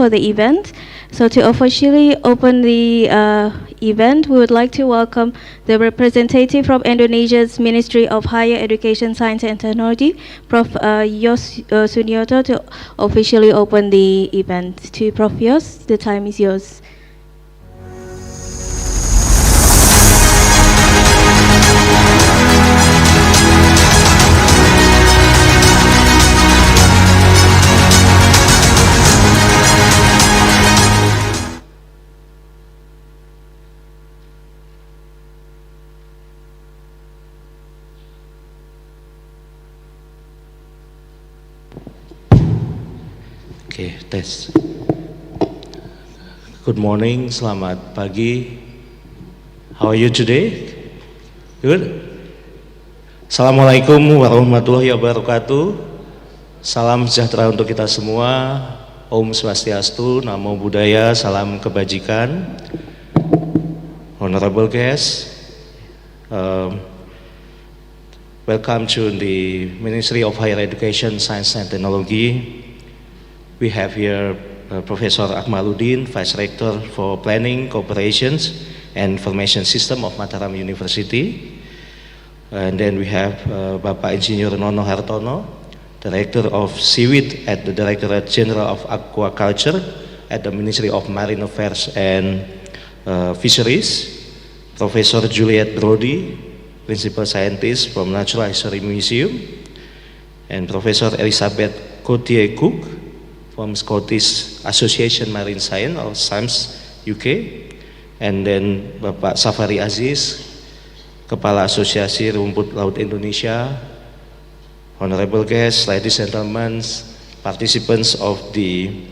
For the event. So to officially open the event, we would like to welcome the representative from Indonesia's Ministry of Higher Education, Science and Technology, Prof. Yos Sunyoto, to officially open the event. To Prof. Yos, the time is yours. Okay, tes. Good morning, selamat pagi. How are you today? Good? Assalamualaikum warahmatullahi wabarakatuh. Salam sejahtera untuk kita semua. Om Swastiastu, Namo Buddhaya, salam kebajikan. Honorable guests, welcome to the Ministry of Higher Education, Science and Technology. We have here Professor Akmaluddin, Vice Rector for Planning, Cooperations and Information System of Mataram University. And then we have Bapak Insinyur Nono Hartono, Director of Seaweed at the Directorate General of Aquaculture at the Ministry of Marine Affairs and Fisheries. Professor Juliet Brody, Principal Scientist from Natural History Museum. And Professor Elizabeth Cotier-Cook, from Scottish Association Marine Science or SAMS UK, and then Bapak Safari Aziz, Kepala Asosiasi Rumput Laut Indonesia. Honorable guests, ladies and gentlemen, participants of the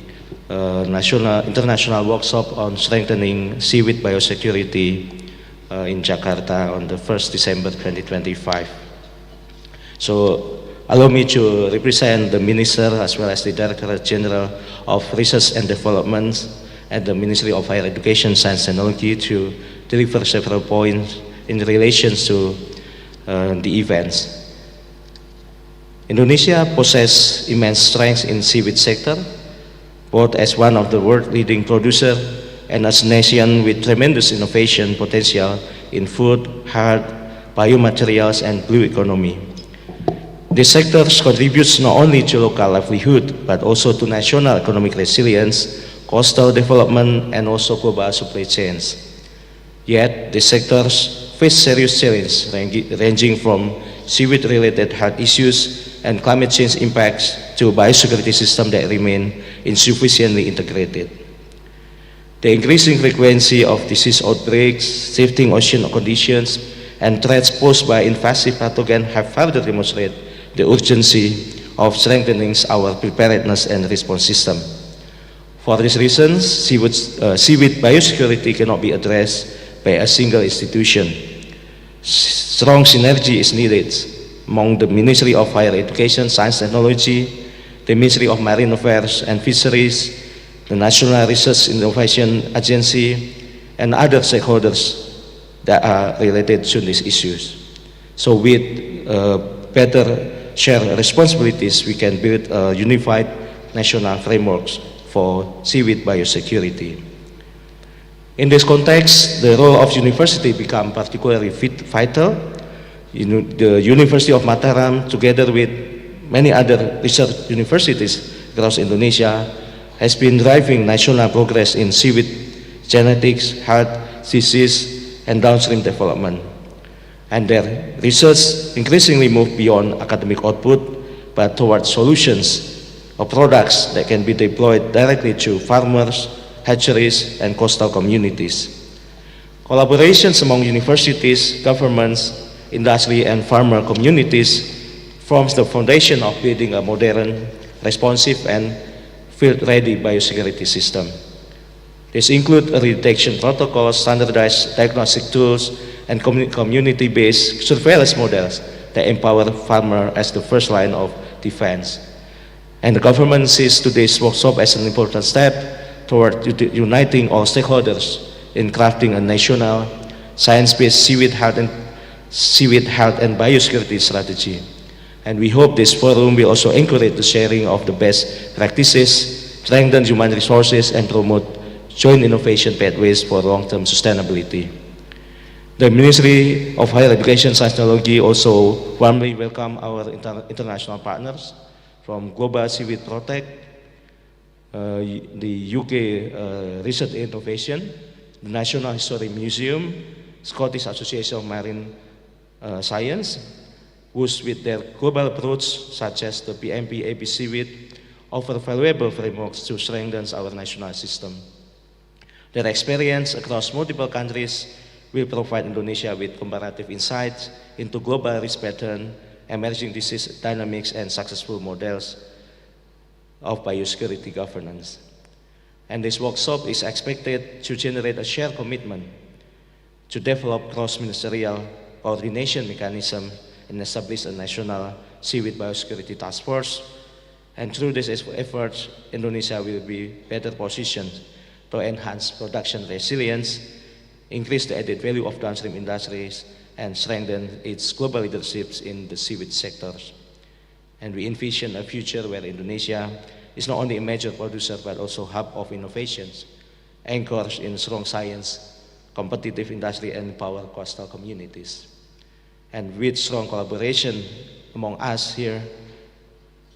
international workshop on strengthening seaweed biosecurity in Jakarta on the 1st December 2025. So allow me to represent the Minister as well as the Director General of Research and Development at the Ministry of Higher Education, Science and Technology to deliver several points in relation to the events. Indonesia possesses immense strengths in seaweed sector, both as one of the world leading producer and as a nation with tremendous innovation potential in food, hard, biomaterials and blue economy. This sector contributes not only to local livelihood, but also to national economic resilience, coastal development, and also global supply chains. Yet, the sectors face serious challenges ranging from seaweed-related health issues and climate change impacts to biosecurity systems that remain insufficiently integrated. The increasing frequency of disease outbreaks, shifting ocean conditions, and threats posed by invasive pathogens have further demonstrated the urgency of strengthening our preparedness and response system. For these reasons, seaweed biosecurity cannot be addressed by a single institution. Strong synergy is needed among the Ministry of Higher Education, Science and Technology, the Ministry of Marine Affairs and Fisheries, the National Research Innovation Agency, and other stakeholders that are related to these issues. So with better shared responsibilities, we can build unified national frameworks for seaweed biosecurity. In this context, the role of university becomes particularly vital The University of Mataram, together with many other research universities across Indonesia, has been driving national progress in seaweed genetics, health, disease, and downstream development. And their research increasingly moved beyond academic output, but towards solutions or products that can be deployed directly to farmers, hatcheries, and coastal communities. Collaborations among universities, governments, industry, and farmer communities forms the foundation of building a modern, responsive, and field-ready biosecurity system. These include early detection protocols, standardized diagnostic tools, and community-based surveillance models that empower farmers as the first line of defense. And the government sees today's workshop as an important step toward uniting all stakeholders in crafting a national science-based seaweed health and biosecurity strategy. And we hope this forum will also encourage the sharing of the best practices, strengthen human resources, and promote joint innovation pathways for long-term sustainability. The Ministry of Higher Education and Science and Technology also warmly welcome our international partners from Global Seaweed Protect, the UK Research Innovation, the National History Museum, Scottish Association of Marine Science, whose with their global approach, such as the PMP AP Seaweed, offer valuable frameworks to strengthen our national system. Their experience across multiple countries will provide Indonesia with comparative insights into global risk pattern, emerging disease dynamics, and successful models of biosecurity governance. And this workshop is expected to generate a shared commitment to develop cross-ministerial coordination mechanism and establish a national seaweed biosecurity task force. And through these efforts, Indonesia will be better positioned to enhance production resilience, increase the added value of downstream industries, and strengthen its global leadership in the seaweed sectors. And we envision a future where Indonesia is not only a major producer but also hub of innovations, anchored in strong science, competitive industry, and power coastal communities. And with strong collaboration among us here,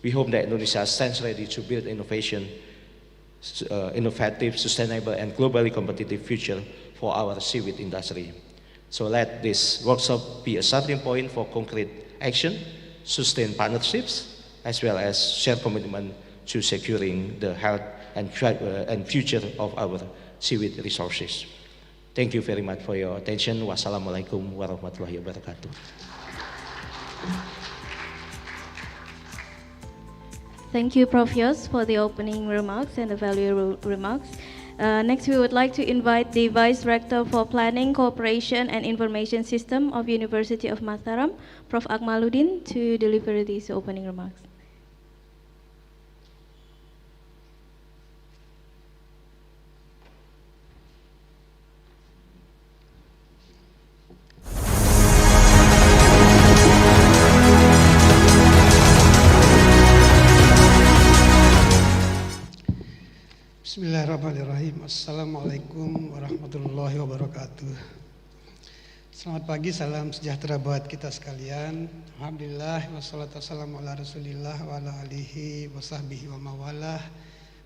we hope that Indonesia stands ready to build innovative, sustainable, and globally competitive future for our seaweed industry. So let this workshop be a starting point for concrete action, sustained partnerships, as well as shared commitment to securing the health and future of our seaweed resources. Thank you very much for your attention. Wassalamualaikum warahmatullahi wabarakatuh. Thank you, Prof. Yos, for the opening remarks and the valuable remarks. Next, we would like to invite the Vice Rector for Planning, Cooperation, and Information System of University of Mataram, Prof. Akmaluddin, to deliver these opening remarks. Bismillahirrahmanirrahim. Assalamualaikum warahmatullahi wabarakatuh. Selamat pagi, salam sejahtera buat kita sekalian. Alhamdulillah, wassalatu wassalamu ala rasulillah wa ala alihi wa sahbihi wa mawalah.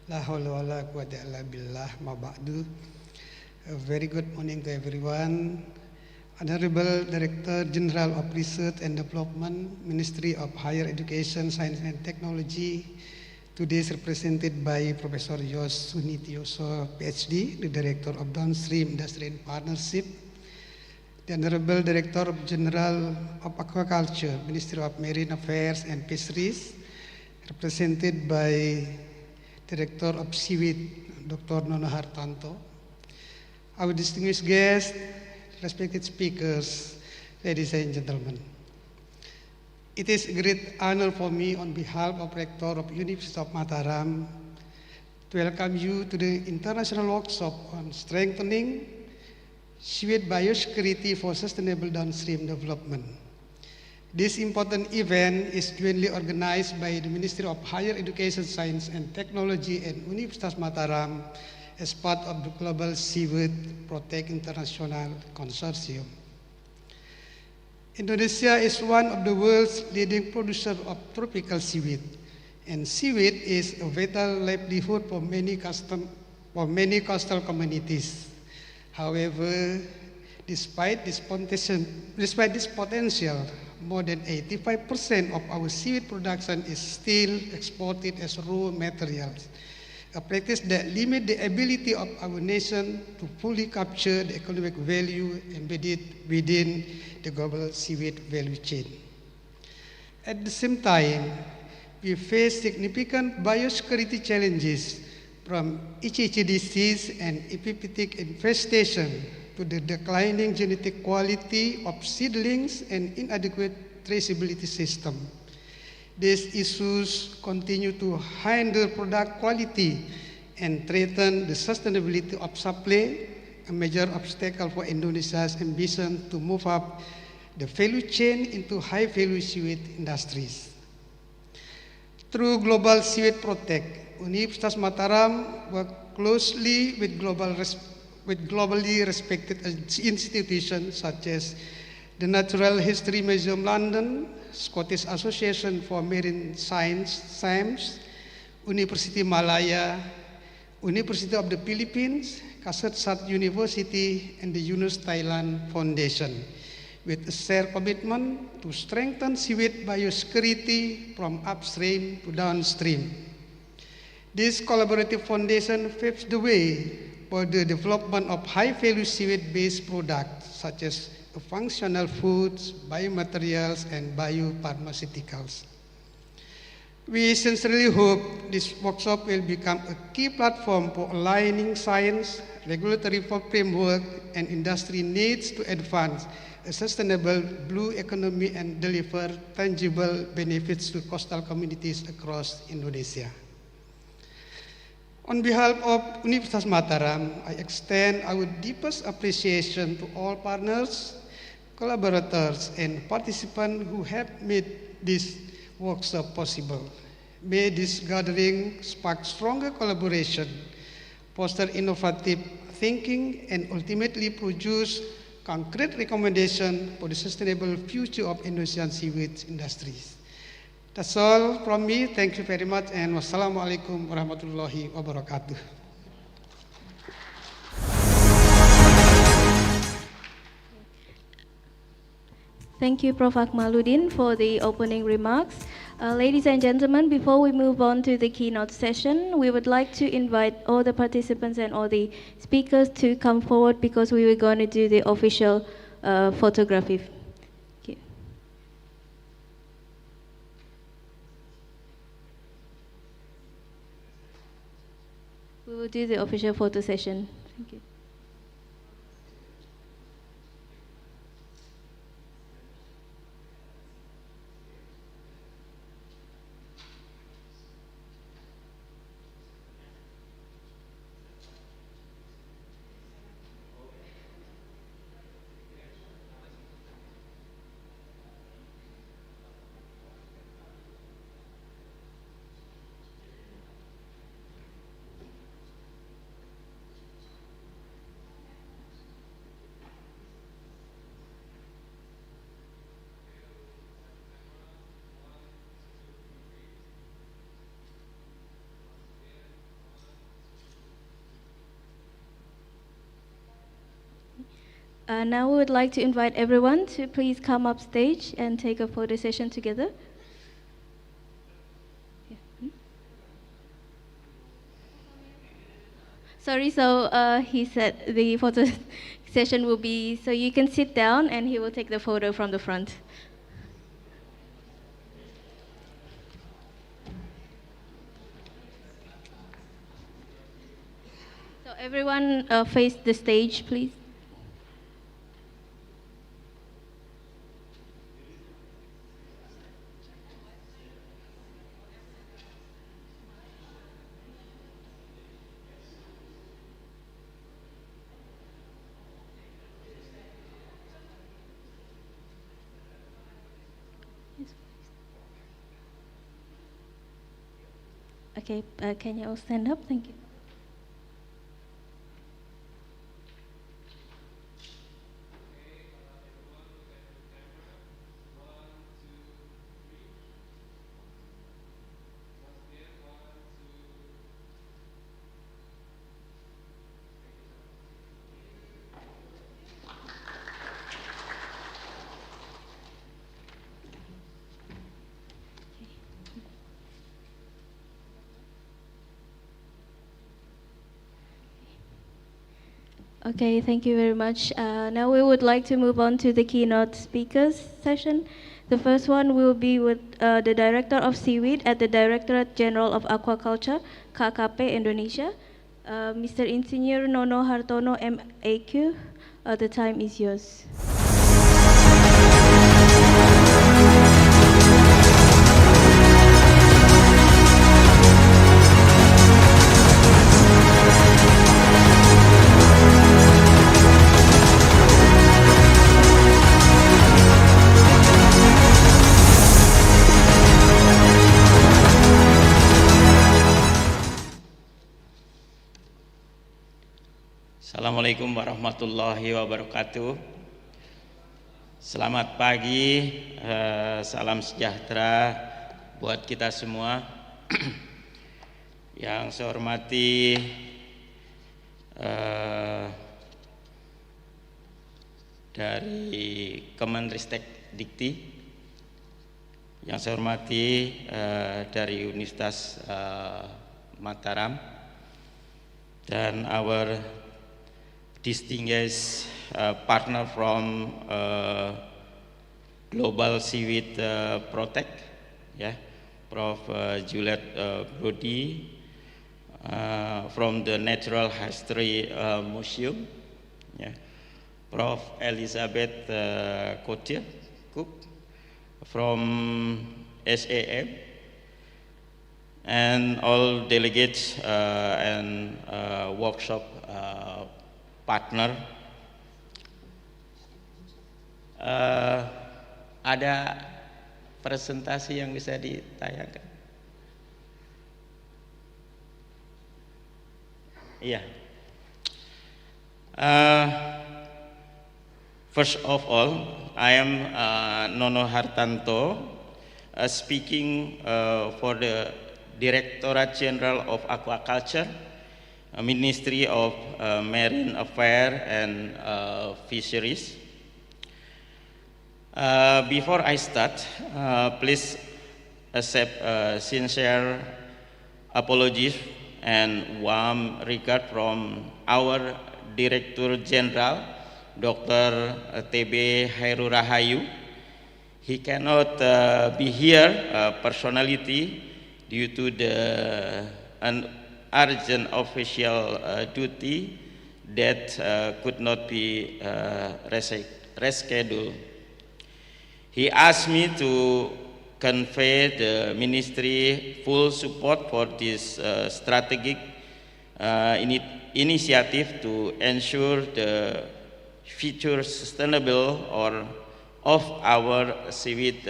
La hawla wa la quwwata illa billah, ma ba'du. A very good morning to everyone. Honorable Director General of Research and Development, Ministry of Higher Education, Science and Technology, today is represented by Professor Yos Sunitioso, PhD, the Director of Downstream Industry and Partnership, the Honorable Director General of Aquaculture, Ministry of Marine Affairs and Fisheries, represented by Director of Seaweed, Dr. Nono Hartanto, our distinguished guests, respected speakers, ladies and gentlemen. It is a great honor for me on behalf of Rector of University of Mataram to welcome you to the International Workshop on Strengthening Seaweed Biosecurity for Sustainable Downstream Development. This important event is jointly organized by the Ministry of Higher Education, Science and Technology and Universitas Mataram as part of the Global Seaweed Protect International Consortium. Indonesia is one of the world's leading producers of tropical seaweed, and seaweed is a vital livelihood for many coastal communities. However, despite this potential, more than 85% of our seaweed production is still exported as raw materials, a practice that limits the ability of our nation to fully capture the economic value embedded within the global seaweed value chain. At the same time, we face significant biosecurity challenges from itchy disease and epiphytic infestation to the declining genetic quality of seedlings and inadequate traceability system. These issues continue to hinder product quality and threaten the sustainability of supply, a major obstacle for Indonesia's ambition to move up the value chain into high-value seaweed industries. Through Global Seaweed Protect, Universitas Mataram work closely with globally respected institutions such as the Natural History Museum London, Scottish Association for Marine Science, SAMS, University Malaya, University of the Philippines, Kasetsart University, and the Yunus Thailand Foundation, with a shared commitment to strengthen seaweed biosecurity from upstream to downstream. This collaborative foundation paves the way for the development of high-value seaweed-based products such as functional foods, biomaterials, and biopharmaceuticals. We sincerely hope this workshop will become a key platform for aligning science, regulatory framework, and industry needs to advance a sustainable blue economy and deliver tangible benefits to coastal communities across Indonesia. On behalf of Universitas Mataram, I extend our deepest appreciation to all partners, collaborators, and participants who have made this workshop possible. May this gathering spark stronger collaboration, foster innovative thinking, and ultimately produce concrete recommendations for the sustainable future of Indonesian seaweed industries. That's all from me. Thank you very much, and wassalamualaikum warahmatullahi wabarakatuh. Thank you, Prof. Akmaluddin, for the opening remarks. Ladies and gentlemen, before we move on to the keynote session, we would like to invite all the participants and all the speakers to come forward because we were going to do the official photography. Okay. We will do the official photo session. Thank you. Now we would like to invite everyone to please come up stage and take a photo session together. Yeah. Sorry, so he said the photo session will be, so you can sit down and he will take the photo from the front. So everyone face the stage, please. Okay, can you all stand up? Thank you. Okay, thank you very much. Now we would like to move on to the keynote speakers session. The first one will be with the Director of Seaweed at the Directorate General of Aquaculture, KKP Indonesia, Mr. Insinyur Nono Hartono MAQ. The time is yours. Assalamualaikum warahmatullahi wabarakatuh. Selamat pagi, salam sejahtera buat kita semua. Yang saya hormati dari Kemenristek Dikti, yang saya hormati dari Universitas Mataram, dan our distinguished partner from Global Seaweed Protect, Prof. Juliet Brody from the Natural History Museum, Prof. Elizabeth Coutier Cook from SAM, and all delegates and workshop partner. Ada presentasi yang bisa ditayangkan? Iya. First of all, I am Nono Hartanto, speaking for the Directorate General of Aquaculture, Ministry of Marine Affairs and Fisheries. Before I start, please accept sincere apologies and warm regard from our Director General, Dr. TB Hairul Rahayu. He cannot be here personally due to an urgent official duty that could not be rescheduled. He asked me to convey the ministry full support for this strategic initiative to ensure the future sustainable of our seaweed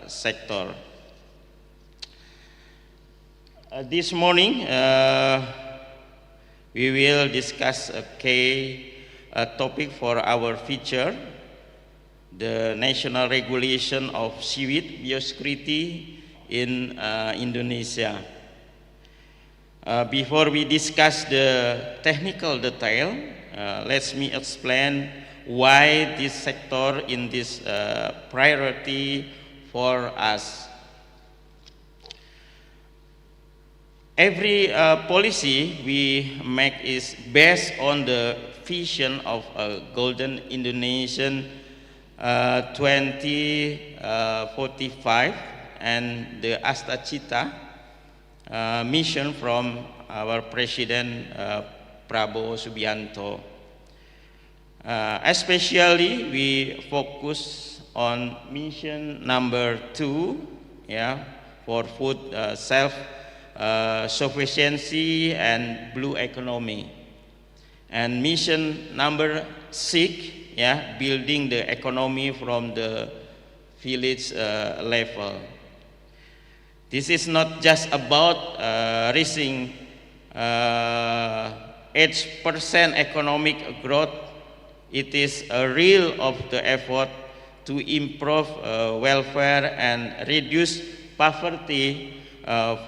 sector. This morning, we will discuss a key topic for our feature, the national regulation of seaweed biosecurity in Indonesia. Before we discuss the technical detail, let me explain why this sector is this priority for us. Every policy we make is based on the vision of a golden Indonesian 2045 and the Astacita mission from our President Prabowo Subianto. Especially we focus on mission number 2, for food self-sufficiency and blue economy, and mission number 6, building the economy from the village level. This is not just about reaching 8% economic growth. It is a real of the effort to improve welfare and reduce poverty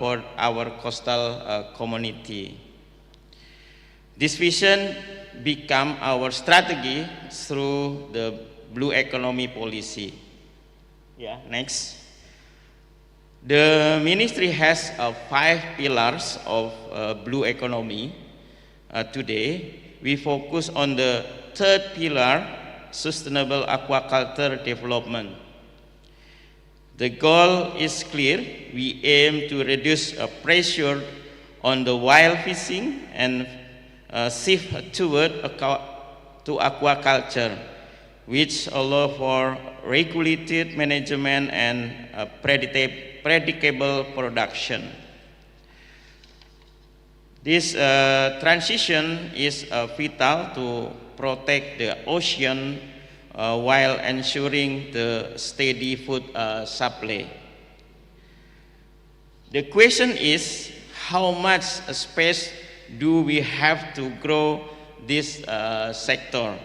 for our coastal community. This vision become our strategy through the blue economy policy. Next. The ministry has 5 pillars of blue economy today. we focus on the third pillar, sustainable aquaculture development. The goal is clear. We aim to reduce pressure on the wild fishing and shift toward to aquaculture, which allow for regulated management and predictable production. This transition is vital to protect the ocean while ensuring the steady food supply. The question is, how much space do we have to grow this sector?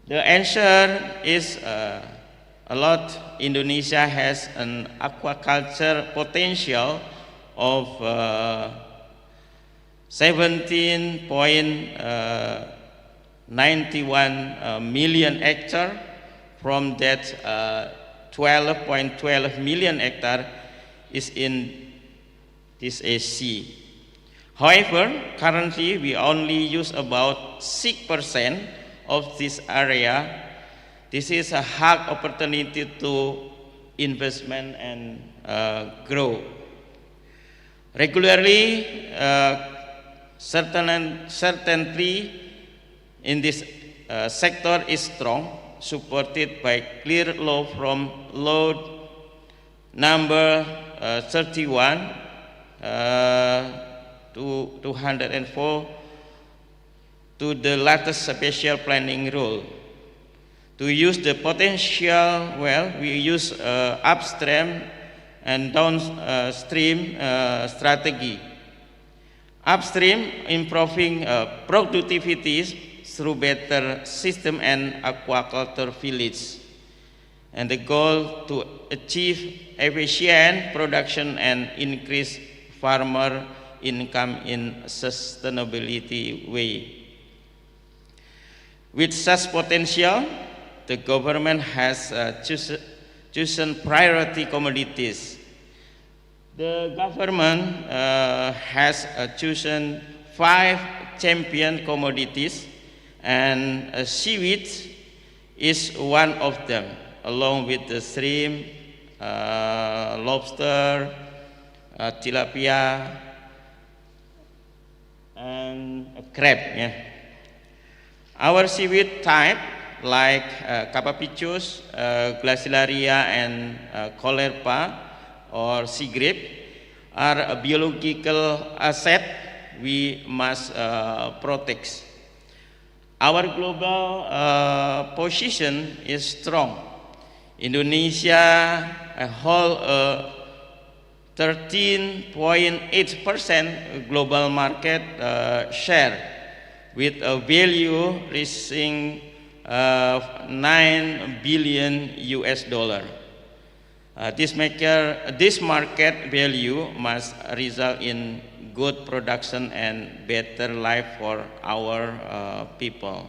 The answer is a lot. Indonesia has an aquaculture potential of 17.91 million hectares. From that, 12.12 million hectares is in this sea. However, currently we only use about 6% of this area. This is a hard opportunity to investment and grow. Regularly, certainty in this sector is strong, supported by clear law from Law number 31 to 204 to the latest special planning rule. To use the potential well, we use upstream and downstream strategy. Upstream, improving productivity through better system and aquaculture village. And the goal to achieve efficient production and increase farmer income in sustainability way. With such potential, the government has chosen priority commodities. The government has chosen 5 champion commodities, and seaweed is one of them, along with the shrimp, lobster, tilapia, and crab. Yeah. Our seaweed type, like Capapicius, Glacilaria, and Colerpa, or sea grape, are a biological asset we must protect. Our global position is strong. Indonesia holds a 13.8% global market share, with a value reaching $9 billion. This market value must result in good production and better life for our people.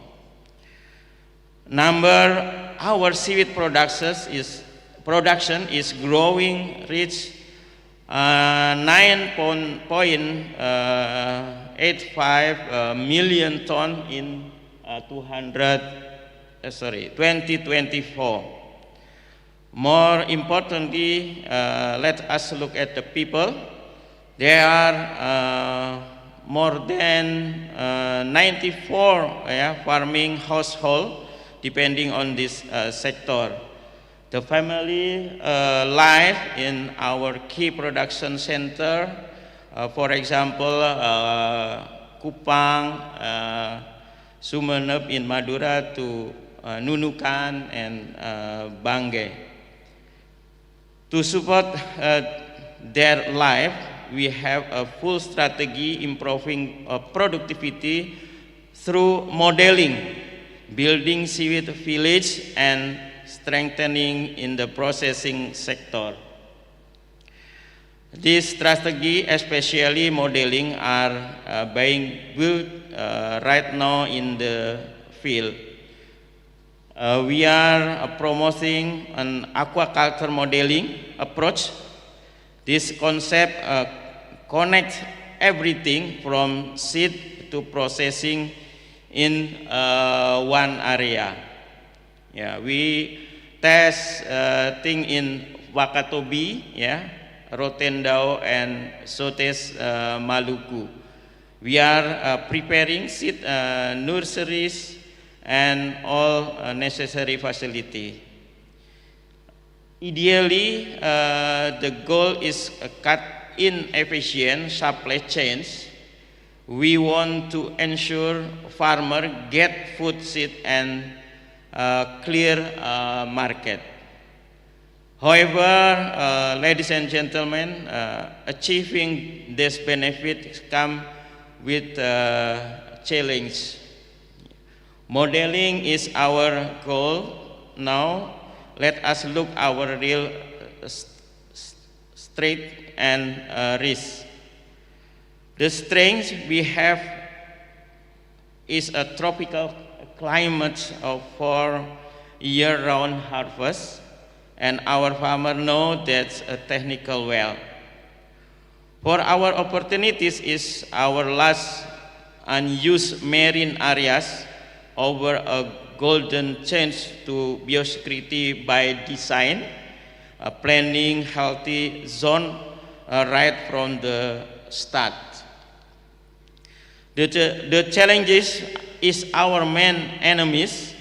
Our seaweed production is growing, reach 9.85 million ton in 2024. More importantly, let us look at the people. There are more than 94 farming households depending on this sector. The family life in our key production center, for example, Kupang, Sumeneb in Madura, to Nunukan and Banggai. To support their life, we have a full strategy improving productivity through modeling, building seaweed village, and strengthening in the processing sector. This strategy, especially modeling, are being built right now in the field. We are promoting an aquaculture modeling approach. This concept connects everything from seed seed to processing in one area. Yeah, we test thing in Wakatobi, yeah, Rotendao and Sotes, Maluku. We are preparing seed nurseries and all necessary facility. Ideally, the goal is cut inefficient supply chains. We want to ensure farmer get food seed and clear market. However, ladies and gentlemen, achieving this benefit come with challenge. Modeling is our goal. Now, let us look our real strength and risk. The strength we have is a tropical climate for year-round harvest, and our farmers know that's a technical well. For our opportunities is our last unused marine areas over a golden chance to biosecurity by design, planning healthy zone right from the start. The challenges is our main enemies.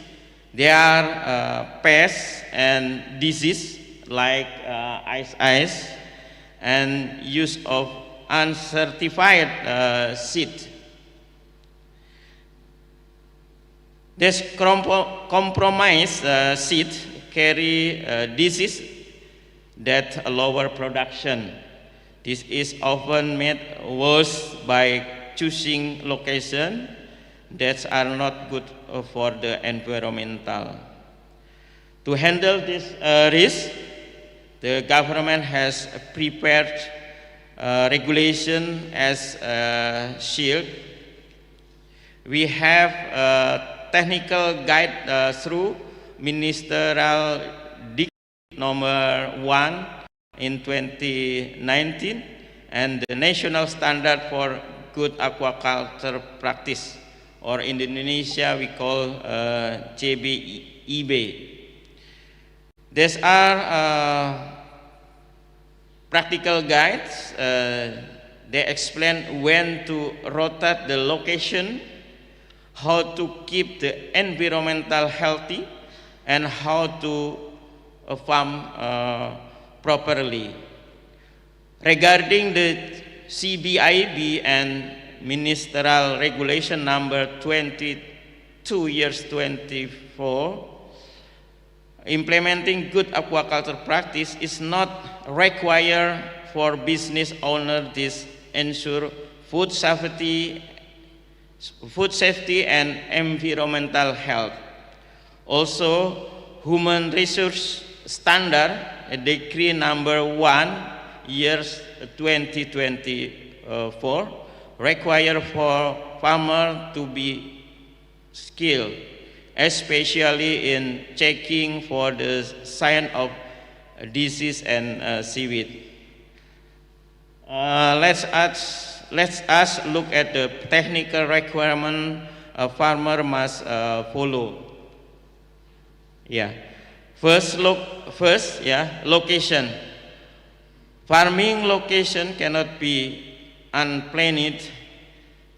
They are pests and disease like ice and use of uncertified seed. This compromised seed carry disease that lower production. This is often made worse by choosing location that are not good for the environmental. To handle this risk, the government has prepared regulation as a shield. We have technical guide through Ministerial Decree number 1 in 2019 and the National Standard for Good Aquaculture Practice, or in Indonesia we call JBIB. These are practical guides. They explain when to rotate the location, how to keep the environmental healthy, and how to farm properly. Regarding the CBIB and Ministerial Regulation number 22/24, implementing good aquaculture practice is not required for business owners. This ensure food safety and environmental health. Also, human resource standard, Decree number 1/2024, require for farmer to be skilled, especially in checking for the sign of disease and seaweed. Let's us look at the technical requirement a farmer must follow. Yeah. First, location. Farming location cannot be unplanned.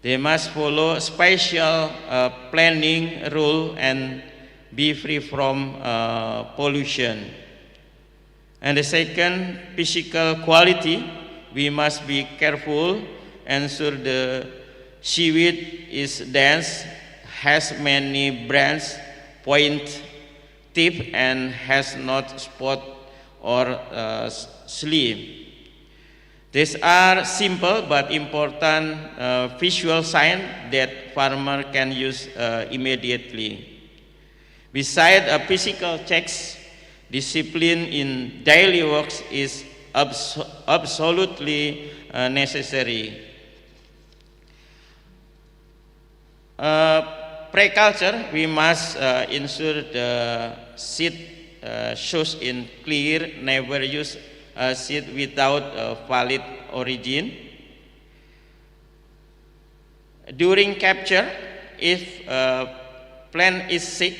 They must follow special planning rule and be free from pollution. And the second, physical quality. We must be careful, ensure the seaweed is dense, has many branch, point, tip, and has not spot or slim. These are simple but important visual signs that farmer can use immediately. Besides physical checks, discipline in daily works is absolutely necessary. Pre-culture, we must ensure the seed shows in clear, never use seed without valid origin. During capture, if plant is sick,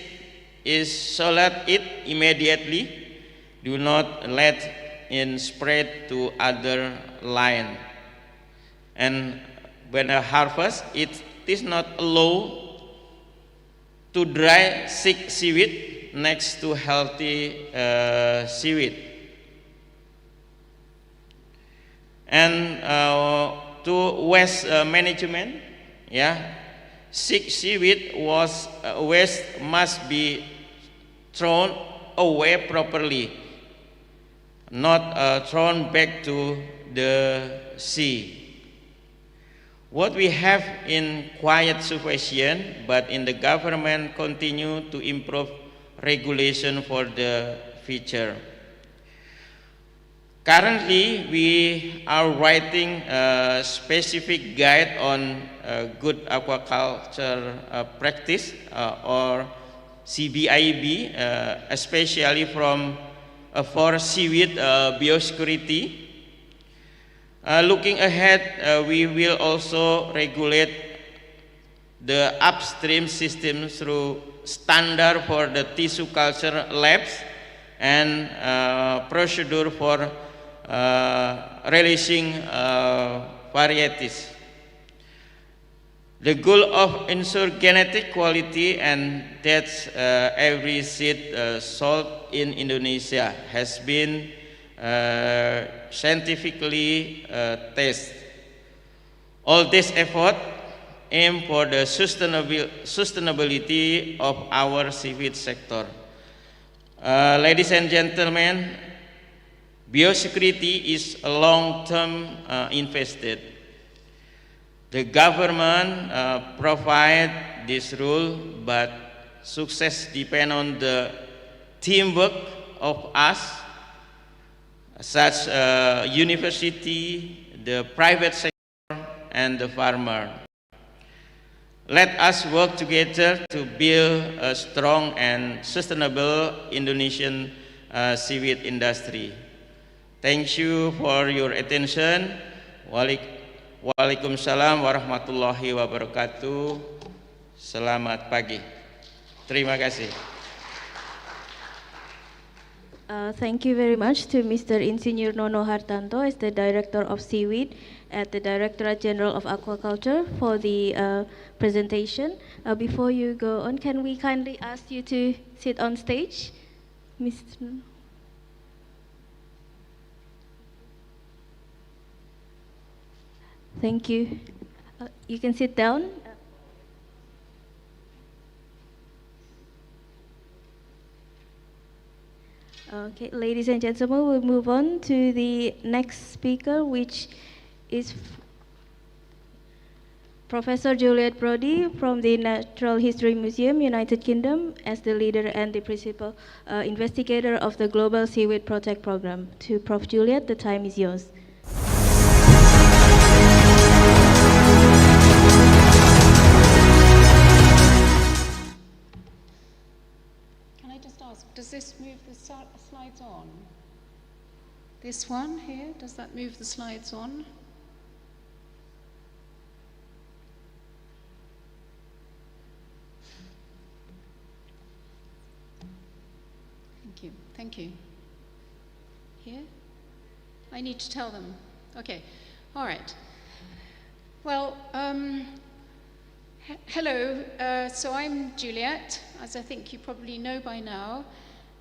isolate it immediately. Do not let it spread to other line. And when a harvest, it is not allowed to dry sick seaweed next to healthy seaweed. And to waste management, sick seaweed waste must be thrown away properly, not thrown back to the sea. What we have in quiet supervision, but in the government continue to improve regulation for the future. Currently, we are writing a specific guide on good aquaculture practice or CBIB, especially for seaweed biosecurity. Looking ahead, we will also regulate the upstream system through standard for the tissue culture labs and procedure for releasing varieties. The goal of ensure genetic quality and that every seed sold in Indonesia has been scientifically tested. All this effort aim for the sustainability of our seaweed sector. Ladies and gentlemen, biosecurity is a long-term investment. The government provide this rule, but success depends on the teamwork of us, such university, the private sector, and the farmer. Let us work together to build a strong and sustainable Indonesian seaweed industry. Thank you for your attention. Waalaikumsalam warahmatullahi wabarakatuh. Selamat pagi. Terima kasih. Thank you very much to Mr. Insinyur Nono Hartanto as the Director of Seaweed at the Directorate General of Aquaculture for the presentation. Before you go on, can we kindly ask you to sit on stage, Mr. Thank you. You can sit down. Okay, ladies and gentlemen, we'll move on to the next speaker, which is Professor Juliet Brody from the Natural History Museum, United Kingdom, as the leader and the principal investigator of the Global Seaweed Protect Program. To Prof. Juliet, the time is yours. Does this move the slides on? This one here, does that move the slides on? Thank you, thank you. Here? I need to tell them. Okay, all right. Well, hello, so I'm Juliet, as I think you probably know by now,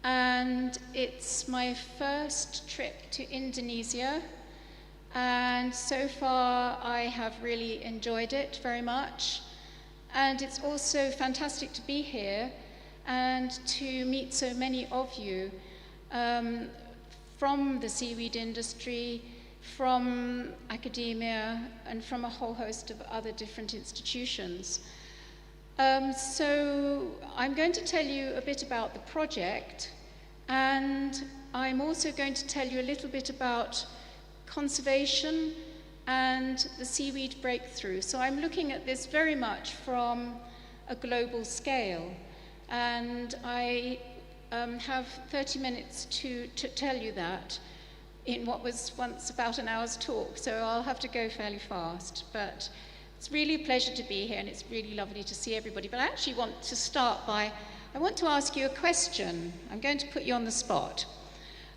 and it's my first trip to Indonesia, and so far I have really enjoyed it very much, and it's also fantastic to be here and to meet so many of you from the seaweed industry, from academia, and from a whole host of other different institutions. So I'm going to tell you a bit about the project, and I'm also going to tell you a little bit about conservation and the seaweed breakthrough. So I'm looking at this very much from a global scale, and I have 30 minutes to tell you that in what was once about an hour's talk, so I'll have to go fairly fast. But It's really a pleasure to be here, and it's really lovely to see everybody. But I actually want to start by, I want to ask you a question. I'm going to put you on the spot.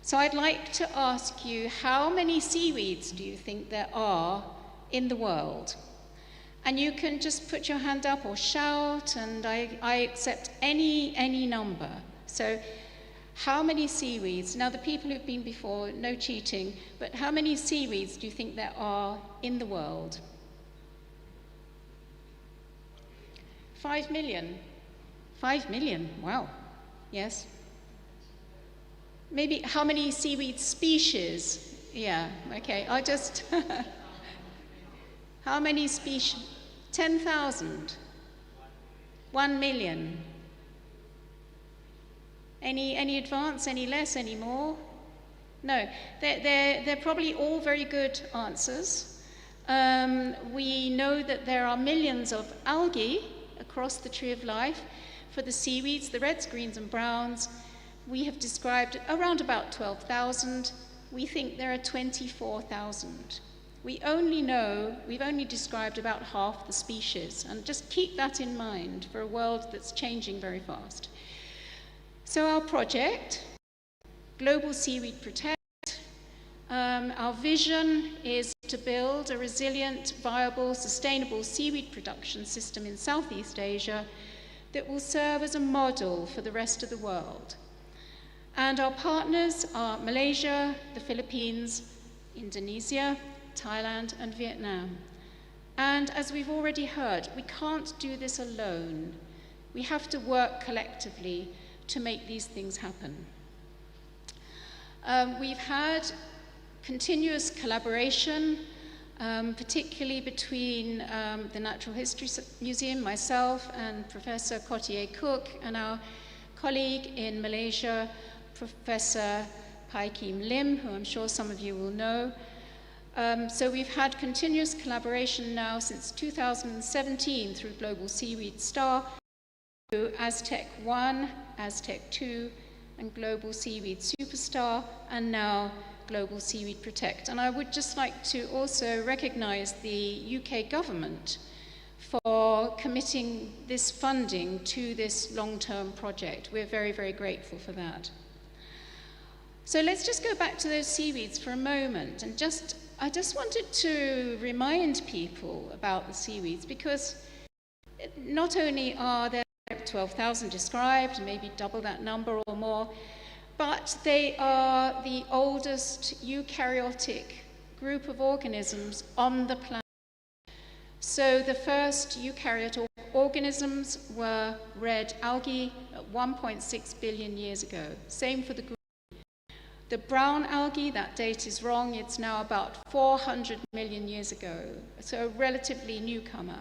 So I'd like to ask you, how many seaweeds do you think there are in the world? And you can just put your hand up or shout, and I accept any number. So how many seaweeds? Now, the people who've been before, no cheating, but how many seaweeds do you think there are in the world? 5 million. 5 million, wow. Yes? Maybe how many seaweed species? Yeah, okay, I'll just... How many species? 10,000? 1 million? Any advance, any less, any more? No, they're probably all very good answers. We know that there are millions of algae across the tree of life. For the seaweeds, the reds, greens, and browns, we have described around about 12,000. We think there are 24,000. We've only described about half the species, and just keep that in mind for a world that's changing very fast. So our project, Global Seaweed Protect, our vision is to build a resilient, viable, sustainable seaweed production system in Southeast Asia that will serve as a model for the rest of the world. And our partners are Malaysia, the Philippines, Indonesia, Thailand, and Vietnam. And as we've already heard, we can't do this alone. We have to work collectively to make these things happen. We've had continuous collaboration, particularly between the Natural History Museum, myself, and Professor Kotier Cook, and our colleague in Malaysia, Professor Pai Kim Lim, who I'm sure some of you will know. So we've had continuous collaboration now since 2017 through Global Seaweed Star, through Aztec 1, Aztec 2, and Global Seaweed Superstar, and now Global Seaweed Protect. And I would just like to also recognize the UK government for committing this funding to this long-term project. We're very, very grateful for that. So let's just go back to those seaweeds for a moment, and I just wanted to remind people about the seaweeds, because not only are there 12,000 described, maybe double that number or more, but they are the oldest eukaryotic group of organisms on the planet. So the first eukaryotic organisms were red algae at 1.6 billion years ago. Same for the green. The brown algae, that date is wrong, it's now about 400 million years ago, so a relatively newcomer.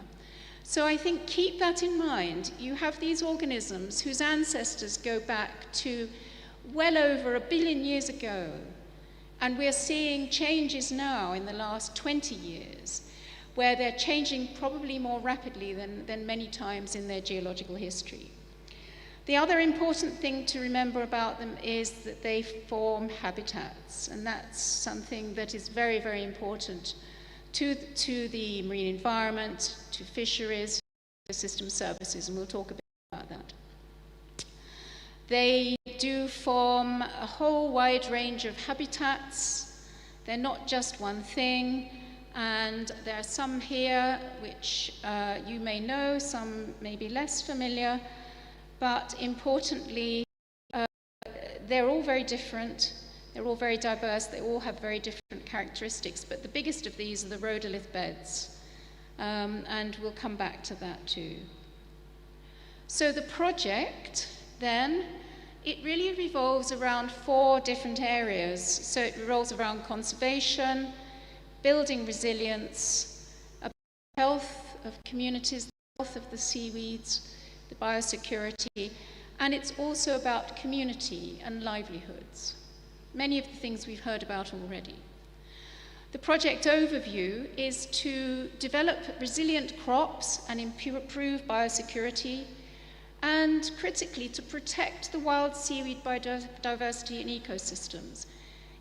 So I think keep that in mind. You have these organisms whose ancestors go back to well over 1 billion years ago, and we're seeing changes now in the last 20 years, where they're changing probably more rapidly than many times in their geological history. The other important thing to remember about them is that they form habitats, and that's something that is very, very important to the marine environment, to fisheries, ecosystem services, and we'll talk a bit about that. They do form a whole wide range of habitats. They're not just one thing, and there are some here which you may know, some may be less familiar. But importantly, they're all very different, they're all very diverse, they all have very different characteristics, but the biggest of these are the rhodolith beds, and we'll come back to that too. So the project, then, it really revolves around 4 different areas. So it revolves around conservation, building resilience, about health of communities, the health of the seaweeds, the biosecurity, and it's also about community and livelihoods. Many of the things we've heard about already. The project overview is to develop resilient crops and improve biosecurity, and critically to protect the wild seaweed biodiversity and ecosystems.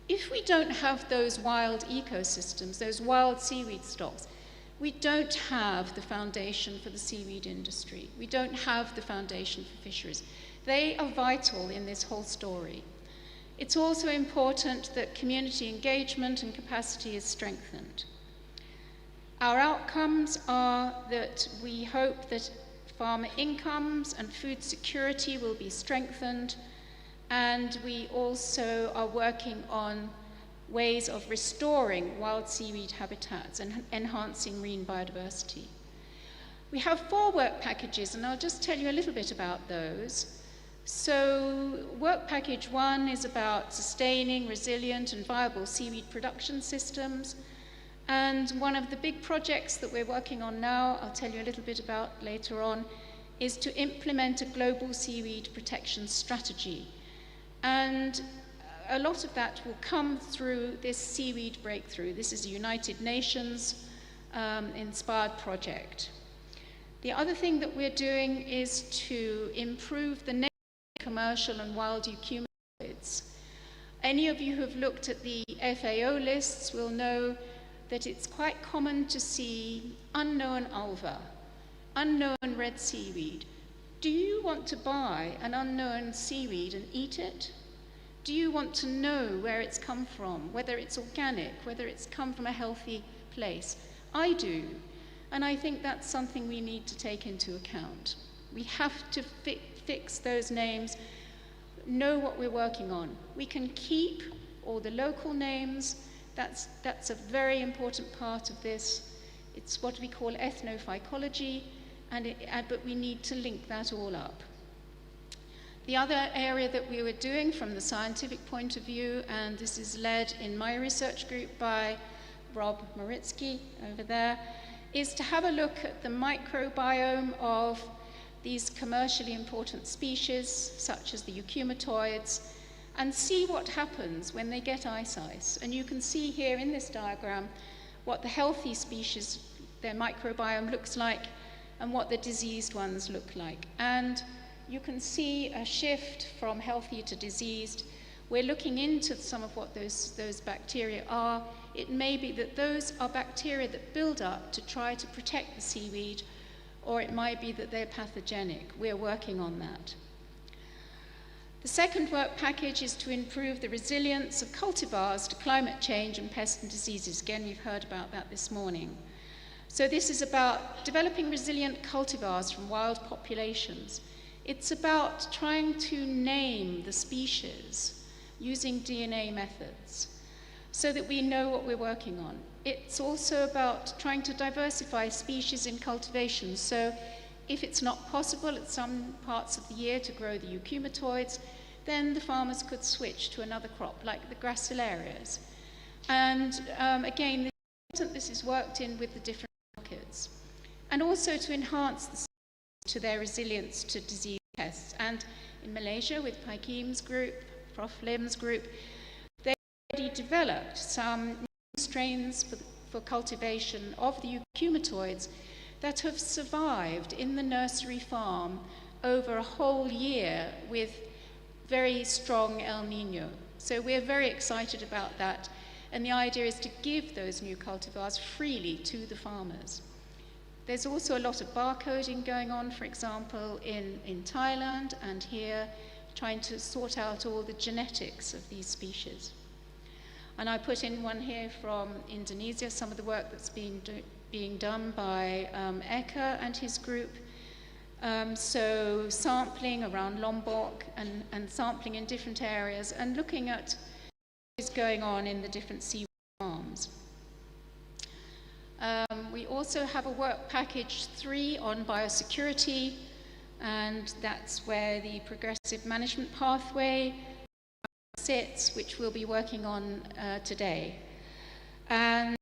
If we don't have those wild ecosystems, those wild seaweed stocks, We don't have the foundation for the seaweed industry. We don't have the foundation for fisheries. They are vital in this whole story. It's also important that community engagement and capacity is strengthened. Our outcomes are that we hope that farmer incomes and food security will be strengthened, and we also are working on ways of restoring wild seaweed habitats and enhancing marine biodiversity. We have 4 work packages, and I'll just tell you a little bit about those. So work package 1 is about sustaining resilient and viable seaweed production systems. And one of the big projects that we're working on now, I'll tell you a little bit about later on, is to implement a global seaweed protection strategy. And a lot of that will come through this seaweed breakthrough. This is a United Nations inspired project. The other thing that we're doing is to improve the commercial and wild eukumenoids. Any of you who have looked at the FAO lists will know that it's quite common to see unknown ulva, unknown red seaweed. Do you want to buy an unknown seaweed and eat it? Do you want to know where it's come from, whether it's organic, whether it's come from a healthy place? I do, and I think that's something we need to take into account. We have to fix those names, know what we're working on. We can keep all the local names. That's a very important part of this. It's what we call ethnophycology, but we need to link that all up. The other area that we were doing from the scientific point of view, and this is led in my research group by Rob Moritsky over there, is to have a look at the microbiome of these commercially important species, such as the eukumenoids, and see what happens when they get ice. And you can see here in this diagram what the healthy species, their microbiome looks like, and what the diseased ones look like. And you can see a shift from healthy to diseased. We're looking into some of what those bacteria are. It may be that those are bacteria that build up to try to protect the seaweed, or it might be that they're pathogenic. We're working on that. The second work package is to improve the resilience of cultivars to climate change and pests and diseases. Again, we've heard about that this morning. So this is about developing resilient cultivars from wild populations. It's about trying to name the species using DNA methods so that we know what we're working on. It's also about trying to diversify species in cultivation. So if it's not possible at some parts of the year to grow the eukumenoids, then the farmers could switch to another crop, like the gracillarias. And again, this is worked in with the different markets. And also to enhance to their resilience to disease pests. And in Malaysia, with Paikim's group, Prof. Lim's group, they already developed some strains for cultivation of the eukumenoids that have survived in the nursery farm over a whole year with very strong El Nino. So we're very excited about that, and the idea is to give those new cultivars freely to the farmers. There's also a lot of barcoding going on, for example, in Thailand and here, trying to sort out all the genetics of these species. And I put in one here from Indonesia, some of the work that's being done by Eka and his group. So sampling around Lombok and sampling in different areas and looking at what is going on in the different seaweed farms. We also have a work package 3 on biosecurity, and that's where the progressive management pathway sits, which we'll be working on today. And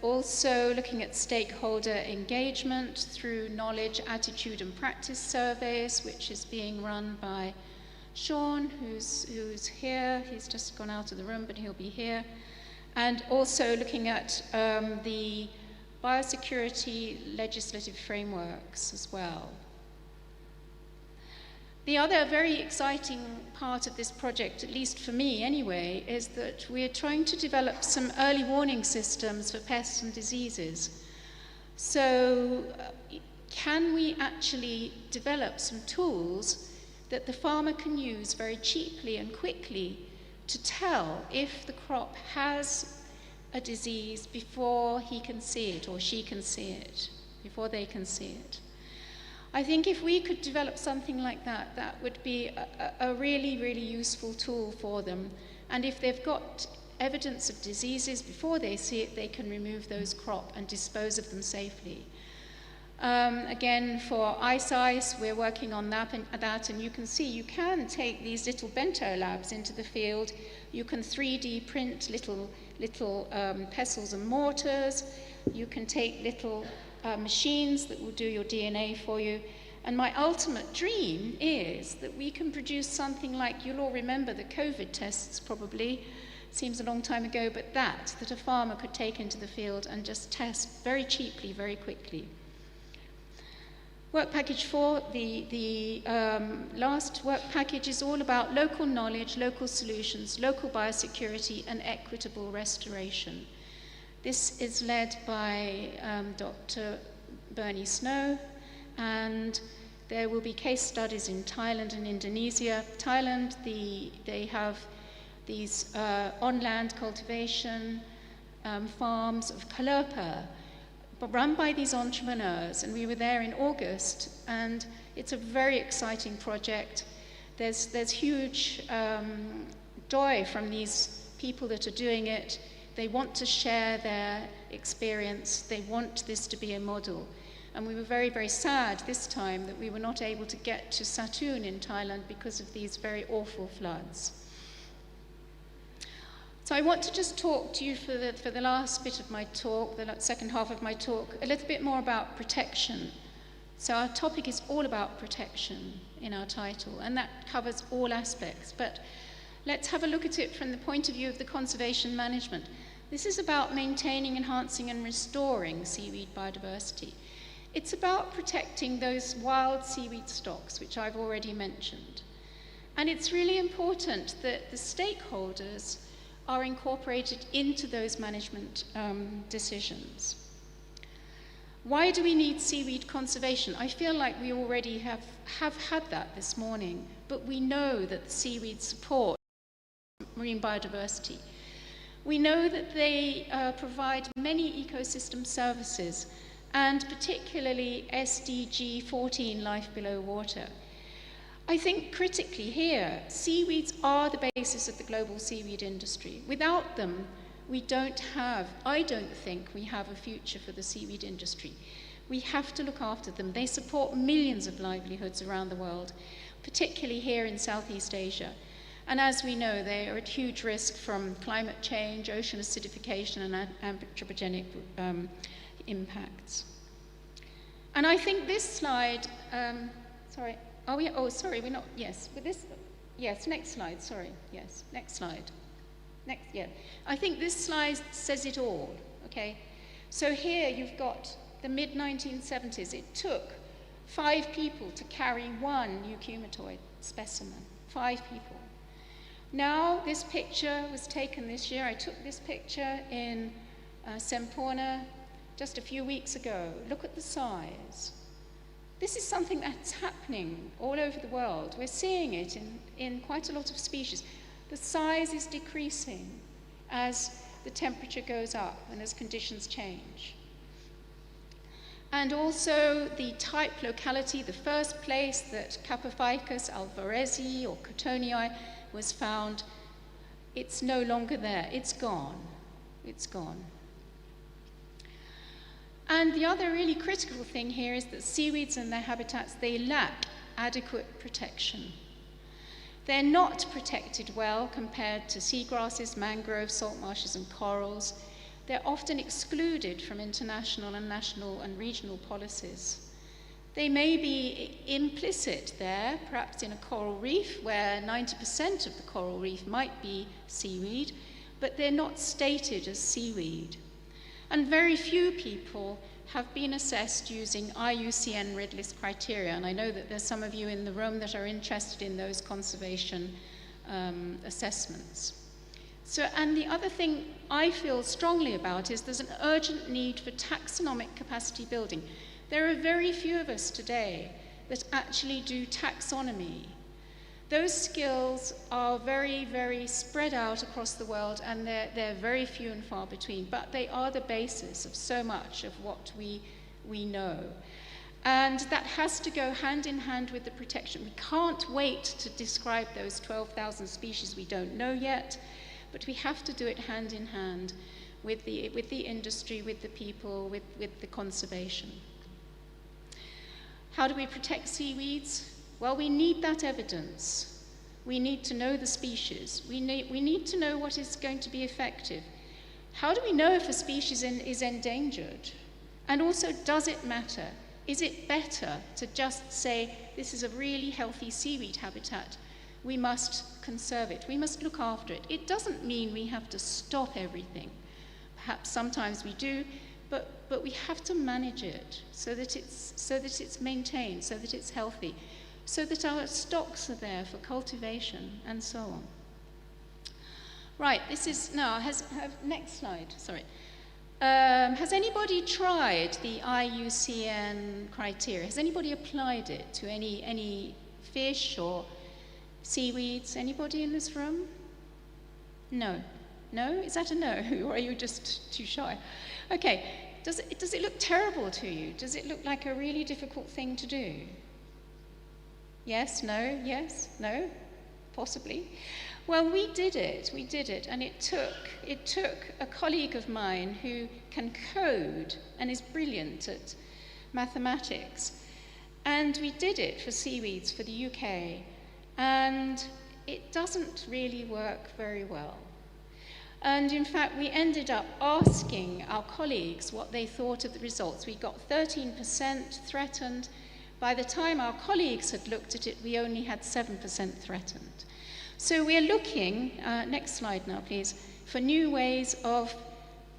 also looking at stakeholder engagement through knowledge, attitude and practice surveys, which is being run by Sean, who's here. He's just gone out of the room, but he'll be here. And also looking at the biosecurity legislative frameworks as well. The other very exciting part of this project, at least for me anyway, is that we're trying to develop some early warning systems for pests and diseases. So can we actually develop some tools that the farmer can use very cheaply and quickly to tell if the crop has a disease before he can see it or she can see it, before they can see it? I think if we could develop something like that, that would be a really, really useful tool for them. And if they've got evidence of diseases before they see it, they can remove those crop and dispose of them safely. Again, for ice, we're working on that, and you can see you can take these little bento labs into the field. You can 3D print little pestles and mortars. You can take little machines that will do your DNA for you. And my ultimate dream is that we can produce something like, you'll all remember the COVID tests probably, seems a long time ago, but that a farmer could take into the field and just test very cheaply, very quickly. Work package 4, the last work package, is all about local knowledge, local solutions, local biosecurity, and equitable restoration. This is led by Dr. Bernie Snow, and there will be case studies in Thailand and Indonesia. Thailand, they have these on-land cultivation farms of kalapa, but run by these entrepreneurs, and we were there in August, and it's a very exciting project. There's huge joy from these people that are doing it. They want to share their experience. They want this to be a model. And we were very, very sad this time that we were not able to get to Satun in Thailand because of these very awful floods. So I want to just talk to you for the last bit of my talk, the second half of my talk, a little bit more about protection. So our topic is all about protection in our title, and that covers all aspects. But let's have a look at it from the point of view of the conservation management. This is about maintaining, enhancing, and restoring seaweed biodiversity. It's about protecting those wild seaweed stocks, which I've already mentioned. And it's really important that the stakeholders are incorporated into those management decisions. Why do we need seaweed conservation? I feel like we already have had that this morning, but we know that the seaweed support marine biodiversity. We know that they provide many ecosystem services, and particularly SDG 14, life below water. I think critically here, seaweeds are the basis of the global seaweed industry. Without them, I don't think we have a future for the seaweed industry. We have to look after them. They support millions of livelihoods around the world, particularly here in Southeast Asia. And as we know, they are at huge risk from climate change, ocean acidification, and anthropogenic impacts. And I think this slide, next slide, sorry, yes, next slide. I think this slide says it all, okay? So here you've got the mid-1970s. It took 5 people to carry one eucheumatoid specimen, 5 people. Now, this picture was taken this year. I took this picture in Semporna just a few weeks ago. Look at the size. This is something that's happening all over the world. We're seeing it in quite a lot of species. The size is decreasing as the temperature goes up and as conditions change. And also the type locality, the first place that Capophycus alvarezi or cotonii was found, it's no longer there. It's gone. It's gone. And the other really critical thing here is that seaweeds and their habitats, they lack adequate protection. They're not protected well compared to seagrasses, mangroves, salt marshes, and corals. They're often excluded from international and national and regional policies. They may be implicit there, perhaps in a coral reef where 90% of the coral reef might be seaweed, but they're not stated as seaweed. And very few people have been assessed using IUCN Red List criteria, and I know that there's some of you in the room that are interested in those conservation assessments. So, and the other thing I feel strongly about is there's an urgent need for taxonomic capacity building. There are very few of us today that actually do taxonomy. Those skills are very, very spread out across the world, and they're very few and far between, but they are the basis of so much of what we know. And that has to go hand in hand with the protection. We can't wait to describe those 12,000 species we don't know yet, but we have to do it hand in hand with the industry, with the people, with the conservation. How do we protect seaweeds? Well, we need that evidence. We need to know the species. We need to know what is going to be effective. How do we know if a species is endangered? And also, does it matter? Is it better to just say, this is a really healthy seaweed habitat, we must conserve it, we must look after it? It doesn't mean we have to stop everything. Perhaps sometimes we do, but we have to manage it so that it's maintained, so that it's healthy, so that our stocks are there for cultivation and so on. Right, this is now, next slide, sorry. Has anybody tried the IUCN criteria? Has anybody applied it to any fish or seaweeds? Anybody in this room? No. No? Is that a no? Or are you just too shy? Okay. Does it look terrible to you? Does it look like a really difficult thing to do? Yes? No? Yes? No? Possibly. Well, we did it, and it took a colleague of mine who can code and is brilliant at mathematics, and we did it for seaweeds for the UK, and it doesn't really work very well. And in fact, we ended up asking our colleagues what they thought of the results. We got 13% threatened. By the time our colleagues had looked at it, we only had 7% threatened. So we're looking, next slide now please, for new ways of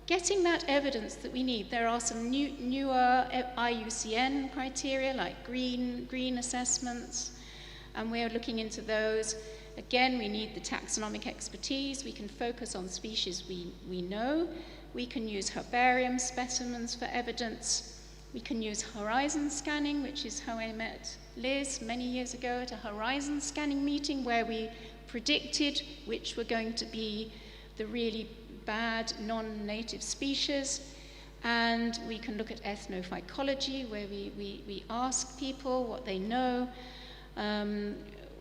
getting that evidence that we need. There are some newer IUCN criteria like green assessments, and we're looking into those. Again, we need the taxonomic expertise. We can focus on species we know. We can use herbarium specimens for evidence. We can use horizon scanning, which is how I met Liz many years ago at a horizon scanning meeting where we predicted which were going to be the really bad non-native species. And we can look at ethnophycology, where we ask people what they know.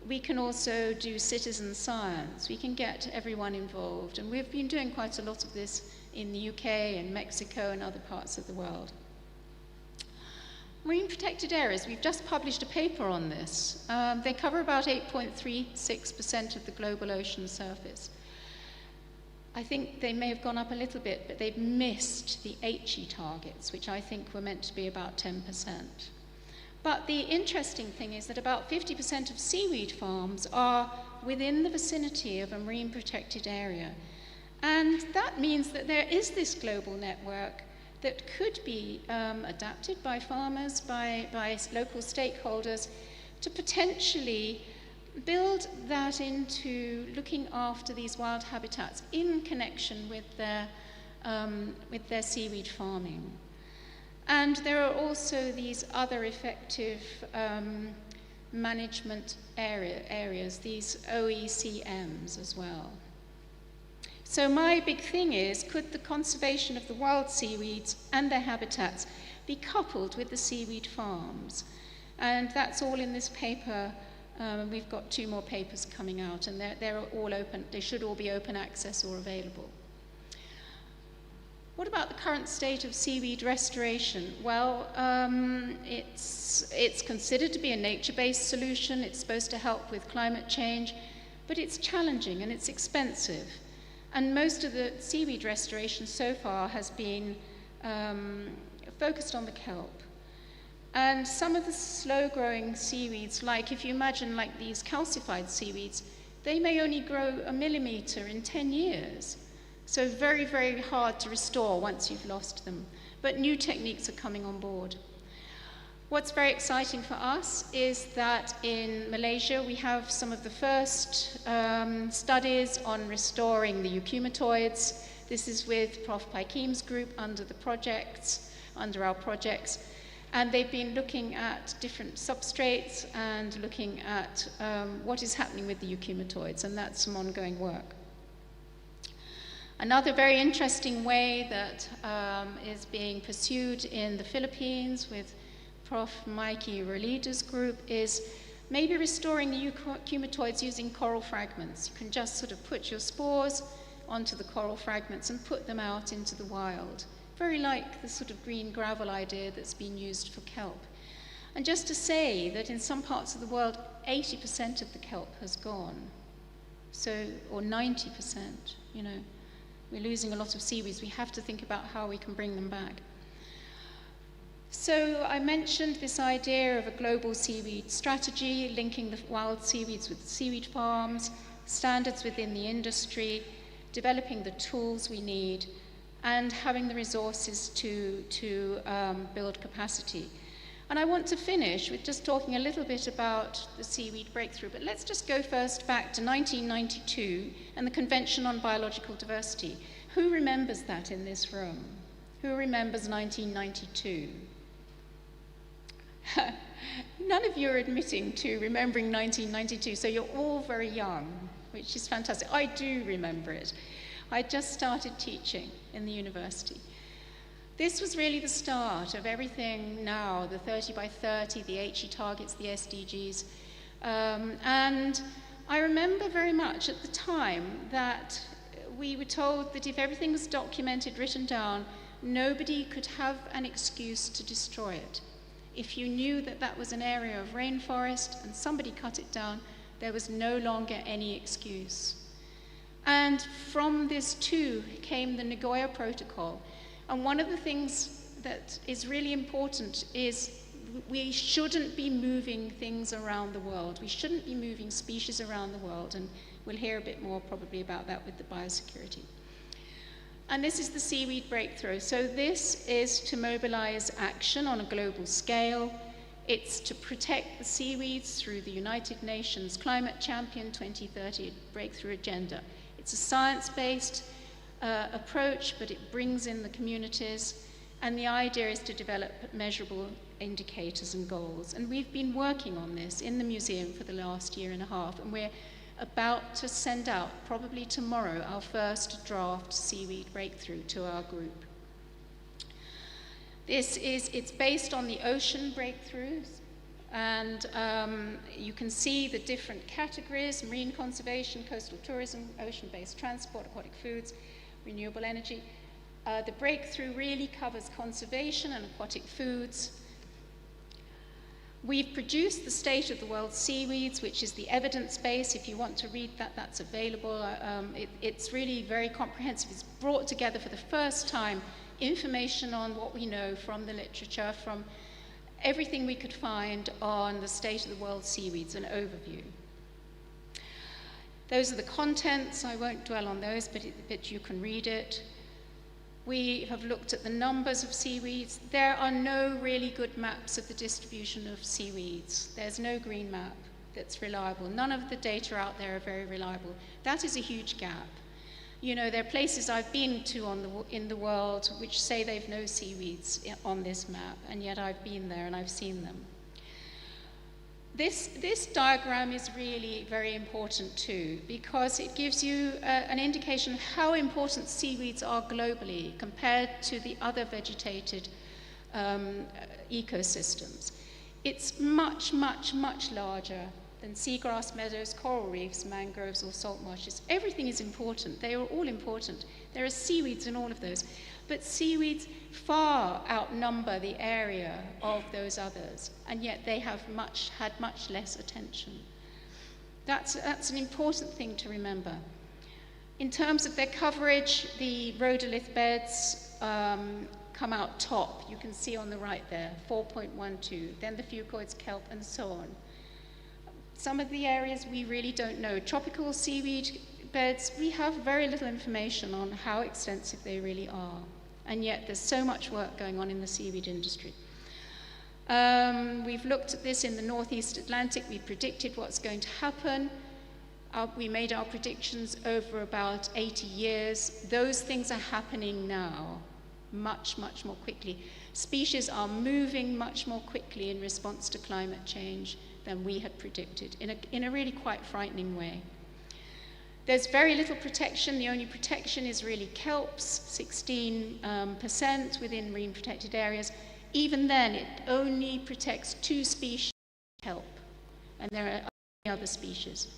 We can also do citizen science. We can get everyone involved. And we've been doing quite a lot of this in the UK and Mexico and other parts of the world. Marine protected areas, we've just published a paper on this. They cover about 8.36% of the global ocean surface. I think they may have gone up a little bit, but they've missed the HE targets, which I think were meant to be about 10%. But the interesting thing is that about 50% of seaweed farms are within the vicinity of a marine protected area. And that means that there is this global network that could be adapted by farmers, by local stakeholders, to potentially build that into looking after these wild habitats in connection with their seaweed farming. And there are also these other effective management areas, these OECMs as well. So my big thing is, could the conservation of the wild seaweeds and their habitats be coupled with the seaweed farms? And that's all in this paper. We've got 2 more papers coming out, and they're all open. They should all be open access or available. What about the current state of seaweed restoration? Well, it's considered to be a nature-based solution. It's supposed to help with climate change, but it's challenging and it's expensive. And most of the seaweed restoration so far has been focused on the kelp. And some of the slow-growing seaweeds, like if you imagine like these calcified seaweeds, they may only grow 1 millimeter in 10 years. So very, very hard to restore once you've lost them. But new techniques are coming on board. What's very exciting for us is that in Malaysia we have some of the first studies on restoring the eucheumatoids. This is with Prof. Paikim's group under our projects, and they've been looking at different substrates and looking at what is happening with the eucheumatoids, and that's some ongoing work. Another very interesting way that is being pursued in the Philippines with Prof. Mikey Relida's group is maybe restoring the eucheumatoids using coral fragments. You can just sort of put your spores onto the coral fragments and put them out into the wild. Very like the sort of green gravel idea that's been used for kelp. And just to say that in some parts of the world, 80% of the kelp has gone. Or 90%, you know. We're losing a lot of seaweeds. We have to think about how we can bring them back. So I mentioned this idea of a global seaweed strategy, linking the wild seaweeds with seaweed farms, standards within the industry, developing the tools we need, and having the resources to build capacity. And I want to finish with just talking a little bit about the seaweed breakthrough, but let's just go first back to 1992 and the Convention on Biological Diversity. Who remembers that in this room? Who remembers 1992? None of you are admitting to remembering 1992, so you're all very young, which is fantastic. I do remember it. I just started teaching in the university. This was really the start of everything now, the 30 by 30, the HE targets, the SDGs. And I remember very much at the time that we were told that if everything was documented, written down, nobody could have an excuse to destroy it. If you knew that that was an area of rainforest and somebody cut it down, there was no longer any excuse. And from this too came the Nagoya Protocol. And one of the things that is really important is we shouldn't be moving things around the world. We shouldn't be moving species around the world, and we'll hear a bit more probably about that with the biosecurity. And this is the seaweed breakthrough. So this is to mobilize action on a global scale. It's to protect the seaweeds through the United Nations Climate Champion 2030 Breakthrough Agenda. It's a science-based approach, but it brings in the communities. And the idea is to develop measurable indicators and goals. And we've been working on this in the museum for the last year and a half, and we're about to send out, probably tomorrow, our first draft seaweed breakthrough to our group. It's based on the ocean breakthroughs, and you can see the different categories: marine conservation, coastal tourism, ocean-based transport, aquatic foods, renewable energy. The breakthrough really covers conservation and aquatic foods. We've produced the State of the World Seaweeds, which is the evidence base. If you want to read that, that's available. It's really very comprehensive. It's brought together for the first time information on what we know from the literature, from everything we could find on the State of the World Seaweeds, an overview. Those are the contents. I won't dwell on those, but you can read it. We have looked at the numbers of seaweeds. There are no really good maps of the distribution of seaweeds. There's no green map that's reliable. None of the data out there are very reliable. That is a huge gap. You know, there are places I've been to in the world which say they've no seaweeds on this map, and yet I've been there and I've seen them. This diagram is really very important too, because it gives you an indication of how important seaweeds are globally compared to the other vegetated ecosystems. It's much, much, much larger than seagrass meadows, coral reefs, mangroves, or salt marshes. Everything is important. They are all important. There are seaweeds in all of those. But seaweeds far outnumber the area of those others, and yet they have had much less attention. That's an important thing to remember. In terms of their coverage, the rhodolith beds come out top. You can see on the right there, 4.12. Then the fucoids, kelp, and so on. Some of the areas we really don't know. Tropical seaweed beds, we have very little information on how extensive they really are. And yet there's so much work going on in the seaweed industry. We've looked at this in the Northeast Atlantic. We predicted what's going to happen. We made our predictions over about 80 years. Those things are happening now, much, much more quickly. Species are moving much more quickly in response to climate change than we had predicted, in a really quite frightening way. There's very little protection. The only protection is really kelps, 16% within marine protected areas. Even then, it only protects 2 species of kelp, and there are other species.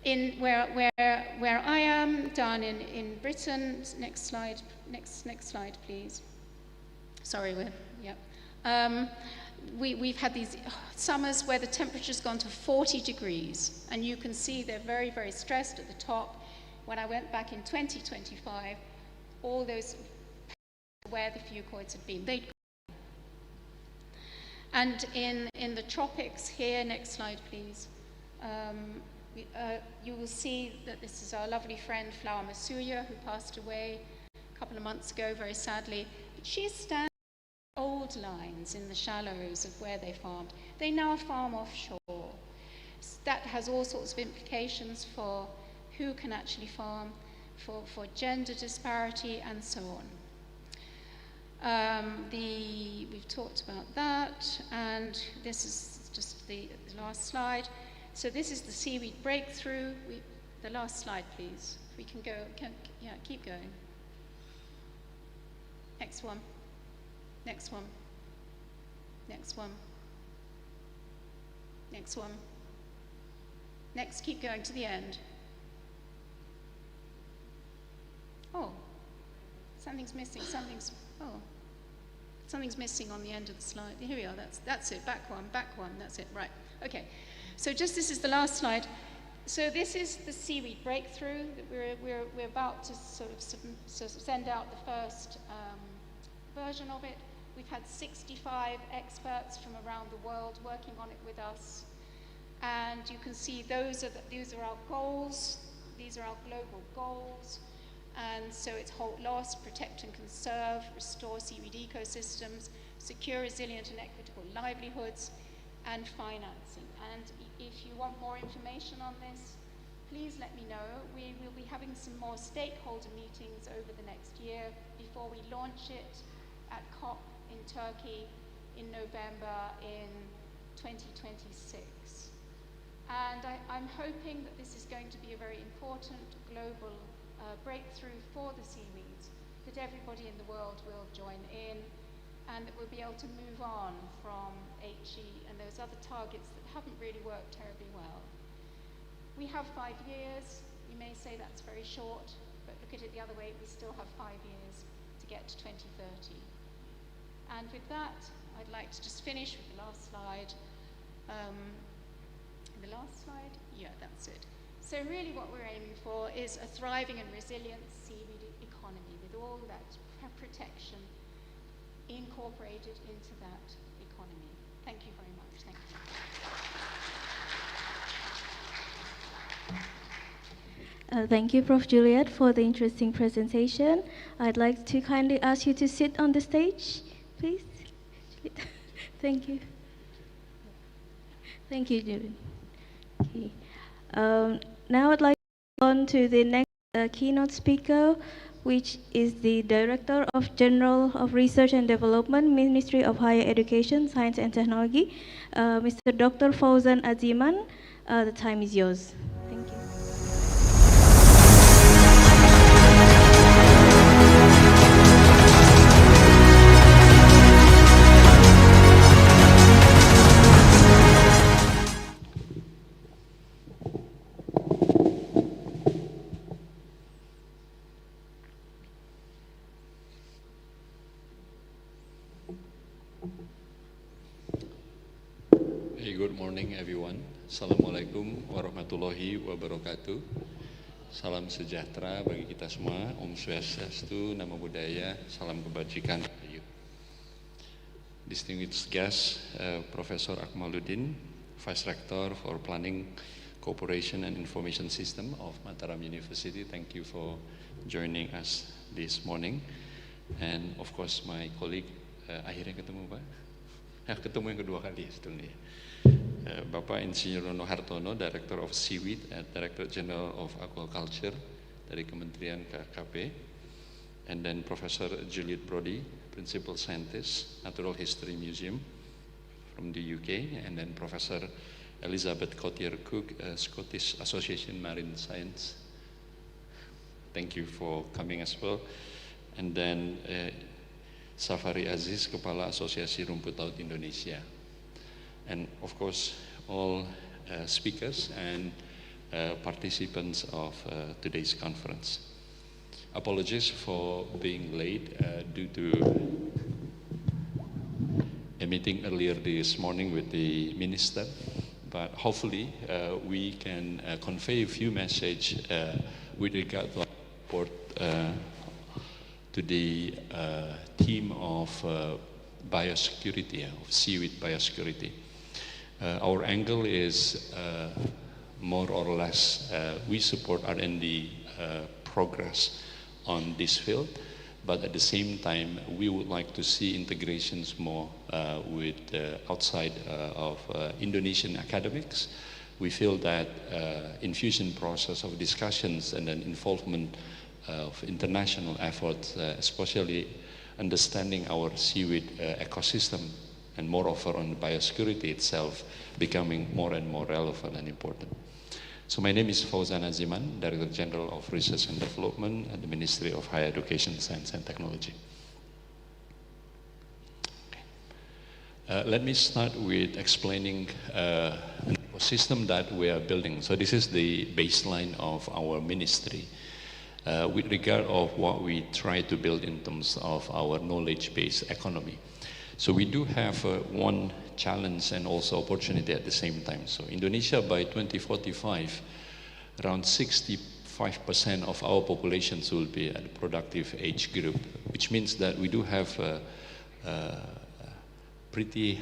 Where I am, down in Britain, next slide, please. Sorry, we've had these summers where the temperature's gone to 40 degrees, and you can see they're very, very stressed at the top. When I went back in 2025, all those where the fucoids had been, they'd gone. And in the tropics here, next slide, please. You will see that this is our lovely friend Flower Masuya, who passed away a couple of months ago, very sadly. But she's standing on old lines in the shallows of where they farmed. They now farm offshore. That has all sorts of implications for who can actually farm, for gender disparity, and so on. We've talked about that, and this is just the last slide. So this is the seaweed breakthrough. The last slide, please. If we can go, keep going. Next one. Next one. Next one. Next one. Next, keep going to the end. Oh, something's missing. Something's missing on the end of the slide. Here we are. That's it. Back one. That's it. Right. Okay. So this is the last slide. So this is the seaweed breakthrough that we're about to sort of send out the first version of it. We've had 65 experts from around the world working on it with us, and you can see these are our goals. These are our global goals, and so it's hold, loss, protect and conserve, restore seaweed ecosystems, secure, resilient and equitable livelihoods, and financing. And if you want more information on this, please let me know. We will be having some more stakeholder meetings over the next year before we launch it at COP in Turkey in November in 2026. And I'm hoping that this is going to be a very important global breakthrough for the seaweeds, that everybody in the world will join in, and that we'll be able to move on from HE and those other targets that haven't really worked terribly well. We have 5 years. You may say that's very short, but look at it the other way, we still have 5 years to get to 2030. And with that, I'd like to just finish with the last slide. The last slide? Yeah, that's it. So really what we're aiming for is a thriving and resilient seaweed economy with all that protection incorporated into that economy. Thank you very much. Thank you. Thank you, Prof. Juliet, for the interesting presentation. I'd like to kindly ask you to sit on the stage, please. Thank you. Thank you, Juliet. Okay. Now I'd like to move on to the next keynote speaker, which is the Director of General of Research and Development, Ministry of Higher Education, Science and Technology, Mr. Dr. Fauzan Aziman. The time is yours. Thank you. Good morning everyone. Assalamualaikum warahmatullahi wabarakatuh. Salam sejahtera bagi kita semua. Om Swastiastu, Namo Buddhaya, salam kebajikan. Distinguished guest, Professor Akmaluddin, Vice Rector for Planning, Cooperation and Information System of Mataram University. Thank you for joining us this morning. And of course my colleague, akhirnya ketemu Pak. ketemu yang kedua kali sebetulnya. Bapak Insinyur Nono Hartono, Director of Seaweed at Director General of Aquaculture dari Kementerian KKP, and then Professor Juliet Brody, Principal Scientist, Natural History Museum from the UK, and then Professor Elizabeth Cotier-Cook, Scottish Association Marine Science. Thank you for coming as well. And then Safari Aziz, Kepala Asosiasi Rumput Laut Indonesia. And of course, all speakers and participants of today's conference. Apologies for being late due to a meeting earlier this morning with the minister, but hopefully we can convey a few messages with regard to our report to the theme of biosecurity, of seaweed biosecurity. Our angle is more or less we support R&D progress on this field, but at the same time we would like to see integrations more with outside of Indonesian academics. We feel that infusion process of discussions and then involvement of international efforts, especially understanding our seaweed ecosystem, and moreover on biosecurity itself, becoming more and more relevant and important. So my name is Fauzan Aziman, Director General of Research and Development at the Ministry of Higher Education, Science and Technology. Let me start with explaining an ecosystem that we are building. So this is the baseline of our ministry with regard of what we try to build in terms of our knowledge-based economy. So we do have one challenge and also opportunity at the same time. So Indonesia by 2045, around 65% of our populations will be at the productive age group, which means that we do have pretty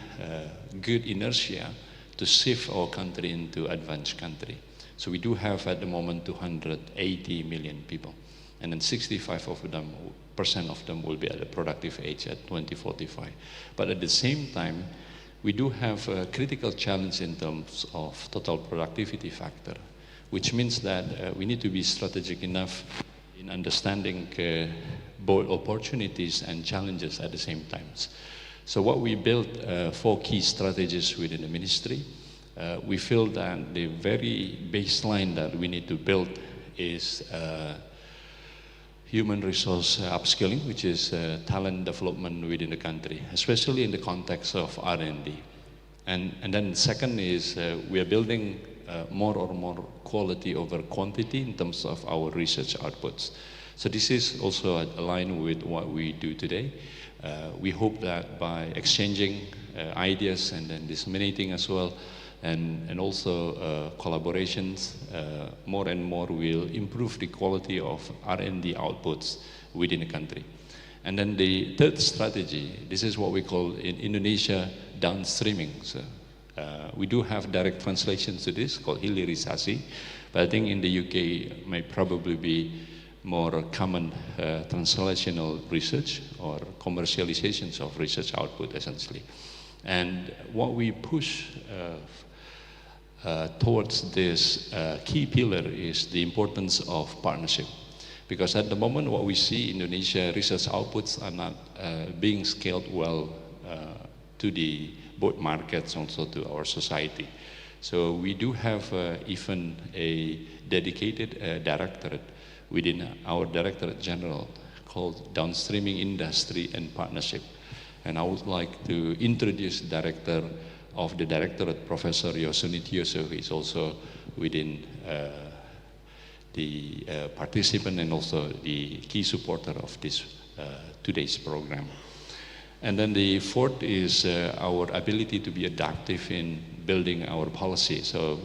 good inertia to shift our country into advanced country. So we do have at the moment 280 million people, and then 65% of them will be at a productive age at 2045. But at the same time, we do have a critical challenge in terms of total productivity factor, which means that we need to be strategic enough in understanding both opportunities and challenges at the same time. So what we built 4 key strategies within the ministry. We feel that the very baseline that we need to build is human resource upskilling, which is talent development within the country, especially in the context of R&D. And then the second is we are building more quality over quantity in terms of our research outputs. So this is also aligned with what we do today. We hope that by exchanging ideas and then disseminating as well, and also collaborations, more and more will improve the quality of R&D outputs within the country. And then the third strategy, this is what we call in Indonesia downstreaming. So we do have direct translations to this called hilirisasi, but I think in the UK might probably be more common translational research or commercializations of research output essentially. And what we push towards this key pillar is the importance of partnership. Because at the moment what we see in Indonesia, research outputs are not being scaled well to the both markets, also to our society. So we do have even a dedicated directorate within our Directorate General called Downstreaming Industry and Partnership. And I would like to introduce Director of the Directorate, Professor Yosunitioso, who is also within the participant and also the key supporter of this today's program. And then the fourth is our ability to be adaptive in building our policy. So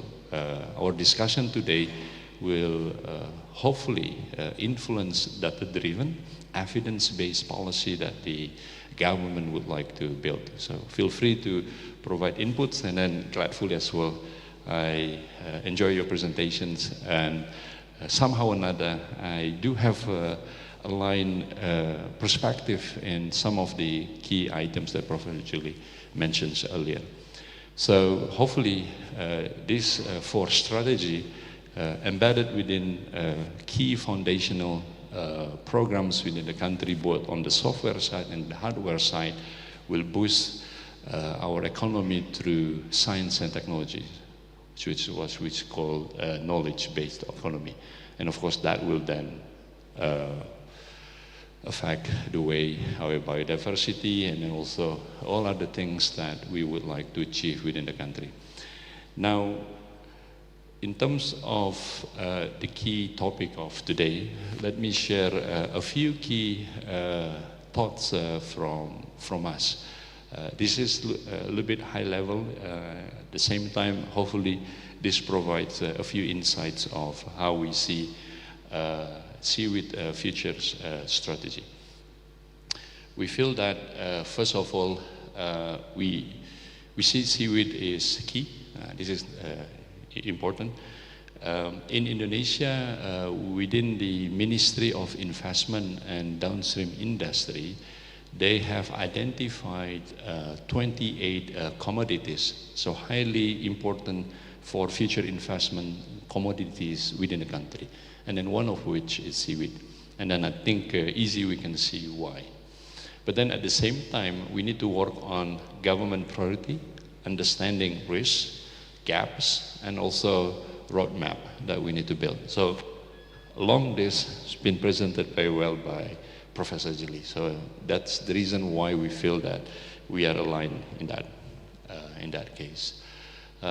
our discussion today will hopefully influence data-driven, evidence-based policy that the government would like to build. So feel free to provide inputs, and then gladfully as well, I enjoy your presentations, and somehow or another, I do have align perspective in some of the key items that Professor Julie mentioned earlier. So hopefully this 4 strategy embedded within key foundational programs within the country, both on the software side and the hardware side, will boost our economy through science and technology, which is called knowledge-based economy. And of course that will then affect the way our biodiversity and then also all other things that we would like to achieve within the country. Now, in terms of the key topic of today, let me share a few key thoughts from us. This is a little bit high level. At the same time, hopefully, this provides a few insights of how we see seaweed futures strategy. We feel that first of all, we see seaweed is key. This is important. In Indonesia, within the Ministry of Investment and Downstream Industry, they have identified 28 commodities, so highly important for future investment commodities within the country, and then one of which is seaweed. And then I think easy we can see why. But then at the same time, we need to work on government priority, understanding risks, gaps, and also roadmap that we need to build. So along this, it's been presented very well by Professor Julie. So that's the reason why we feel that we are aligned in that case.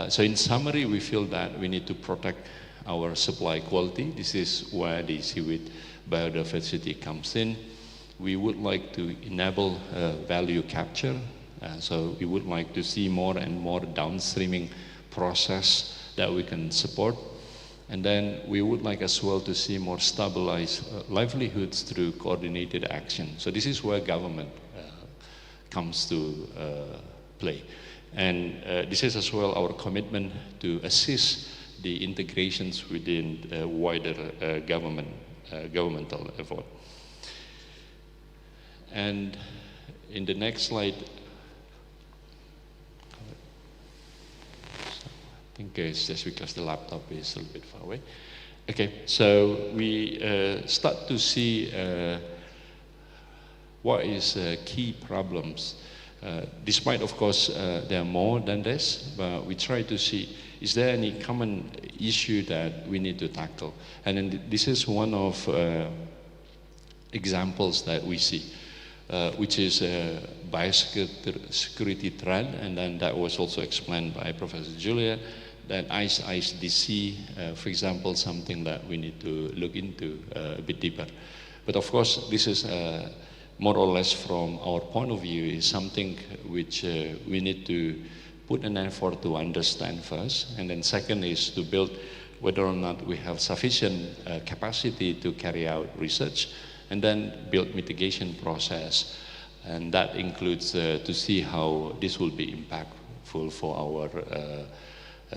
So in summary, we feel that we need to protect our supply quality. This is where the seaweed biodiversity comes in. We would like to enable value capture. So we would like to see more and more downstreaming process that we can support. And then we would like as well to see more stabilized livelihoods through coordinated action. So this is where government comes to play. And this is as well our commitment to assist the integrations within wider governmental effort. And in the next slide, I think it's just because the laptop is a little bit far away. Okay, so we start to see what is key problems. Despite, of course, there are more than this, but we try to see, is there any common issue that we need to tackle? And then this is one of examples that we see, which is biosecurity threat, and then that was also explained by Professor Julia, that ice DC, for example, something that we need to look into a bit deeper. But of course, this is more or less from our point of view is something which we need to put an effort to understand first, and then second is to build whether or not we have sufficient capacity to carry out research, and then build mitigation process, and that includes to see how this will be impactful for our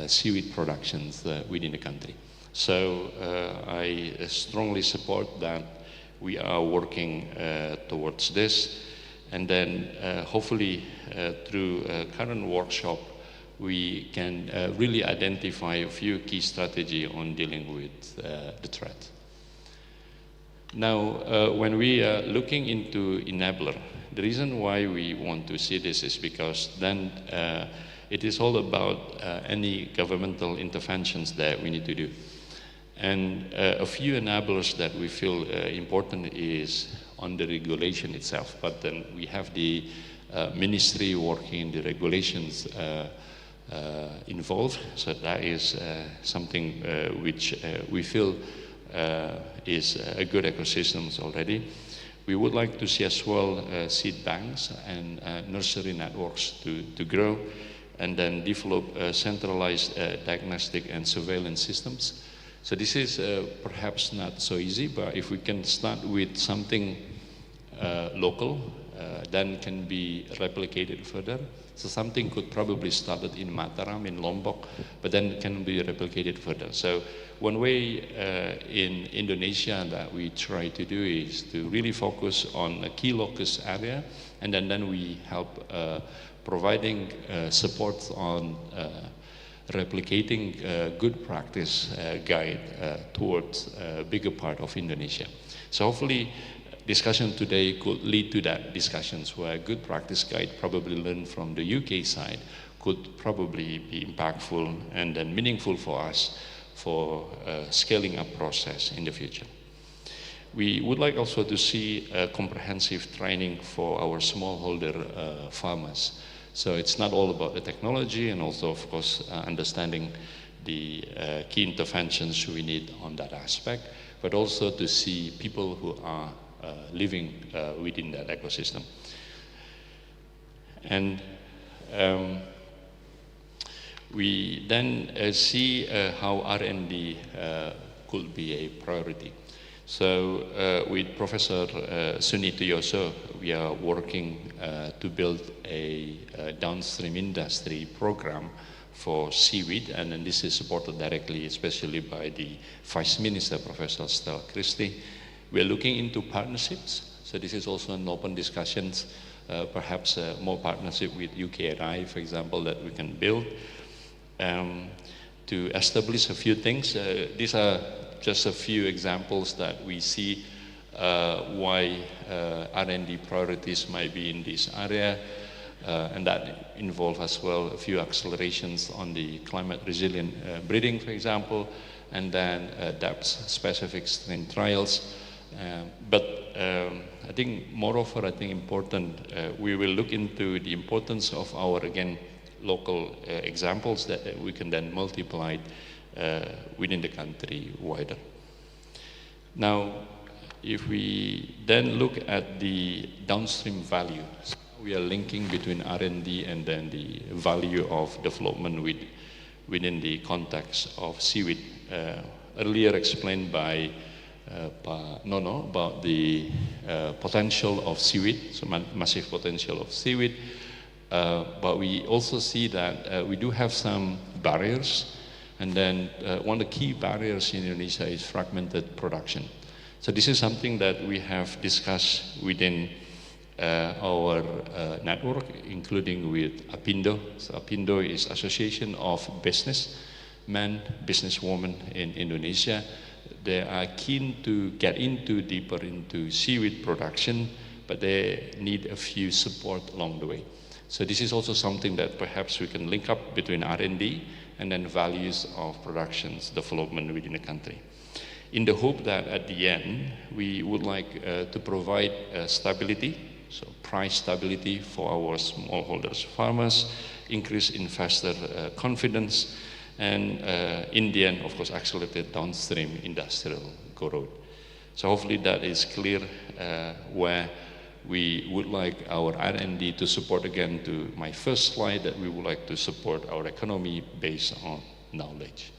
seaweed productions within the country. So I strongly support that we are working towards this, and then hopefully through current workshop we can really identify a few key strategies on dealing with the threat. Now when we are looking into enabler, the reason why we want to see this is because then it is all about any governmental interventions that we need to do. And a few enablers that we feel important is on the regulation itself, but then we have the ministry working the regulations involved, so that is something which we feel is a good ecosystem already. We would like to see as well seed banks and nursery networks to grow, and then develop centralized diagnostic and surveillance systems. So this is perhaps not so easy, but if we can start with something local, then can be replicated further. So something could probably started in Mataram, in Lombok, but then can be replicated further. So one way in Indonesia that we try to do is to really focus on a key locus area, and then we help providing support on replicating good practice guide towards a bigger part of Indonesia. So hopefully discussion today could lead to that discussions where good practice guide probably learned from the UK side could probably be impactful and then meaningful for us for scaling up process in the future. We would like also to see a comprehensive training for our smallholder farmers. So it's not all about the technology, and also of course understanding the key interventions we need on that aspect, but also to see people who are living within that ecosystem. And we then see how R&D could be a priority. So with Professor Sunituyoso, we are working to build a downstream industry program for seaweed, and then this is supported directly, especially by the Vice Minister, Professor Stella Christie. We are looking into partnerships, so this is also an open discussions, perhaps more partnership with UKRI, for example, that we can build to establish a few things. These are just a few examples that we see why R&D priorities might be in this area, and that involve as well a few accelerations on the climate resilient breeding, for example, and then depth-specific strain trials. But I think moreover, I think important, we will look into the importance of our, again, local examples that we can then multiply within the country wider. Now, if we then look at the downstream value, we are linking between R&D and then the value of development within the context of seaweed. Earlier explained by Pak Nono about the potential of seaweed, so massive potential of seaweed, but we also see that we do have some barriers, and then one of the key barriers in Indonesia is fragmented production. So this is something that we have discussed within our network, including with APindo. So APindo is Association of Businessmen, Businesswomen in Indonesia. They are keen to get into deeper into seaweed production, but they need a few support along the way. So this is also something that perhaps we can link up between R&D and then values of productions development within the country, in the hope that at the end we would like to provide stability, so price stability for our smallholders farmers, increase investor confidence, and in the end, of course, accelerate downstream industrial growth. So hopefully that is clear where we would like our R&D to support, again, to my first slide, that we would like to support our economy based on knowledge.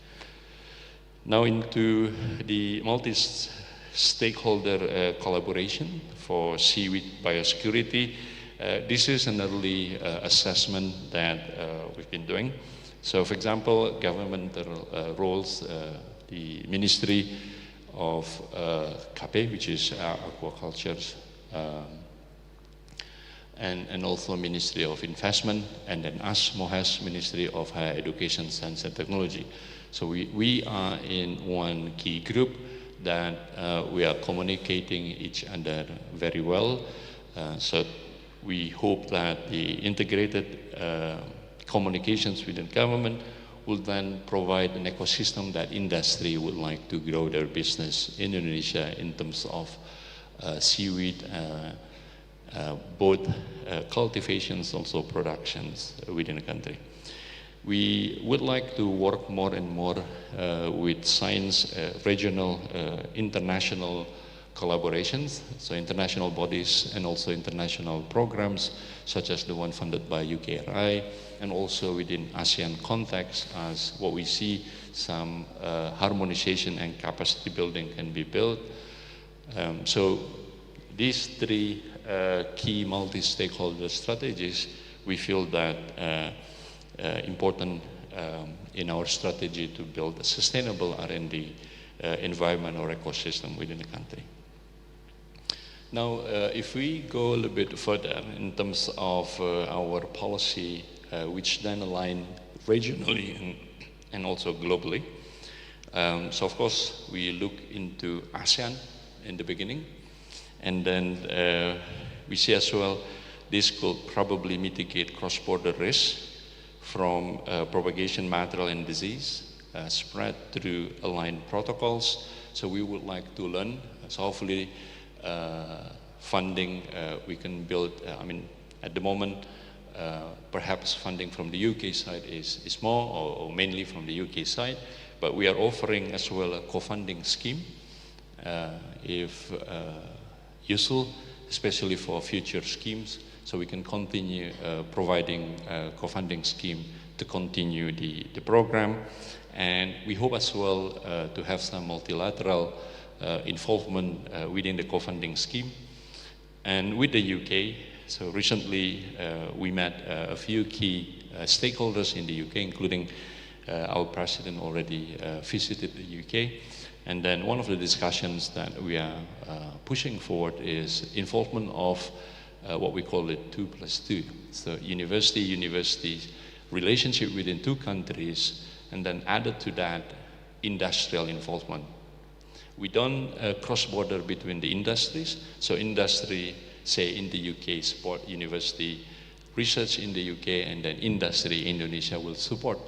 Now into the multi-stakeholder collaboration for seaweed biosecurity. This is an early assessment that we've been doing. So for example, governmental roles, the Ministry of KP, which is Aquaculture, and also Ministry of Investment, and then us, MOHES, Ministry of Higher Education, Science and Technology. So we are in one key group that we are communicating each other very well. So we hope that the integrated communications within government will then provide an ecosystem that industry would like to grow their business in Indonesia in terms of seaweed, both cultivations, also productions within the country. We would like to work more and more with science, regional, international collaborations, so international bodies and also international programs, such as the one funded by UKRI, and also within ASEAN context, as what we see, some harmonization and capacity building can be built. So these three key multi-stakeholder strategies, we feel that important in our strategy to build a sustainable R&D environment or ecosystem within the country. Now, if we go a little bit further in terms of our policy, which then align regionally and also globally. So of course, we look into ASEAN in the beginning, and then we see as well this could probably mitigate cross-border risk from propagation, material, and disease spread through aligned protocols. So we would like to learn. So hopefully, funding we can build. I mean, at the moment, perhaps funding from the UK side is more, or mainly from the UK side. But we are offering as well a co-funding scheme, if useful, especially for future schemes, so we can continue providing a co-funding scheme to continue the program. And we hope as well to have some multilateral involvement within the co-funding scheme. And with the UK, so recently we met a few key stakeholders in the UK, including our president already visited the UK. And then one of the discussions that we are pushing forward is involvement of what we call it 2+2. So university relationship within two countries, and then added to that industrial involvement. We don't cross-border between the industries. So industry, say in the UK, support university research in the UK, and then industry Indonesia will support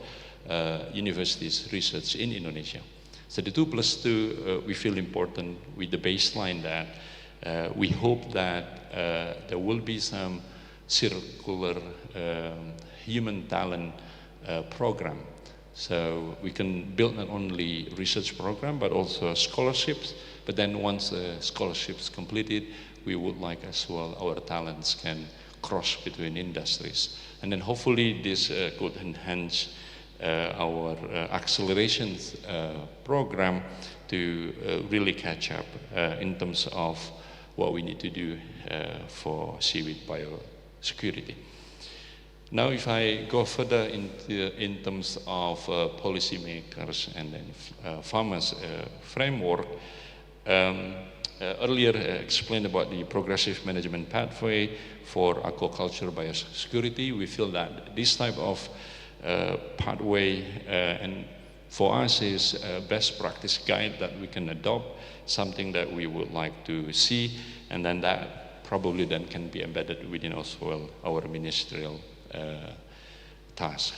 universities research in Indonesia. So the 2+2 we feel important with the baseline that we hope that there will be some circular human talent program. So we can build not only research program, but also scholarships. But then once the scholarships completed, we would like as well our talents can cross between industries. And then hopefully this could enhance our accelerations program to really catch up in terms of what we need to do for seaweed biosecurity. Now, if I go further in terms of policymakers and then farmers framework, earlier explained about the progressive management pathway for aquaculture biosecurity. We feel that this type of pathway and for us is a best practice guide that we can adopt, something that we would like to see, and then that probably then can be embedded within as well our ministerial task.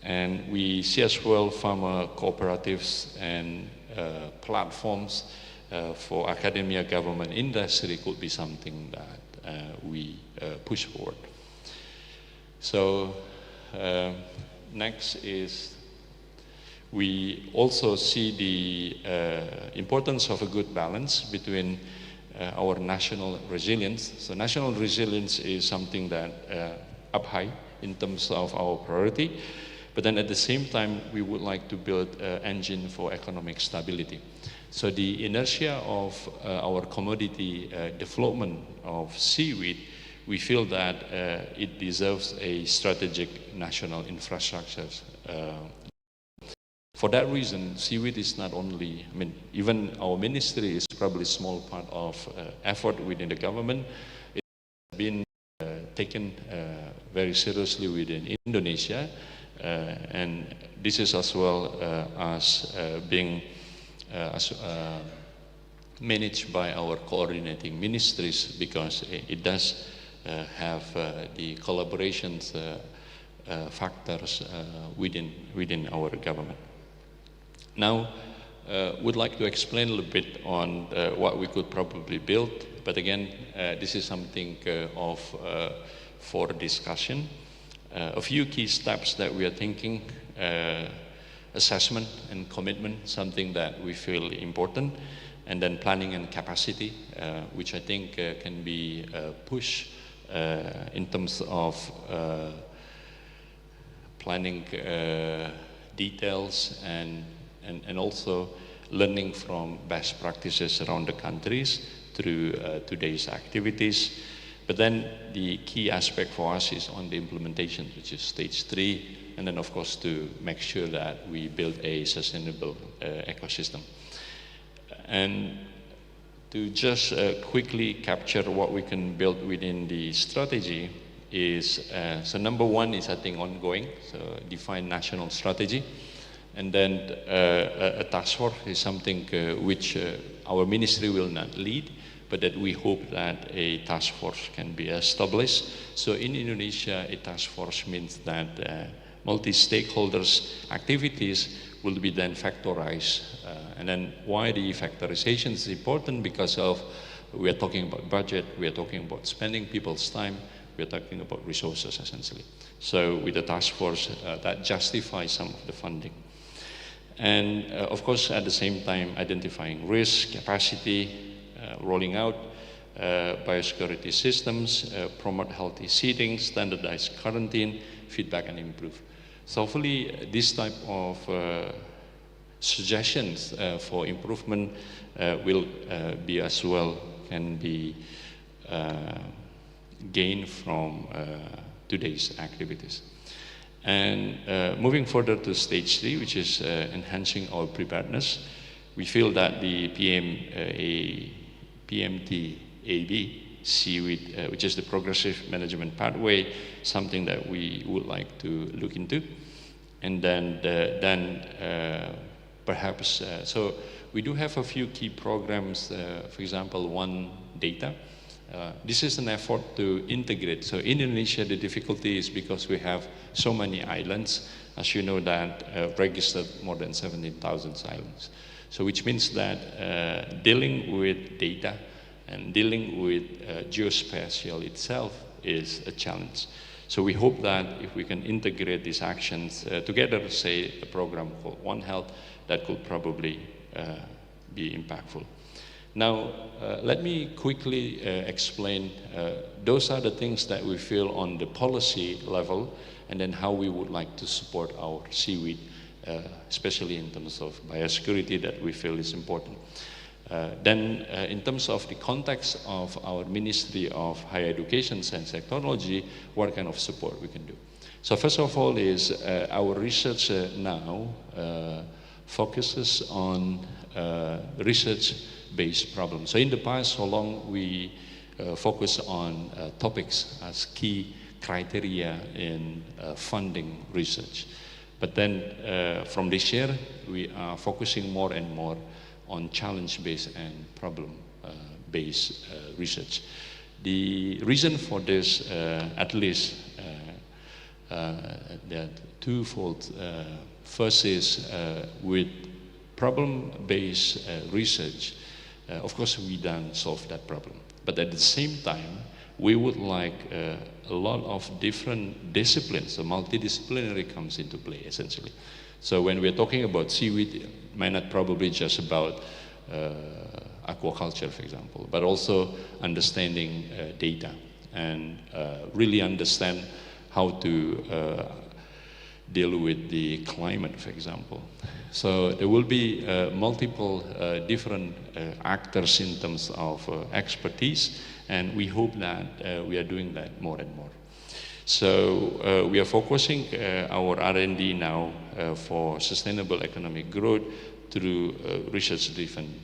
And we see as well farmer cooperatives and platforms for academia, government, industry could be something that we push forward. So next is we also see the importance of a good balance between our national resilience. So national resilience is something that up high in terms of our priority, but then at the same time we would like to build an engine for economic stability. So the inertia of our commodity development of seaweed, we feel that it deserves a strategic national infrastructure. For that reason, seaweed is not only, I mean, even our ministry is probably a small part of effort within the government. It's been taken very seriously within Indonesia, and this is as well as being managed by our coordinating ministries, because it does have the collaborations factors within our government. Now, would like to explain a little bit on what we could probably build, but again, this is something for discussion. A few key steps that we are thinking: assessment and commitment, something that we feel important, and then planning and capacity, which I think can be pushed in terms of planning details and also learning from best practices around the countries through today's activities. But then the key aspect for us is on the implementation, which is stage 3, and then of course to make sure that we build a sustainable ecosystem. And to just quickly capture what we can build within the strategy is, so number 1 is I think ongoing, so define national strategy. And then a task force is something which our ministry will not lead, but that we hope that a task force can be established. So in Indonesia, a task force means that multi-stakeholders activities will be then factorized. And then why the factorization is important, because of we are talking about budget, we are talking about spending people's time, we are talking about resources essentially. So with the task force, that justifies some of the funding. And of course, at the same time, identifying risk, capacity, rolling out biosecurity systems, promote healthy seeding, standardize quarantine, feedback and improve. So hopefully this type of suggestions for improvement will be as well, can be gained from today's activities. And moving further to stage 3, which is enhancing our preparedness, we feel that the PMT-AB seaweed, which is the progressive management pathway, something that we would like to look into. And then perhaps, so we do have a few key programs, for example, one data. This is an effort to integrate. So in Indonesia, the difficulty is because we have so many islands, as you know, that registered more than 17,000 islands. So which means that dealing with data and dealing with geospatial itself is a challenge. So we hope that if we can integrate these actions together, say a program called One Health, that could probably be impactful. Now, let me quickly explain, those are the things that we feel on the policy level, and then how we would like to support our seaweed, especially in terms of biosecurity that we feel is important. Then in terms of the context of our Ministry of Higher Education, Science and Technology, what kind of support we can do. So first of all is our research now focuses on research-based problems. So in the past, so long we focus on topics as key criteria in funding research. But then from this year, we are focusing more and more on challenge-based and problem-based research. The reason for this, at least, there are twofold. First is with problem-based research, of course, we don't solve that problem. But at the same time, we would like a lot of different disciplines, so multidisciplinary comes into play, essentially. So when we're talking about seaweed, it might not probably just about aquaculture, for example, but also understanding data and really understand how to deal with the climate, for example. So there will be multiple different actors in terms of expertise, and we hope that we are doing that more and more. So we are focusing our R&D now for sustainable economic growth through research-driven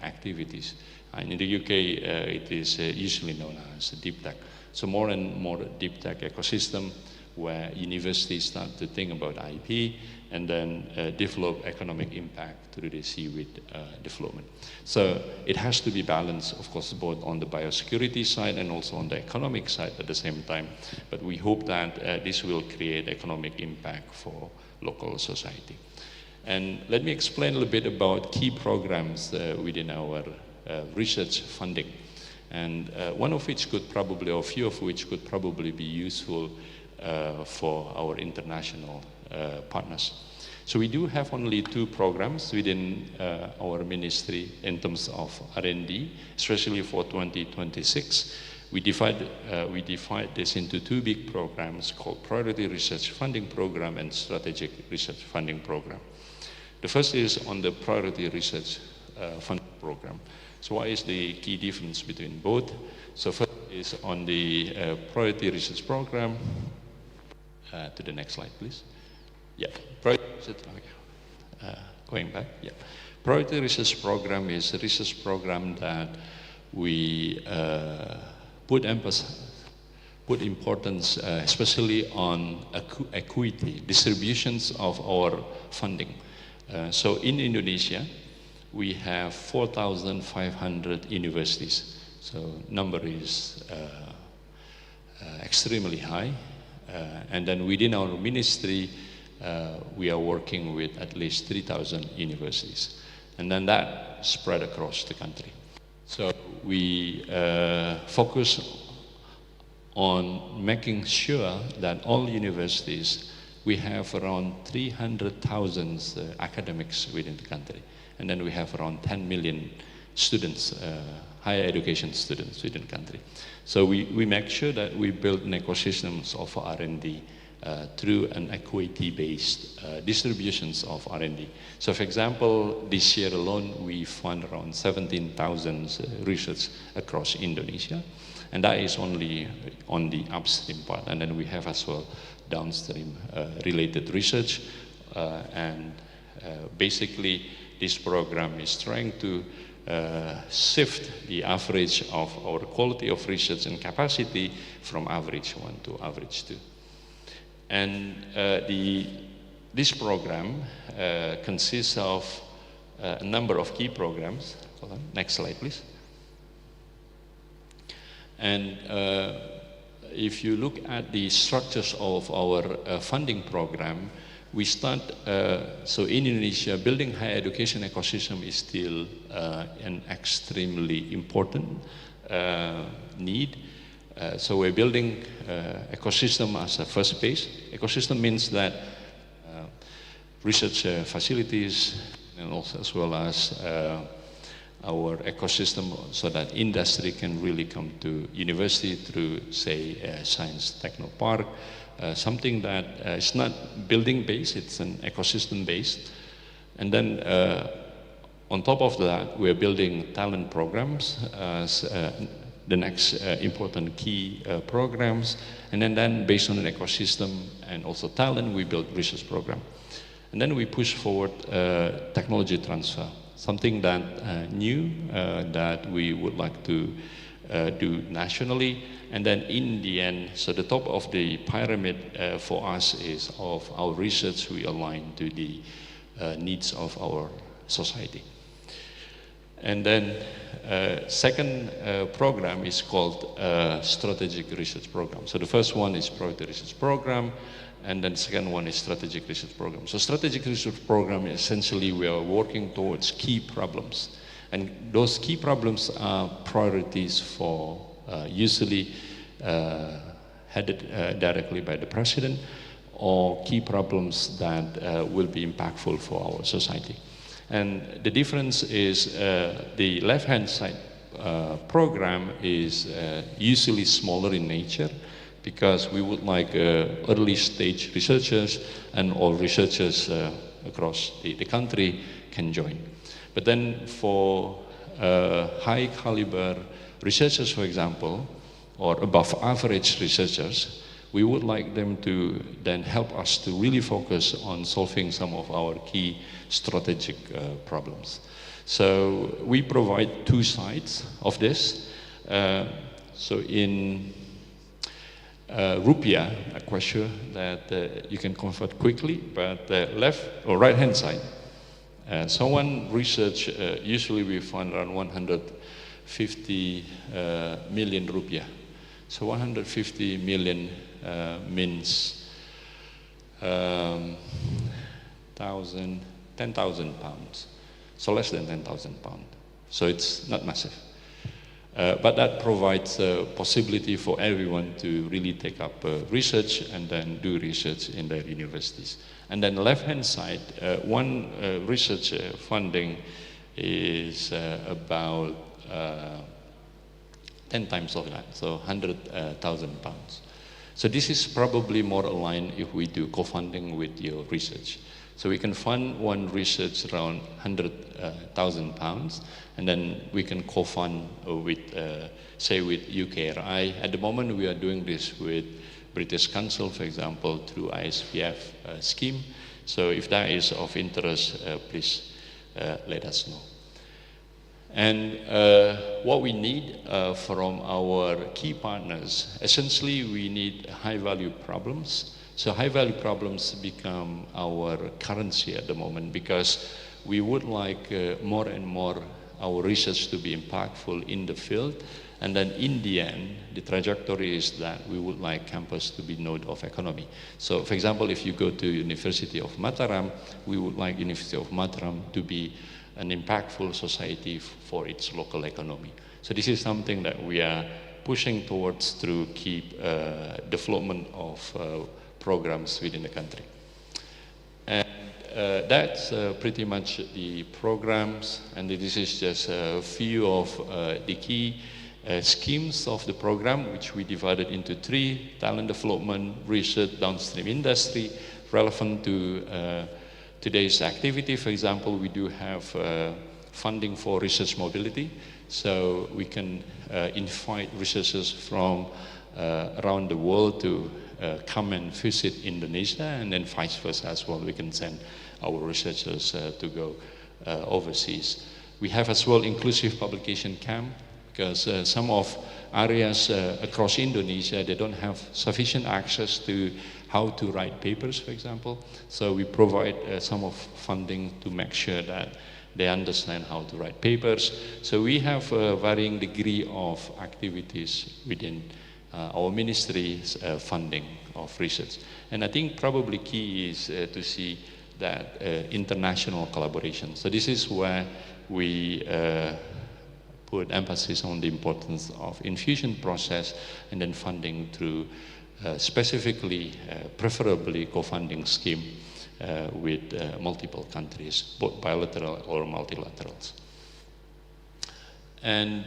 activities. And in the UK, it is usually known as deep tech. So more and more deep tech ecosystem where universities start to think about IP and then develop economic impact through the seaweed development. So it has to be balanced, of course, both on the biosecurity side and also on the economic side at the same time. But we hope that this will create economic impact for local society. And let me explain a little bit about key programs within our research funding. And one of which could probably, or a few of which could probably be useful for our international partners. So we do have only 2 programs within our ministry in terms of R&D, especially for 2026. We divide this into 2 big programs called Priority Research Funding Program and Strategic Research Funding Program. The first is on the Priority Research Funding Program. So what is the key difference between both? So first, is on the priority research program. To the next slide, please. Yeah, priority research, going back, yeah. Priority research program is a research program that we put importance especially on equity, distributions of our funding. So in Indonesia, we have 4,500 universities. So number is extremely high. And then within our ministry, we are working with at least 3,000 universities. And then that spread across the country. So we focus on making sure that all universities, we have around 300,000 academics within the country. And then we have around 10 million students, higher education students within the country. So we make sure that we build an ecosystem of R&D through an equity-based distributions of R&D. So for example, this year alone, we fund around 17,000 research across Indonesia. And that is only on the upstream part. And then we have as well downstream related research. Basically, this program is trying to shift the average of our quality of research and capacity from average 1 to average 2. And this program consists of a number of key programs. Hold on, next slide, please. And if you look at the structures of our funding program, we start, so in Indonesia, building higher education ecosystem is still an extremely important need. So we're building ecosystem as a first base. Ecosystem means that research facilities, and also as well as our ecosystem, so that industry can really come to university through, say, science techno park, something that is not building based, it's an ecosystem based. And then on top of that, we're building talent programs as the next important key programs. And then based on an ecosystem and also talent, we build research program. And then we push forward technology transfer, something that new that we would like to do nationally. And then in the end, so the top of the pyramid for us is of our research we align to the needs of our society. And then second program is called strategic research program. So the first one is priority research program, and then the second one is strategic research program. So strategic research program, essentially we are working towards key problems. And those key problems are priorities for usually headed directly by the president, or key problems that will be impactful for our society. And the difference is the left-hand side program is usually smaller in nature, because we would like early stage researchers and all researchers across the country can join. But then for high caliber researchers, for example, or above average researchers, we would like them to then help us to really focus on solving some of our key strategic problems. So we provide two sides of this. So in rupiah, a question that you can convert quickly, but the left or right hand side, so one research, usually we fund around 150 million rupiah. So 150 million means 10,000 pounds. So less than 10,000 pounds. So it's not massive. But that provides a possibility for everyone to really take up research and then do research in their universities. And then the left-hand side, one research funding is about 10 times of that, so 100,000 pounds. So this is probably more aligned if we do co-funding with your research. So we can fund one research around 100,000 pounds, and then we can co-fund with, say, with UKRI. At the moment, we are doing this with British Council, for example, through ISPF scheme. So if that is of interest, please let us know. And what we need from our key partners, essentially we need high-value problems. So high-value problems become our currency at the moment, because we would like more and more our research to be impactful in the field. And then in the end, the trajectory is that we would like campus to be node of economy. So for example, if you go to University of Mataram, we would like University of Mataram to be an impactful society for its local economy. So this is something that we are pushing towards through key development of programs within the country. And that's pretty much the programs, and this is just a few of the key schemes of the program, which we divided into 3: talent development, research, downstream industry, relevant to today's activity. For example, we do have funding for research mobility, so we can invite researchers from around the world to come and visit Indonesia, and then vice versa as well. We can send our researchers to go overseas. We have as well inclusive publication camp, because some of areas across Indonesia, they don't have sufficient access to how to write papers, for example. So we provide some of funding to make sure that they understand how to write papers. So we have a varying degree of activities within our ministry's funding of research. And I think probably key is to see that international collaboration. So this is where we put emphasis on the importance of infusion process, and then funding through specifically, preferably co-funding scheme with multiple countries, both bilateral or multilaterals. And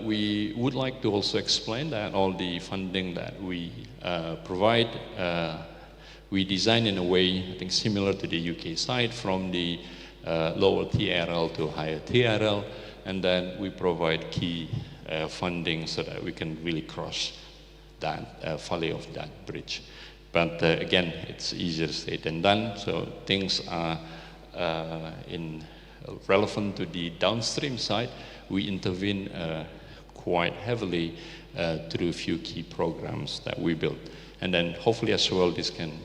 we would like to also explain that all the funding that we provide, we design in a way, I think, similar to the UK side, from the lower TRL to higher TRL, and then we provide key funding so that we can really cross that valley of that bridge. But again, it's easier said than done, so things are relevant to the downstream side. We intervene quite heavily through a few key programs that we built. And then hopefully as well, this can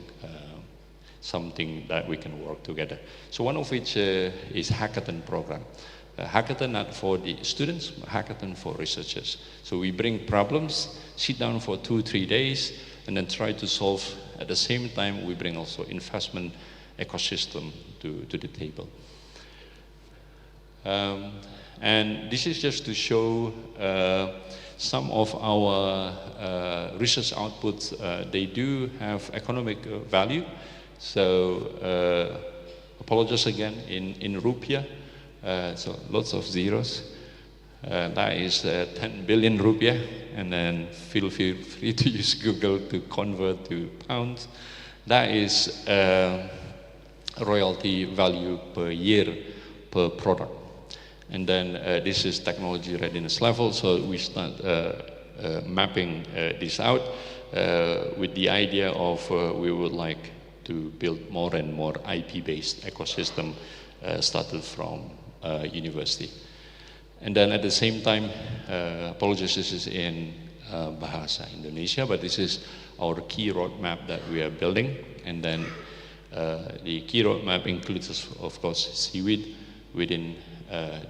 something that we can work together. So one of which is hackathon program. Hackathon not for the students, hackathon for researchers. So we bring problems, sit down for 2-3 days, and then try to solve. At the same time, we bring also investment ecosystem to the table. And this is just to show some of our research outputs. They do have economic value. So apologies again in rupiah. So lots of zeros. That is 10 billion rupiah, and then feel free to use Google to convert to pounds. That is royalty value per year per product. And then this is technology readiness level, so we start mapping this out with the idea of we would like to build more and more IP-based ecosystem started from university. And then at the same time, apologies, this is in Bahasa Indonesia, but this is our key roadmap that we are building. And then the key roadmap includes, of course, seaweed within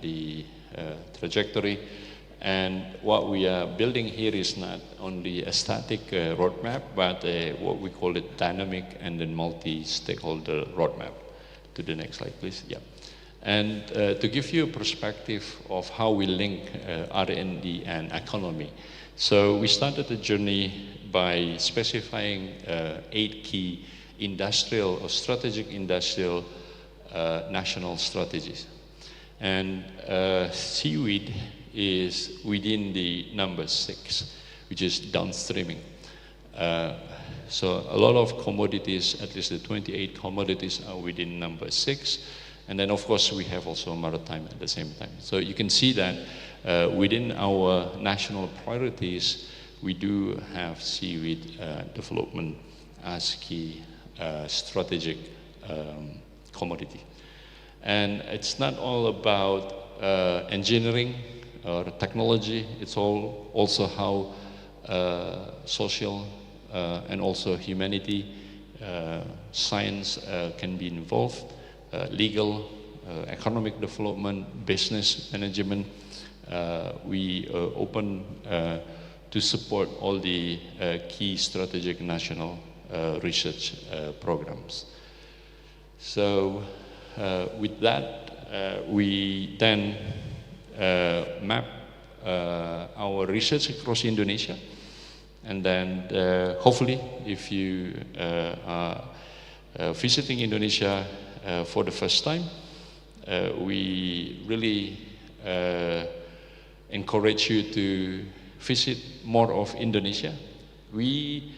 the trajectory. And what we are building here is not only a static roadmap, but what we call it dynamic and then multi-stakeholder roadmap. To the next slide, please. Yeah. And to give you a perspective of how we link R&D and economy. So we started the journey by specifying 8 key industrial or strategic industrial national strategies. And seaweed is within the number 6, which is downstreaming. So a lot of commodities, at least the 28 commodities are within number 6. And then of course we have also maritime at the same time. So you can see that within our national priorities, we do have seaweed development as key strategic commodity. And it's not all about engineering or technology, it's all also how social and also humanity, science can be involved, legal, economic development, business management. We open to support all the key strategic national research programs. So with that, we then map our research across Indonesia. And then hopefully, if you are visiting Indonesia for the first time, we really encourage you to visit more of Indonesia. We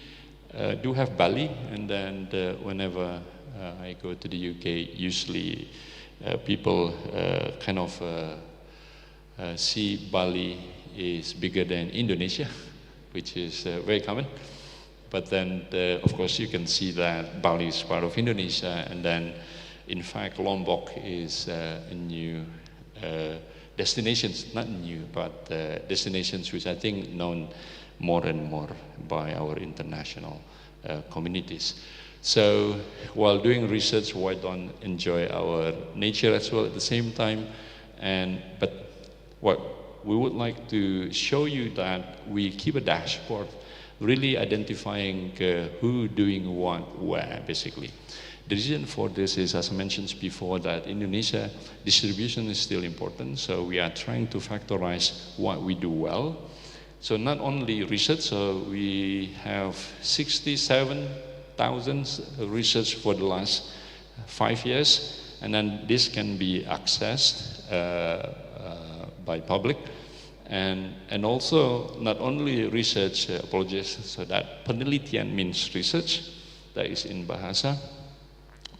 do have Bali, and then whenever I go to the UK, usually people kind of see Bali is bigger than Indonesia, which is very common. But then, of course, you can see that Bali is part of Indonesia, and then, in fact, Lombok is a new destinations, not new, but destinations which I think known more and more by our international communities. So while doing research, why don't enjoy our nature as well at the same time? But what we would like to show you that we keep a dashboard, really identifying who doing what where, basically. The reason for this is, as I mentioned before, that Indonesia distribution is still important. So we are trying to factorize what we do well. So not only research, so we have 67,000 research for the last 5 years, and then this can be accessed by public. And also not only research, apologies, so that penelitian means research, that is in Bahasa.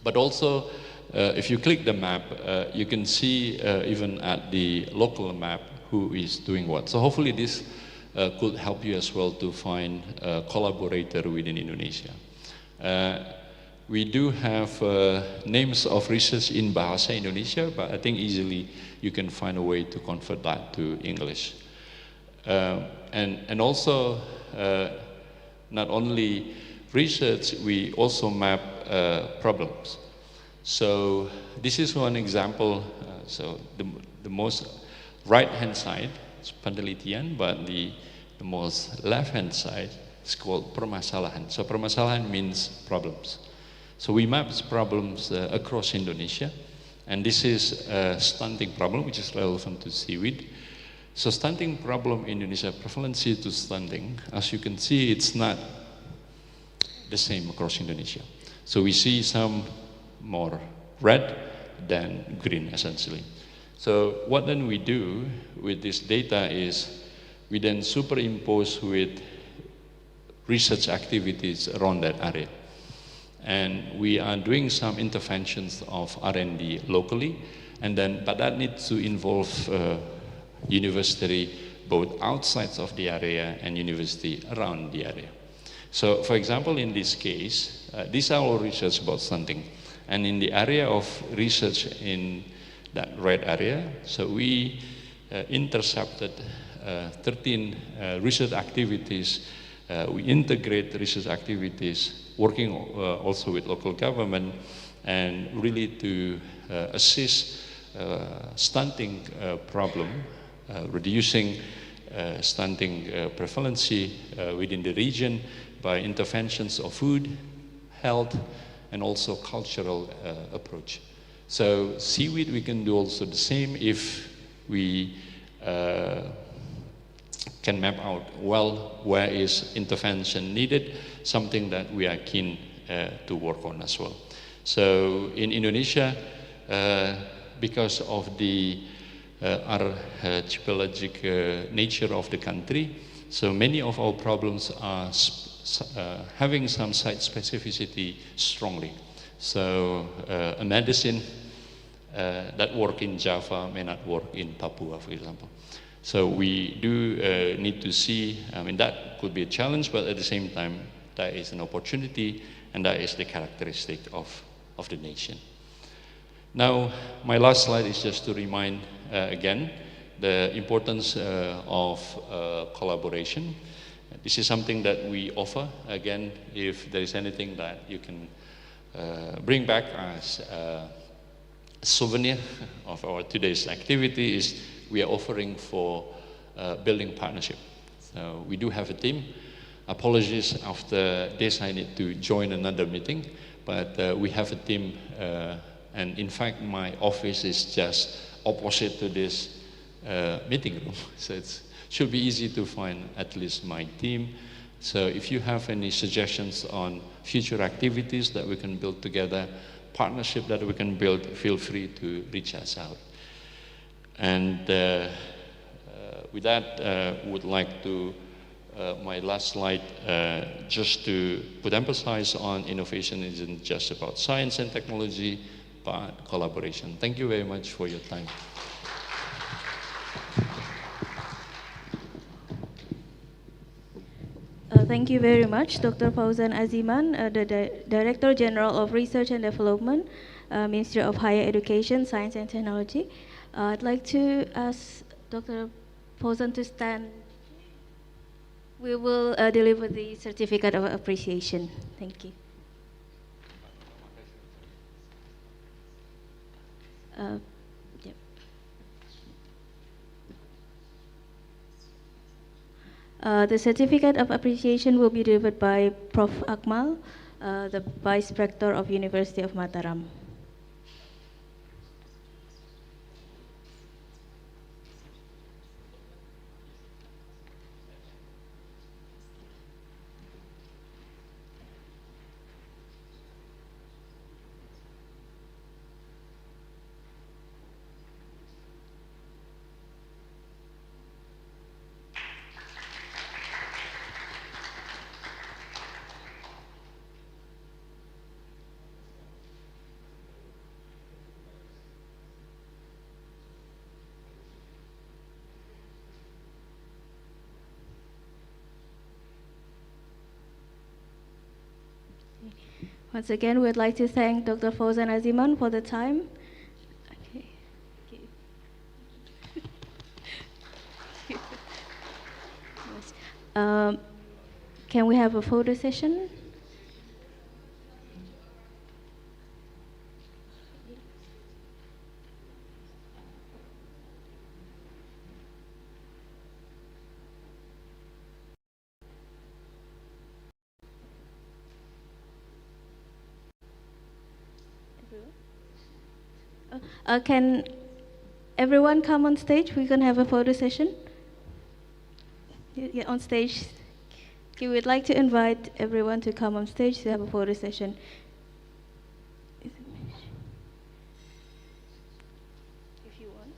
But also, if you click the map, you can see even at the local map who is doing what. So hopefully this could help you as well to find a collaborator within Indonesia. We do have names of research in Bahasa Indonesia, but I think easily you can find a way to convert that to English. And also, not only research, we also map problems. So this is one example. So the most right-hand side is penelitian, but the most left-hand side is called permasalahan. So permasalahan means problems. So we map problems across Indonesia, and this is a stunting problem, which is relevant to seaweed. So stunting problem in Indonesia, prevalency to stunting, as you can see, it's not the same across Indonesia. So we see some more red than green, essentially. So what then we do with this data is we then superimpose with research activities around that area. And we are doing some interventions of R&D locally, but that needs to involve university both outside of the area and university around the area. So, for example, in this case, these are all research about stunting. And in the area of research in that red area, so we intercepted 13 research activities. We integrate research activities, working also with local government, and really to assist stunting problem, reducing stunting prevalency within the region by interventions of food, health, and also cultural approach. So seaweed, we can do also the same if we can map out well where is intervention needed, something that we are keen to work on as well. So in Indonesia, because of the archipelagic nature of the country, so many of our problems are having some site specificity strongly. So a medicine that work in Java may not work in Papua, for example. So we do need to see, I mean, that could be a challenge, but at the same time, that is an opportunity, and that is the characteristic of the nation. Now, my last slide is just to remind again the importance of collaboration. This is something that we offer. Again, if there is anything that you can bring back as a souvenir of our today's activity, is we are offering for building partnership. So we do have a team. Apologies, after this I need to join another meeting, but we have a team, and in fact my office is just opposite to this meeting room. So it should be easy to find at least my team. So if you have any suggestions on future activities that we can build together, partnership that we can build, feel free to reach us out. And with that, would like to, my last slide, just to put emphasis on innovation isn't just about science and technology, but collaboration. Thank you very much for your time. Thank you very much, Dr. Fauzan Aziman, the Director General of Research and Development, Ministry of Higher Education, Science and Technology. I'd like to ask Dr. Fauzan to stand. We will deliver the certificate of appreciation. Thank you. Yep. The certificate of appreciation will be delivered by Prof. Akmal, the Vice Rector of University of Mataram. Once again, we'd like to thank Dr. Fauzan Aziman for the time. Okay. Yes. Can we have a photo session? Can everyone come on stage? We can have a photo session. Yeah, on stage. Okay, we'd like to invite everyone to come on stage to have a photo session. If you want.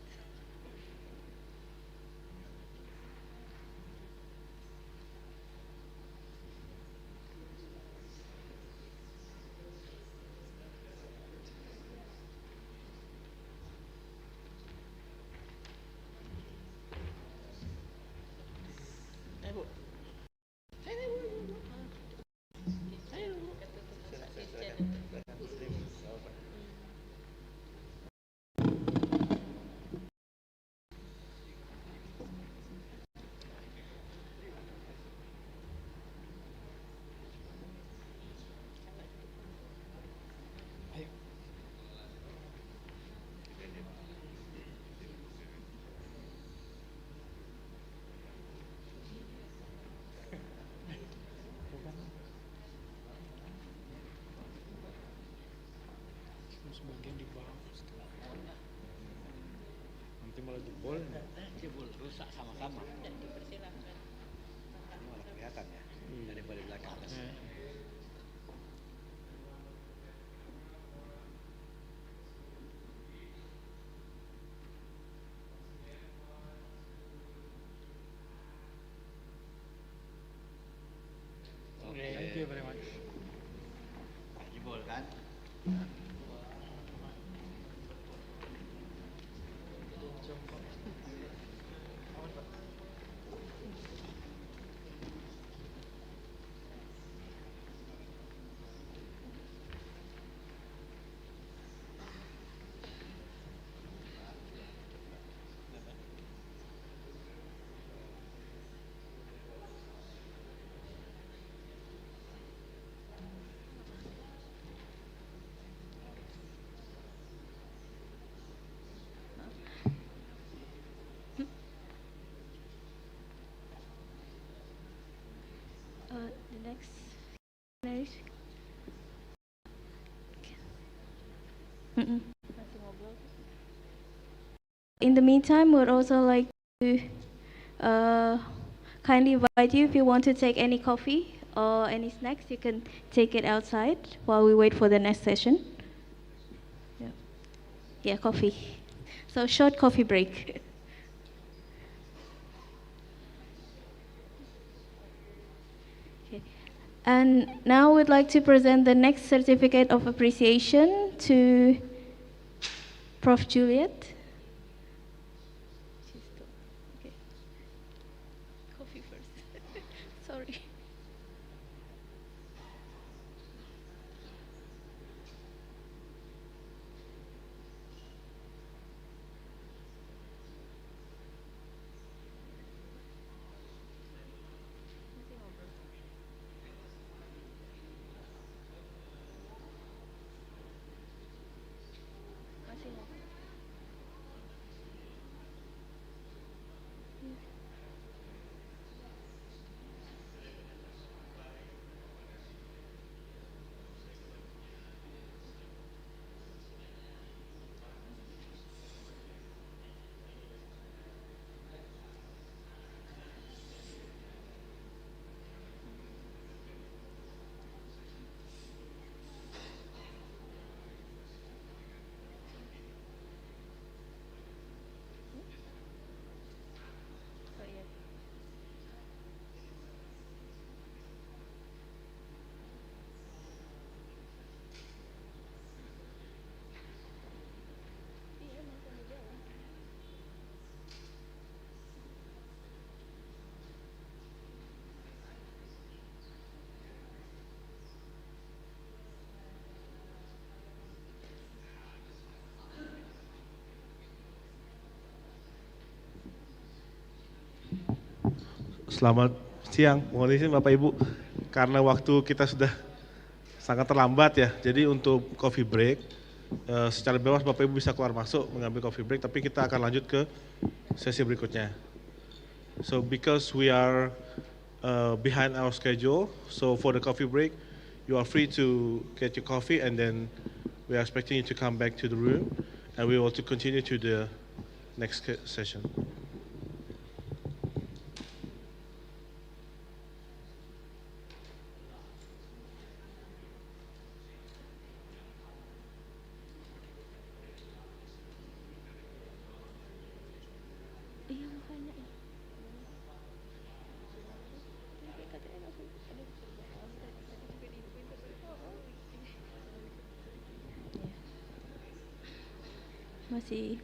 Sebagian di bawah. Nanti malah jebol. Jebol rusak sama-sama. Dipersilahkan. Malah kelihatan ya daripada belakang. Oke. you very much. Jebol kan? The next. In the meantime, we'd also like to kindly invite you if you want to take any coffee or any snacks, you can take it outside while we wait for the next session. Yeah, coffee. So short coffee break. Okay. And now we'd like to present the next certificate of appreciation to Prof. Juliet. Okay. Coffee first. Sorry. Selamat siang, mohon izin Bapak Ibu, karena waktu kita sudah sangat terlambat ya, jadi untuk coffee break, secara bebas Bapak Ibu bisa keluar masuk mengambil coffee break, tapi kita akan lanjut ke sesi berikutnya. So because we are behind our schedule, so for the coffee break, you are free to get your coffee and then we are expecting you to come back to the room and we will to continue to the next session. Masih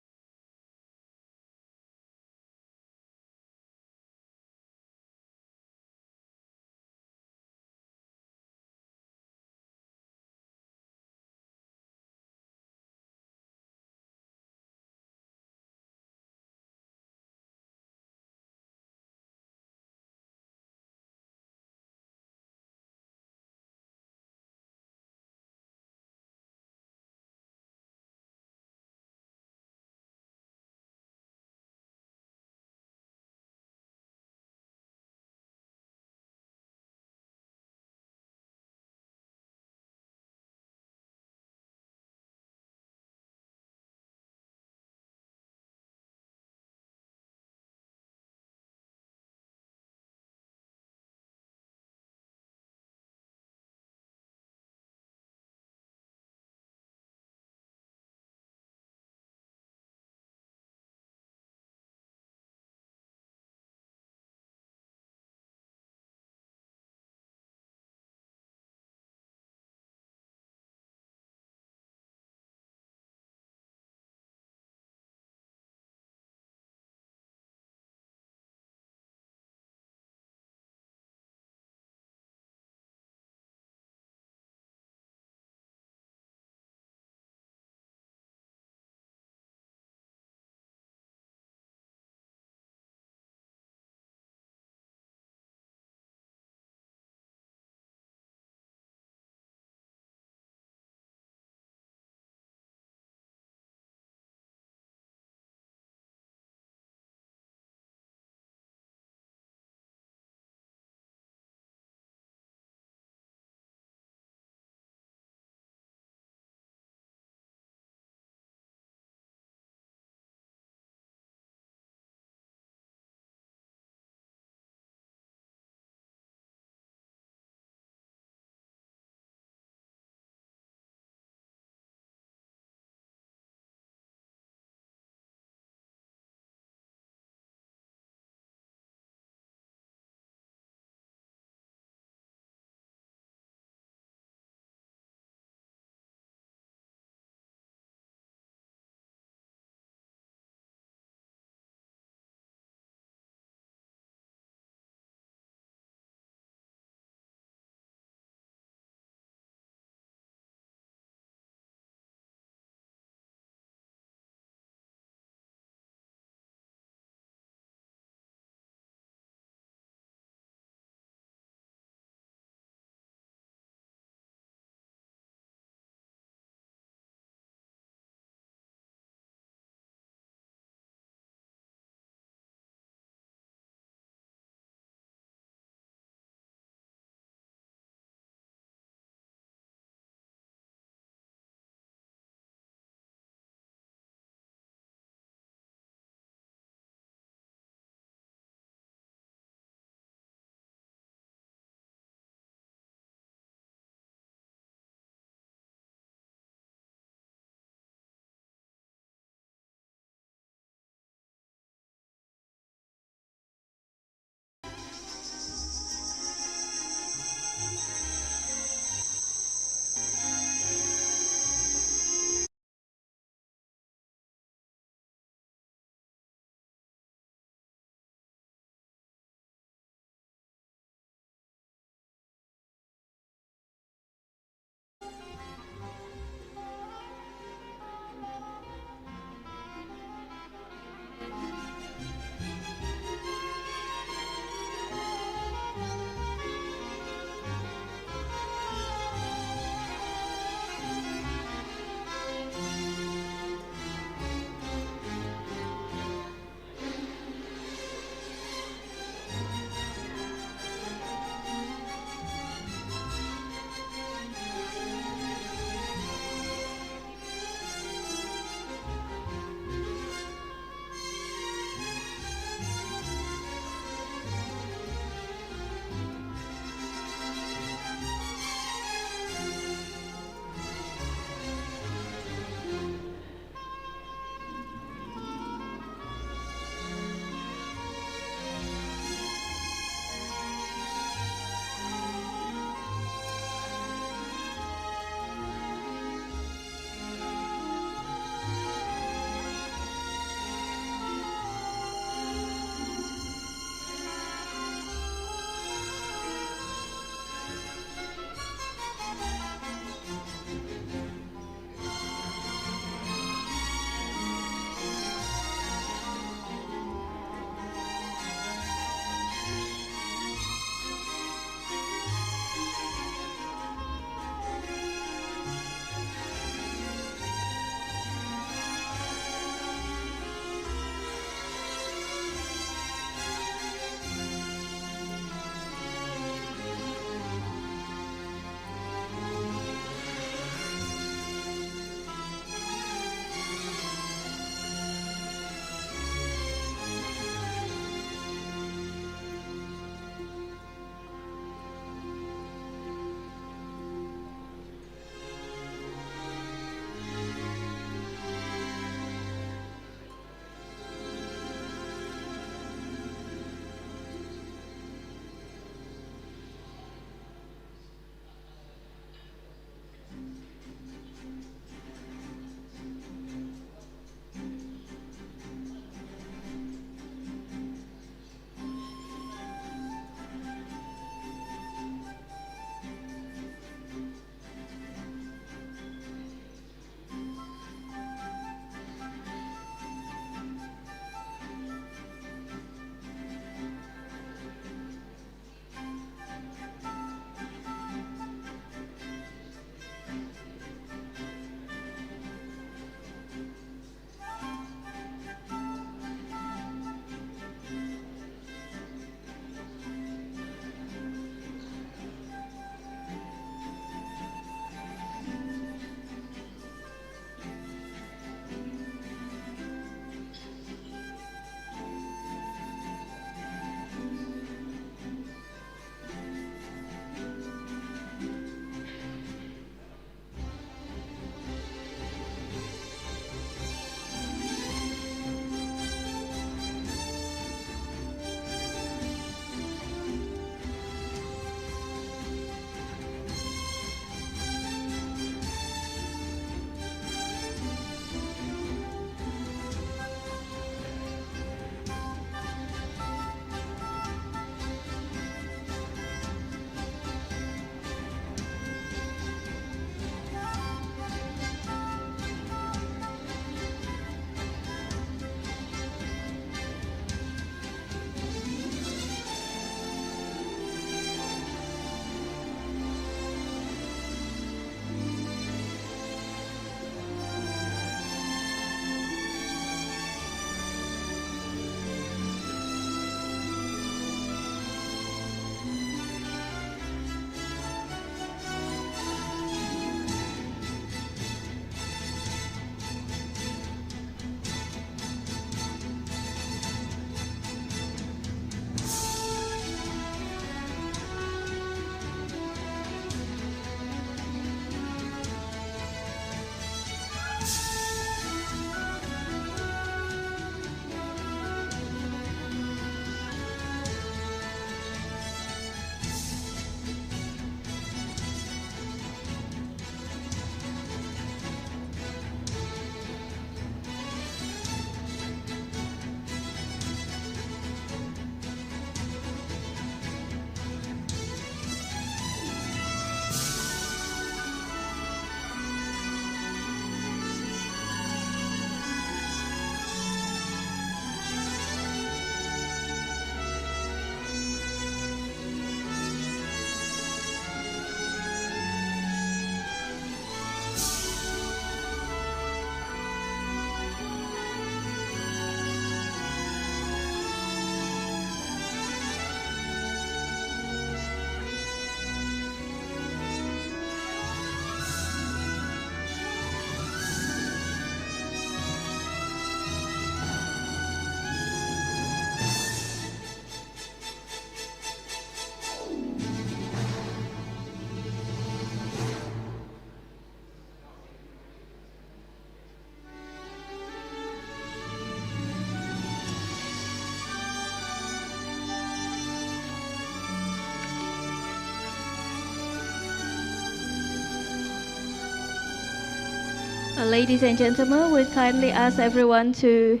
Ladies and gentlemen, we kindly ask everyone to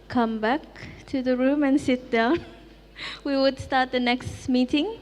come back to the room and sit down. We would start the next meeting.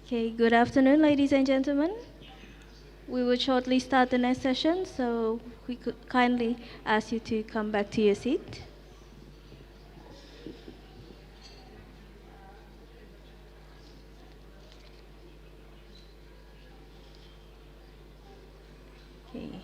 Okay, good afternoon, ladies and gentlemen. We will shortly start the next session, so we could kindly ask you to come back to your seat. Okay.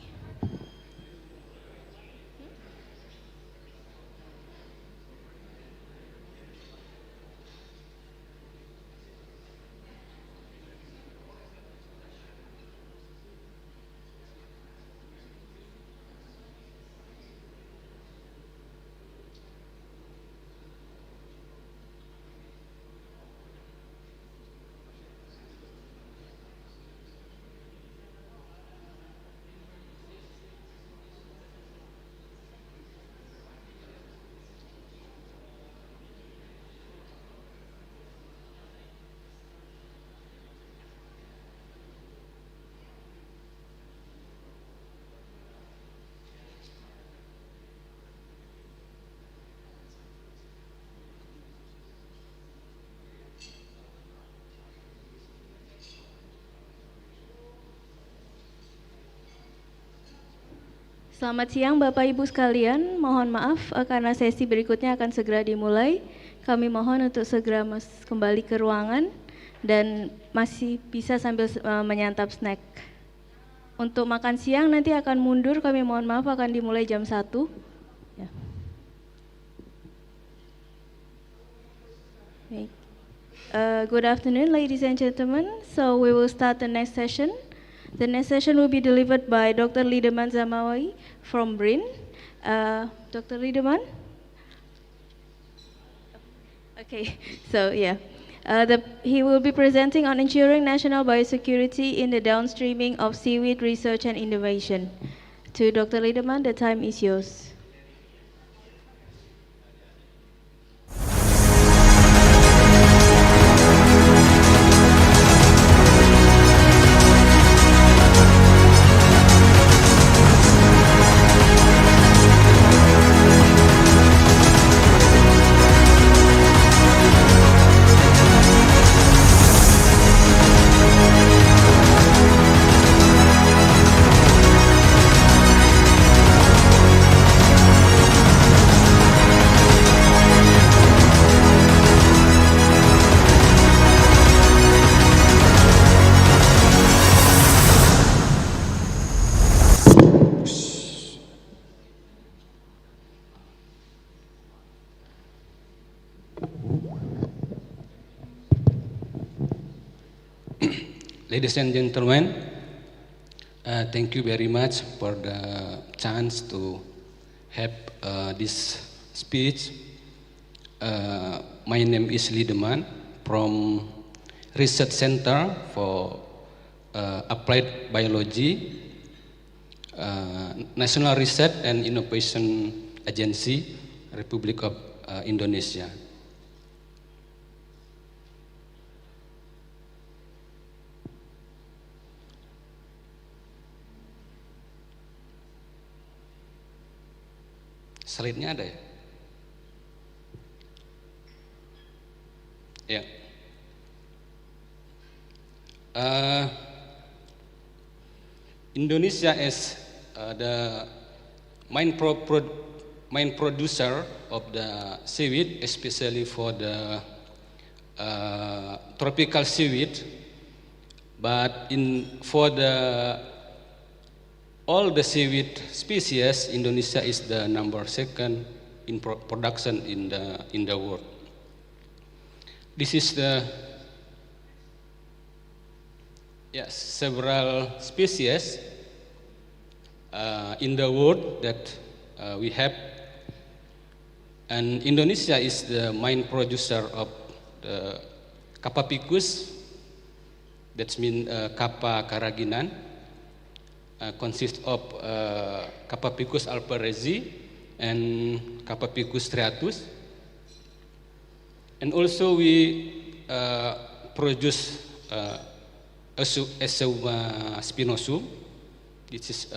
Selamat siang Bapak Ibu sekalian, mohon maaf karena sesi berikutnya akan segera dimulai. Kami mohon untuk segera kembali ke ruangan dan masih bisa sambil menyantap snack. Untuk makan siang nanti akan mundur, kami mohon maaf akan dimulai jam 1. Ya. Good afternoon ladies and gentlemen, so we will start the next session. The next session will be delivered by Dr. Lideman Zamawi from BRIN. Dr. Lideman? Okay, so yeah. He will be presenting on ensuring national biosecurity in the downstreaming of seaweed research and innovation. To Dr. Lideman, the time is yours. Ladies and gentlemen, thank you very much for the chance to have this speech. My name is Lideman from Research Center for Applied Biology, National Research and Innovation Agency, Republic of Indonesia. Slide-nya ada ya? Ya. Indonesia is the main producer of the seaweed, especially for the tropical seaweed. But for all the seaweed species, Indonesia is the #2 in production in the world. This is the several species in the world that we have, and Indonesia is the main producer of the Kapapicus. That means Kappa caraginiana. Consists of Kapapicus alvarezi and Kapapicus striatus, and also we produce Eseuma spinosum. This is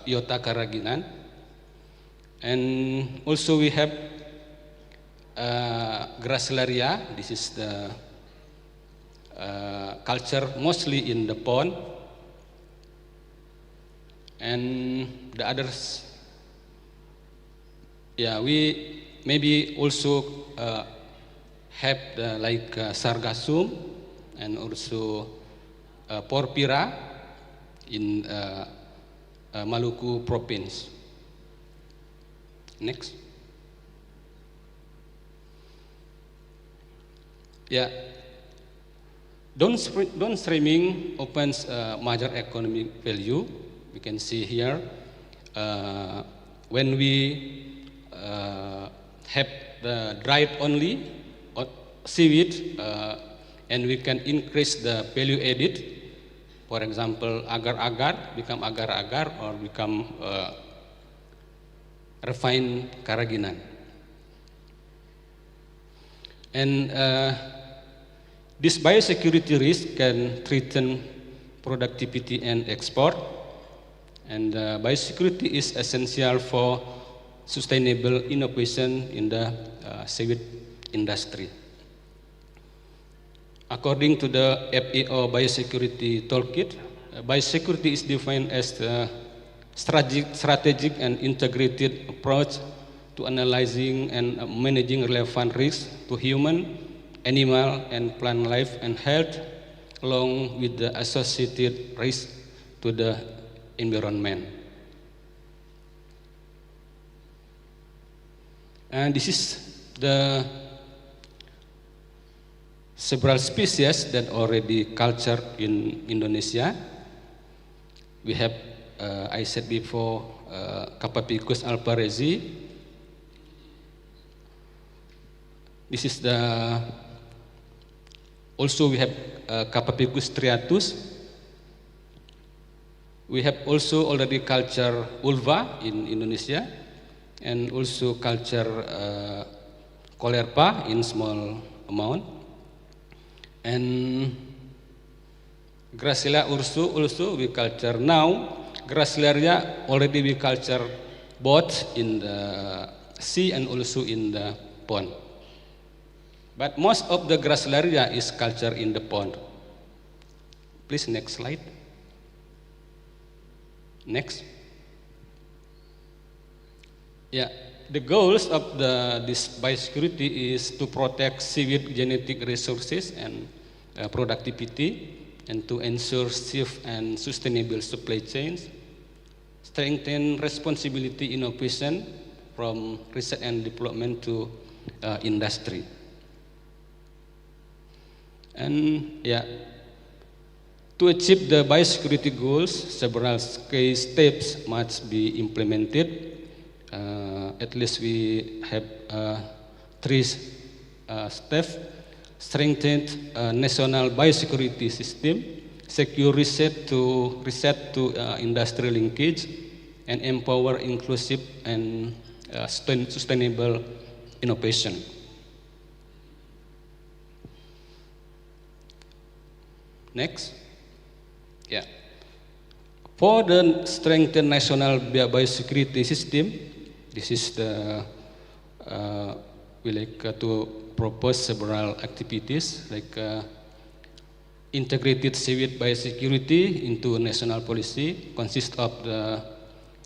Iota caraginiana, and also we have Gracilaria. This is the culture mostly in the pond. And the others, we maybe also have like Sargassum and also Porphyra in Maluku province. Next. Downstreaming opens major economic value. We can see here when we have the dried only seaweed and we can increase the value added. For example, agar-agar become agar-agar or become refined carrageenan. And this biosecurity risk can threaten productivity and export. And biosecurity is essential for sustainable innovation in the seaweed industry. According to the FAO Biosecurity Toolkit, biosecurity is defined as the strategic and integrated approach to analyzing and managing relevant risks to human, animal, and plant life and health, along with the associated risks to the environment. And this is the several species that already cultured in Indonesia. We have, I said before, Kapapicus alvarezi. This is the, also we have Kapapicus striatus. We have also already culture ulva in Indonesia, and also culture Colerpa in small amount. And Gracilia ursu also we culture now. Gracilaria already we culture both in the sea and also in the pond. But most of the Gracilaria is cultured in the pond. Please, next slide. Next. The goals of this biosecurity is to protect seaweed genetic resources and productivity, and to ensure safe and sustainable supply chains, strengthen responsibility innovation from research and development to industry. And To achieve the biosecurity goals, several key steps must be implemented. At least we have three steps: strengthened national biosecurity system, secure reset to industrial linkage, and empower inclusive and sustainable innovation. Next. Yeah. For the strengthened national biosecurity system, this is the we like to propose several activities like integrated seaweed biosecurity into national policy, consists of the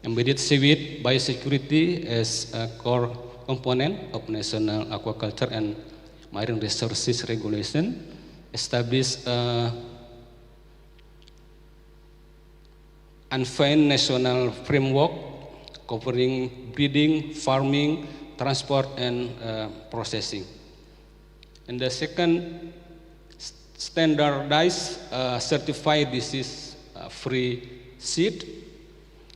embedded seaweed biosecurity as a core component of national aquaculture and marine resources regulation, establish unfeigned national framework covering breeding, farming, transport, and processing. And the second, standardized certified disease-free seed.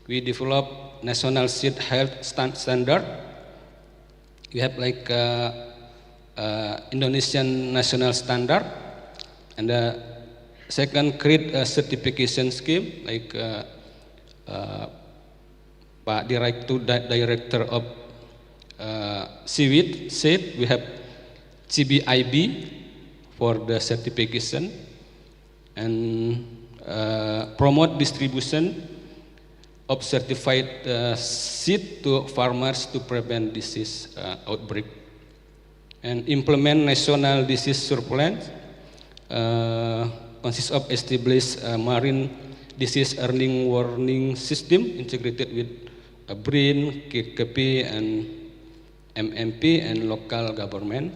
We develop national seed health standard. We have like Indonesian national standard, and the second, create a certification scheme like Pak Director of Seaweed said we have CBIB for the certification, and promote distribution of certified seed to farmers to prevent disease outbreak, and implement national disease surveillance. Consists of established marine disease early warning system integrated with BRIN, KKP, and MMP and local government.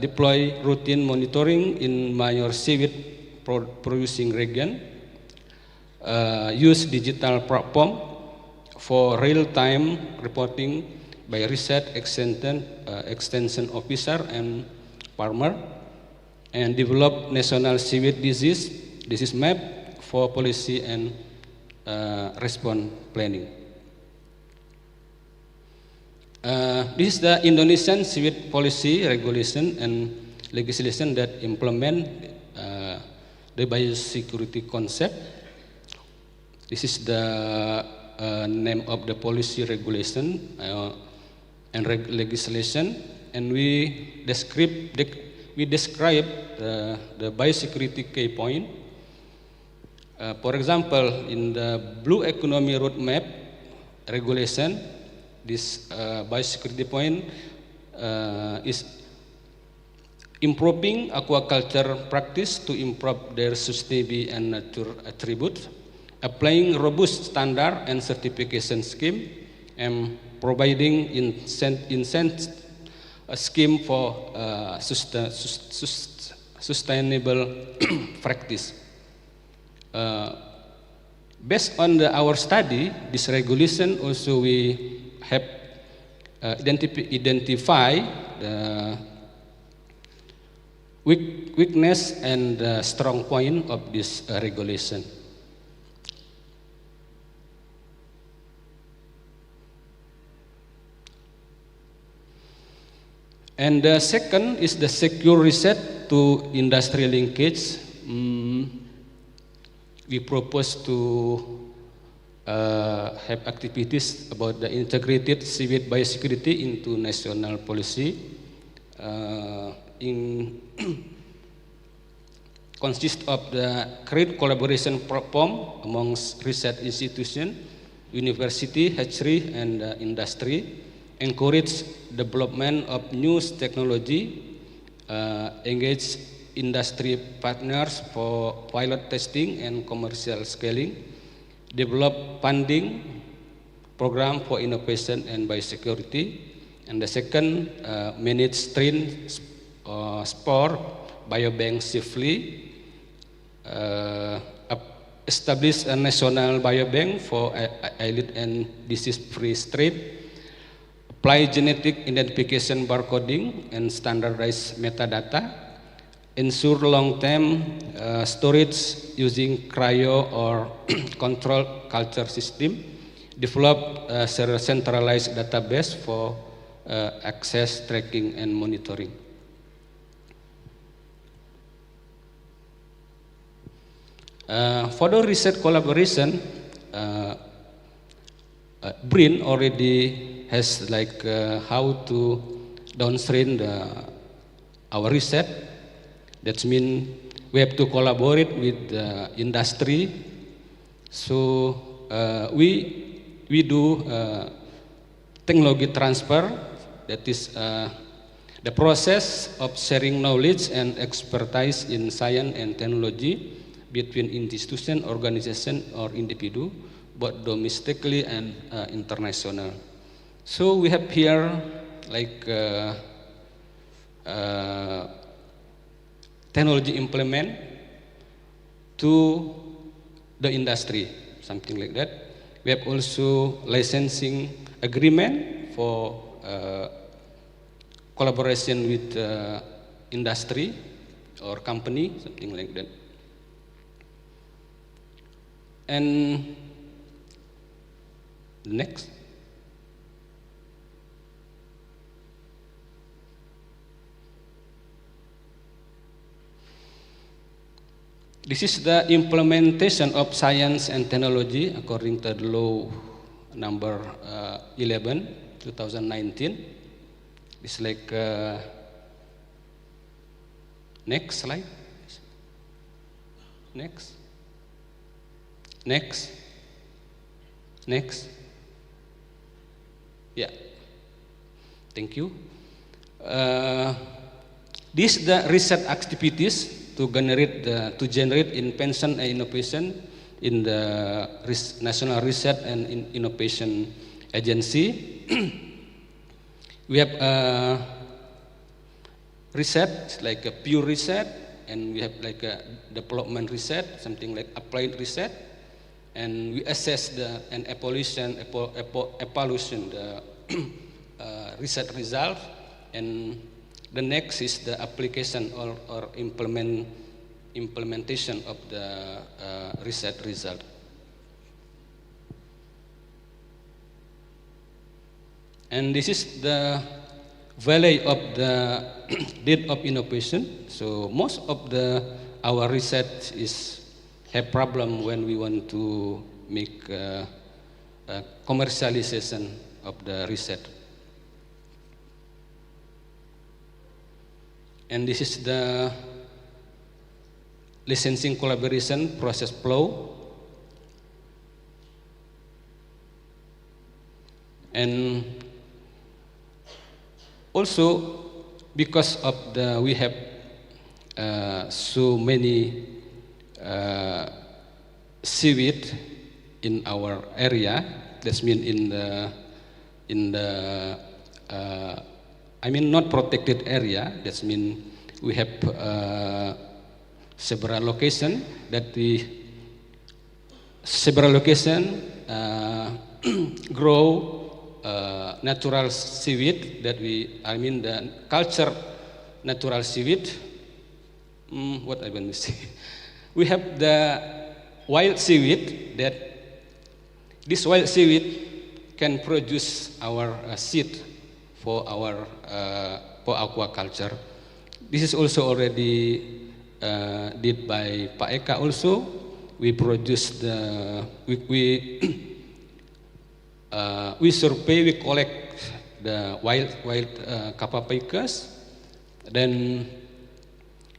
Deploy routine monitoring in major seaweed producing region. Use digital platform for real-time reporting by research extension officer and farmer, and develop national seaweed disease map for policy and response planning. This is the Indonesian seaweed policy regulation and legislation that implement the biosecurity concept. This is the name of the policy regulation and legislation, and we describe the biosecurity key point. For example, in the Blue Economy Roadmap regulation, this biosecurity point is improving aquaculture practice to improve their sustainability and nature attributes, applying robust standard and certification scheme, and providing incentive scheme for sustainable practice. Based on our study, this regulation also we have identify the weakness and the strong point of this regulation. And the second is the secure reset to industry linkage. We propose to have activities about the integrated seaweed biosecurity into national policy. Consist of the create collaboration platform amongst research institution, university, hatchery, and industry. Encourage development of new technology, engage industry partners for pilot testing and commercial scaling, develop funding program for innovation and biosecurity, and the second, manage strain spore biobank safely, establish a national biobank for elite and disease-free strain, apply genetic identification barcoding and standardized metadata, ensure long-term storage using cryo or controlled culture system, develop a centralized database for access, tracking, and monitoring. For the research collaboration, BRIN already has like how to downstream our research. That means we have to collaborate with the industry. So we do technology transfer. That is the process of sharing knowledge and expertise in science and technology between institution, organization, or individual, both domestically and international. So we have here like technology implement to the industry, something like that. We have also licensing agreement for collaboration with industry or company, something like that. And next. This is the implementation of science and technology according to the law number 11, 2019. It's like next slide. Next. Next. Next. Yeah. Thank you. These the research activities to generate invention and innovation in the National Research and Innovation Agency. We have research like a pure research, and we have like a development research, something like applied research, and we assess and evaluation the research result, and the next is the application or implementation of the research result. And this is the value of the date of innovation. So most of our research have problem when we want to make commercialization of the research. And this is the licensing collaboration process flow. And also, because of we have so many seaweed in our area. That means not protected area. That means we have several locations grow natural seaweed the culture natural seaweed. What I want to say, we have the wild seaweed that this wild seaweed can produce our seed for our for aquaculture. This is also already did by Pak Eka also. We produce we survey, we collect the wild capapicus, then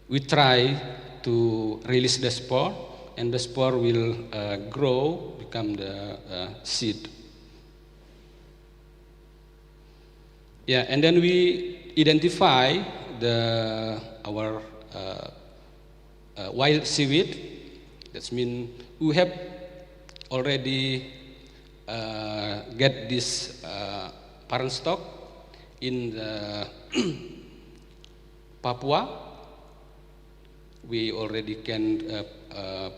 we try to release the spore, and the spore will grow, become the seed. Yeah, and then we identify our wild seaweed. That means we have already get this parent stock in the Papua. We already can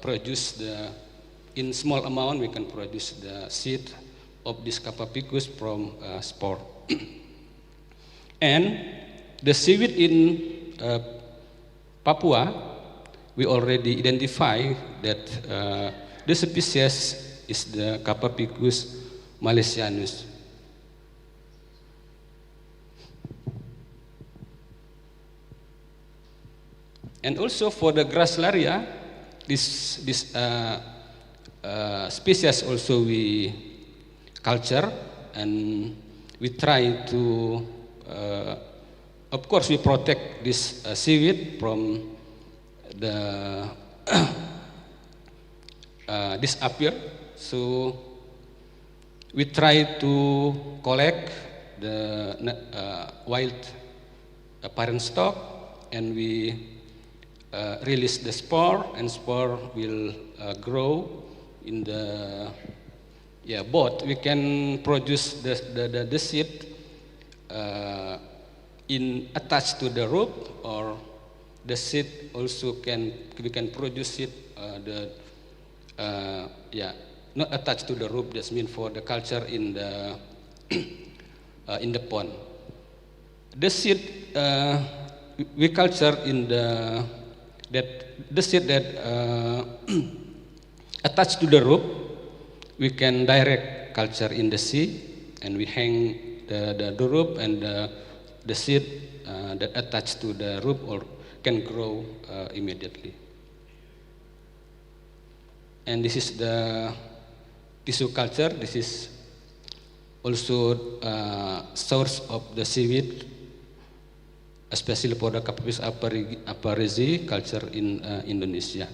produce in small amount. We can produce the seed of this capapicus from spore. And the seaweed in Papua, we already identify that the species is the Capapicus malaysianus. And also for the grasslaria, this species also we culture, and we try to, of course, we protect this seaweed from the disappear. So we try to collect the wild parent stock, and we release the spore, and spore will grow in the both. We can produce the seed attached to the root, or the seed also we can produce it not attached to the root. That's mean for the culture in the in the pond. The seed we culture in the seed that attached to the root, we can direct culture in the sea, and we hang the root, and the seed that attached to the root or can grow immediately. And this is the tissue culture. This is also source of the seaweed, especially for the Capapicus aparezi culture in Indonesia.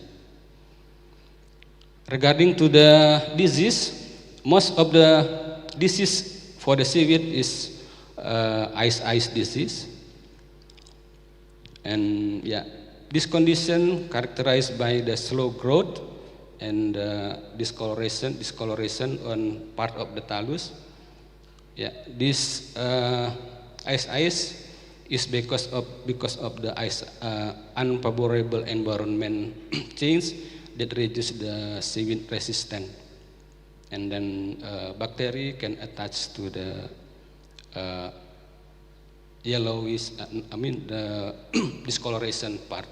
Regarding to the disease, most of the disease for the seaweed is ice disease. And this condition characterized by the slow growth and discoloration on part of the talus. This ice is because of the unfavorable environment change that reduce the seaweed resistance, and then bacteria can attach to the yellowish, the discoloration part.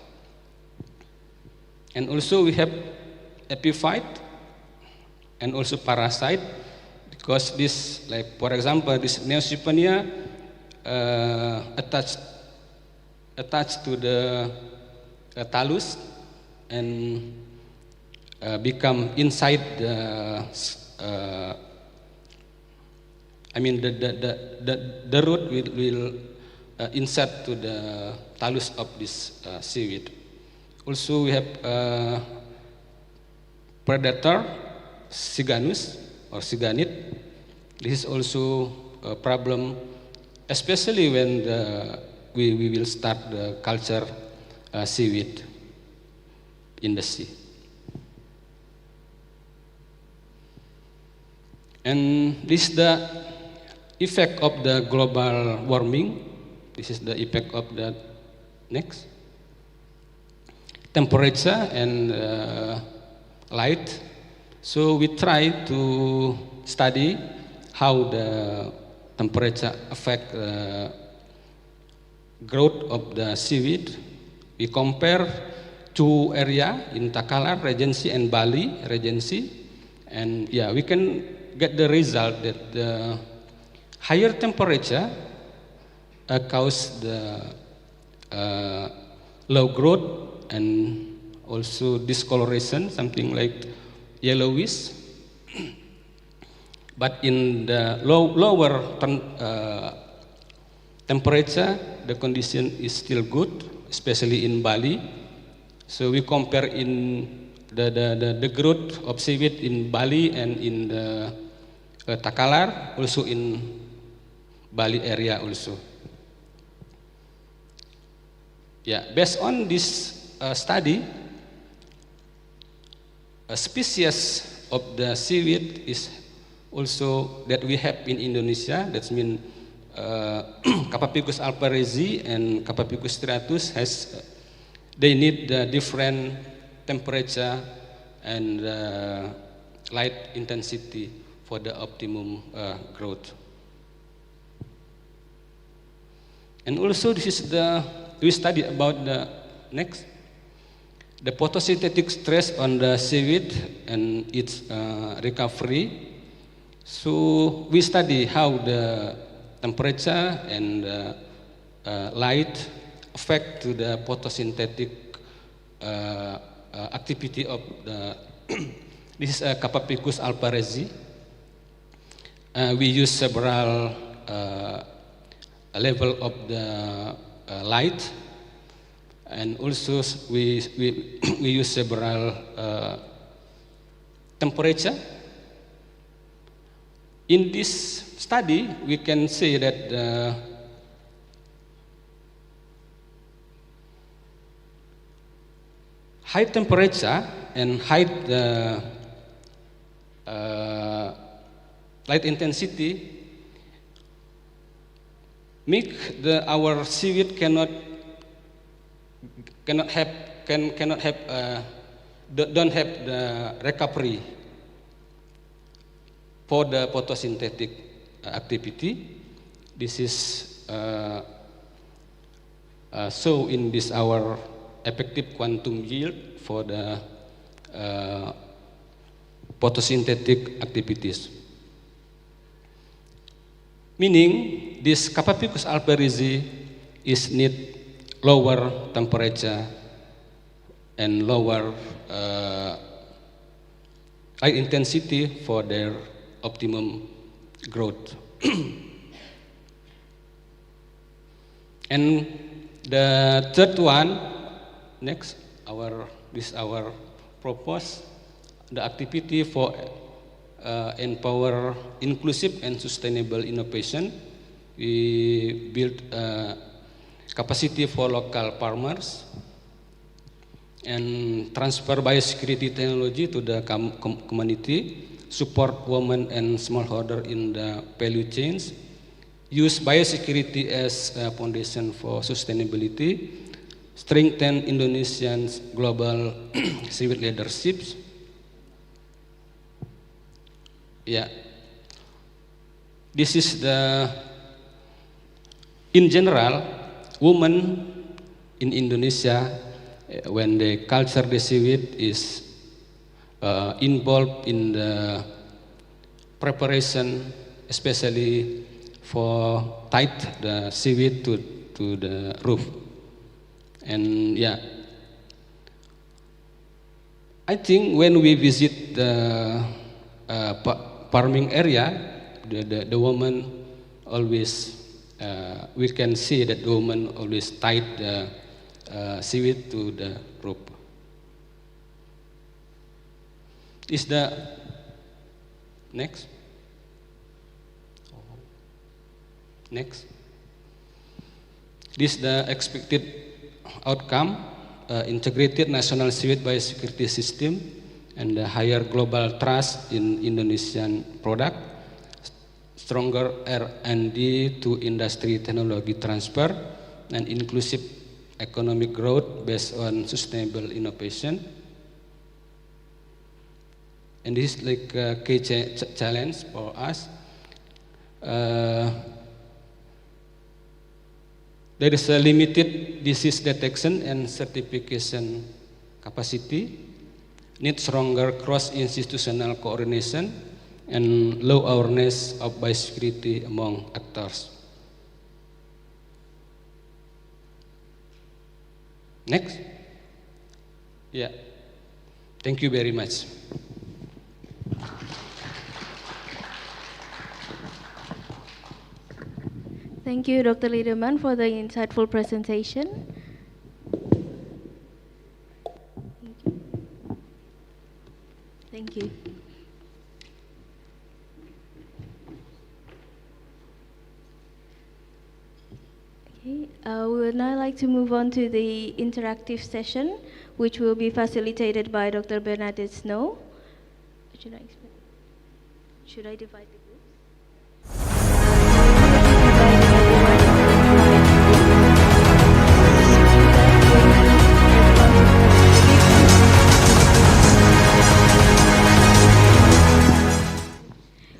And also we have epiphyte and also parasite, because this, like for example, this Neosipania attached to the talus and become inside the the root will insert to the talus of this seaweed. Also we have predator Siganus or Siganid. This is also a problem, especially when we will start the culture seaweed in the sea. And this is the effect of the global warming. This is the effect of the next temperature and light. So we try to study how the temperature affect growth of the seaweed. We compare two areas in Takalar Regency and Bali Regency, and we can get the result that the higher temperature cause the low growth and also discoloration, something like yellowish. But in the lower temperature, the condition is still good, especially in Bali. So we compare in the growth of seaweed in Bali and in the Takalar, also in Bali area also. Based on this study, a species of the seaweed is also that we have in Indonesia. That means Capapicus alparezi and Capapicus striatus they need the different temperature and light intensity for the optimum growth. And also this is we study about the Next. The photosynthetic stress on the seaweed and its recovery. So we study how the temperature and light affect to the photosynthetic activity of the this is Capapicus alparezi. We use several level of the light, and also we use several temperature. In this study, we can say that high temperature and high light intensity make our seaweed cannot have don't have the recovery for the photosynthetic activity. This is so in this our effective quantum yield for the photosynthetic activities. Meaning this Capapicus alparezi is need lower temperature and lower light intensity for their optimum growth. And the third one, next, our purpose, the activity for empower inclusive and sustainable innovation. We build capacity for local farmers and transfer biosecurity technology to the community, support women and smallholder in the value chains, use biosecurity as a foundation for sustainability, strengthen Indonesia's global seaweed leaderships. Yeah, this is the, in general, women in Indonesia, when they culture the seaweed, is involved in the preparation, especially for tie the seaweed to the roof. And yeah, I think when we visit the farming area, the woman always, we can see that the woman always tied the seaweed to the rope. Is the next? Next. This is the expected outcome, integrated national seaweed biosecurity system, and the higher global trust in Indonesian product, stronger R&D to industry technology transfer, and inclusive economic growth based on sustainable innovation. And this is like a key challenge for us. There is a limited disease detection and certification capacity, need stronger cross-institutional coordination, and low awareness of biosecurity among actors. Next. Yeah. Thank you very much. Thank you, Dr. Liederman, for the insightful presentation. Thank you. Okay, we would now like to move on to the interactive session, which will be facilitated by Dr. Bernadette Snow. Should I divide the groups?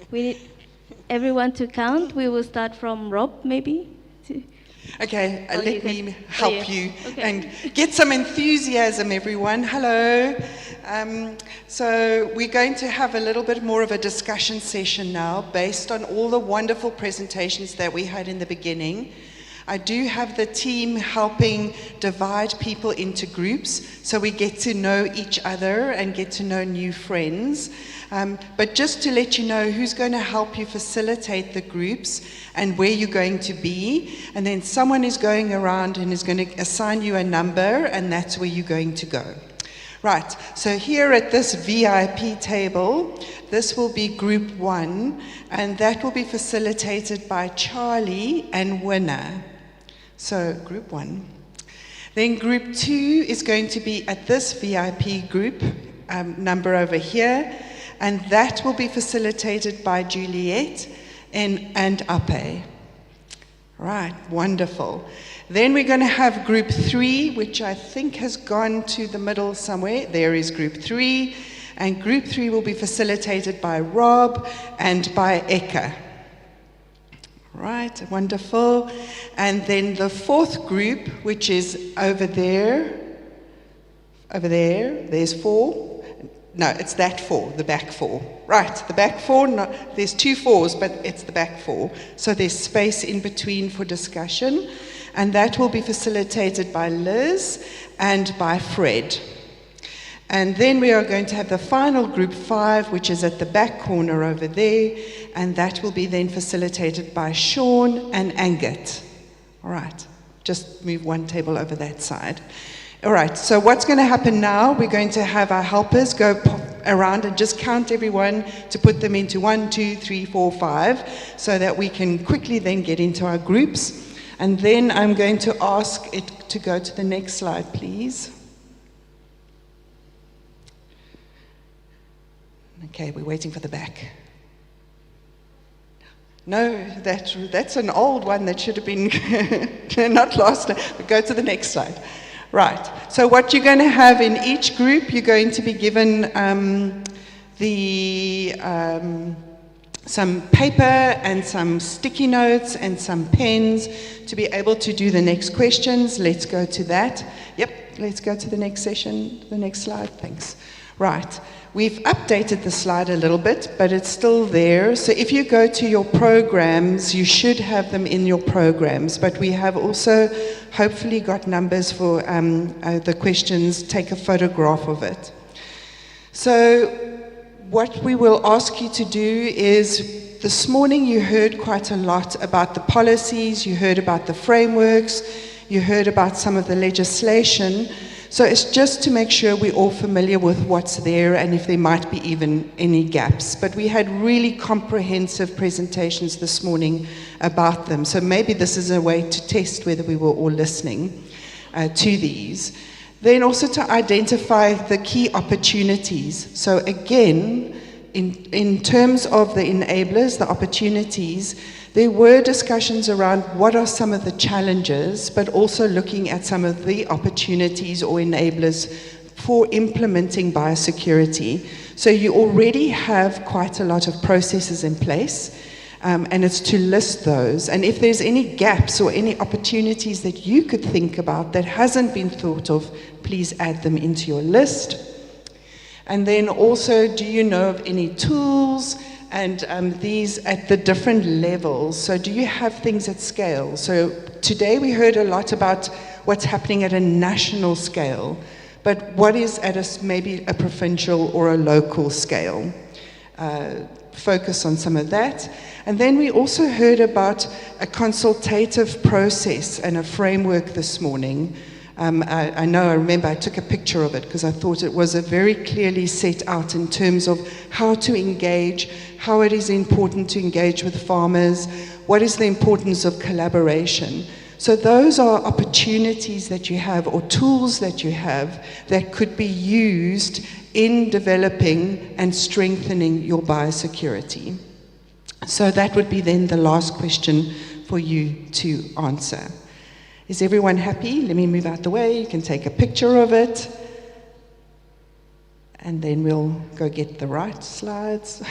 We need everyone to count. We will start from Rob, maybe. Okay, Oh, let you can- me oh, help yeah. you Okay. and get some enthusiasm, everyone. Hello. So we're going to have a little bit more of a discussion session now based on all the wonderful presentations that we had in the beginning. I do have the team helping divide people into groups so we get to know each other and get to know new friends. But just to let you know who's going to help you facilitate the groups and where you're going to be. And then someone is going around and is going to assign you a number, and that's where you're going to go. Right, so here at this VIP table, this will be group 1, and that will be facilitated by Charlie and Winner. So group 1. Then group 2 is going to be at this VIP group number over here, and that will be facilitated by Juliet and Ape. Right, wonderful. Then we're going to have group 3, which I think has gone to the middle somewhere. There is group 3, and group 3 will be facilitated by Rob and by Eka. Right, wonderful. And then the 4th group, which is over there, there's 4. No, it's that 4, the back 4. Right, the back 4, no, there's 2 4s, but it's the back 4. So there's space in between for discussion. And that will be facilitated by Liz and by Fred. And then we are going to have the final group 5, which is at the back corner over there, and that will be then facilitated by Sean and Angat. All right, just move one table over that side. All right, so what's going to happen now, we're going to have our helpers go around and just count everyone to put them into 1, 2, 3, 4, 5, so that we can quickly then get into our groups. And then I'm going to ask it to go to the next slide, please. Okay, we're waiting for the back. No, that's an old one that should have been not last. Go to the next slide. Right, so what you're going to have in each group, you're going to be given some paper and some sticky notes and some pens to be able to do the next questions. Let's go to that. Yep, let's go to the next session, the next slide, thanks. Right, we've updated the slide a little bit, but it's still there. So if you go to your programs, you should have them in your programs, but we have also hopefully got numbers for the questions. Take a photograph of it. So what we will ask you to do is, this morning you heard quite a lot about the policies, you heard about the frameworks, you heard about some of the legislation. So it's just to make sure we're all familiar with what's there and if there might be even any gaps. But we had really comprehensive presentations this morning about them. So maybe this is a way to test whether we were all listening to these. Then also to identify the key opportunities. So again, in terms of the enablers, the opportunities, there were discussions around what are some of the challenges, but also looking at some of the opportunities or enablers for implementing biosecurity. So you already have quite a lot of processes in place. And it's to list those. And if there's any gaps or any opportunities that you could think about that hasn't been thought of, please add them into your list. And then also, do you know of any tools and these at the different levels? So do you have things at scale? So today we heard a lot about what's happening at a national scale, but what is at maybe a provincial or a local scale? Focus on some of that. And then we also heard about a consultative process and a framework this morning. I remember I took a picture of it because I thought it was a very clearly set out in terms of how to engage, how it is important to engage with farmers, what is the importance of collaboration. So those are opportunities that you have or tools that you have that could be used in developing and strengthening your biosecurity. So that would be then the last question for you to answer. Is everyone happy? Let me move out the way. You can take a picture of it. And then we'll go get the right slides,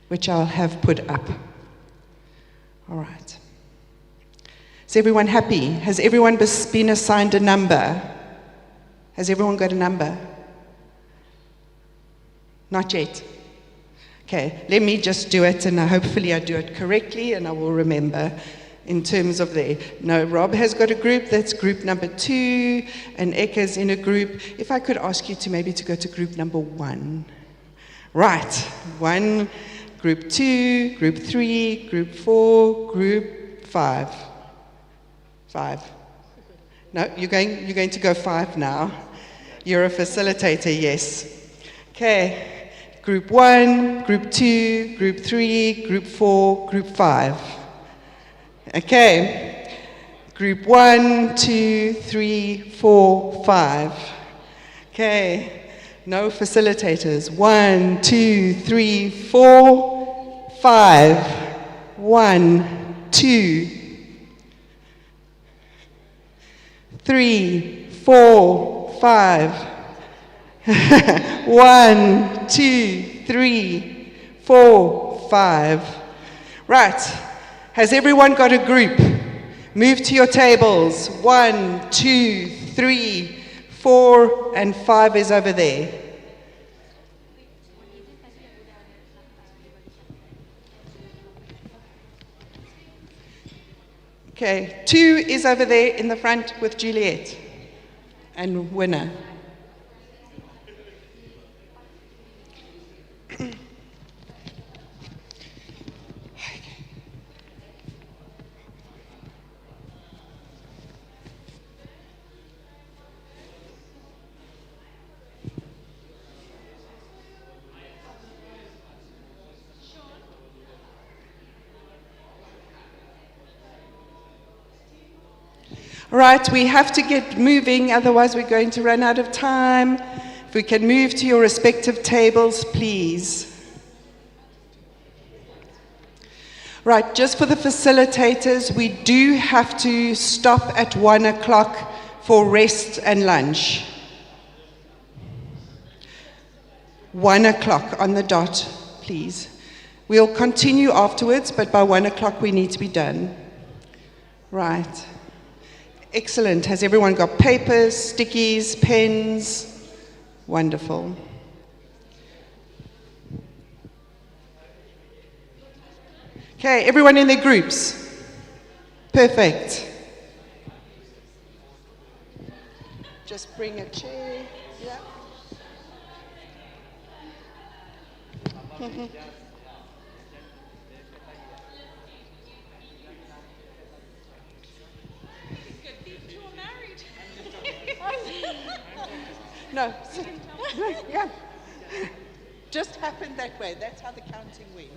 which I'll have put up. All right. Is everyone happy? Has everyone been assigned a number? Has everyone got a number? Not yet. Okay, let me just do it, and hopefully I do it correctly, and I will remember in terms of there. No, Rob has got a group, that's group number 2, and Ekka's in a group. If I could ask you to maybe to go to group number 1. Right, 1, group 2, group 3, group 4, group 5. 5. No, you're going to go 5 now. You're a facilitator, yes. Okay, group 1, group 2, group 3, group 4, group 5. Okay, group 1, 2, 3, 4, 5. Okay. No facilitators. 1, 2, 3, 4, 5. 1, 2, 3, 4, 5. 1, 2, 3, 4, 5. Right. Has everyone got a group? Move to your tables. 1, 2, 3, 4, and 5 is over there. Okay, 2 is over there in the front with Juliet and Winner. Right, we have to get moving, otherwise we're going to run out of time. If we can move to your respective tables, please. Right, just for the facilitators, we do have to stop at 1 o'clock for rest and lunch. 1 o'clock on the dot, please. We'll continue afterwards, but by 1 o'clock we need to be done. Right. Excellent. Has everyone got papers, stickies, pens? Wonderful. Okay, everyone in their groups? Perfect. Just bring a chair. Yeah. No. Yeah. Just happened that way. That's how the counting went.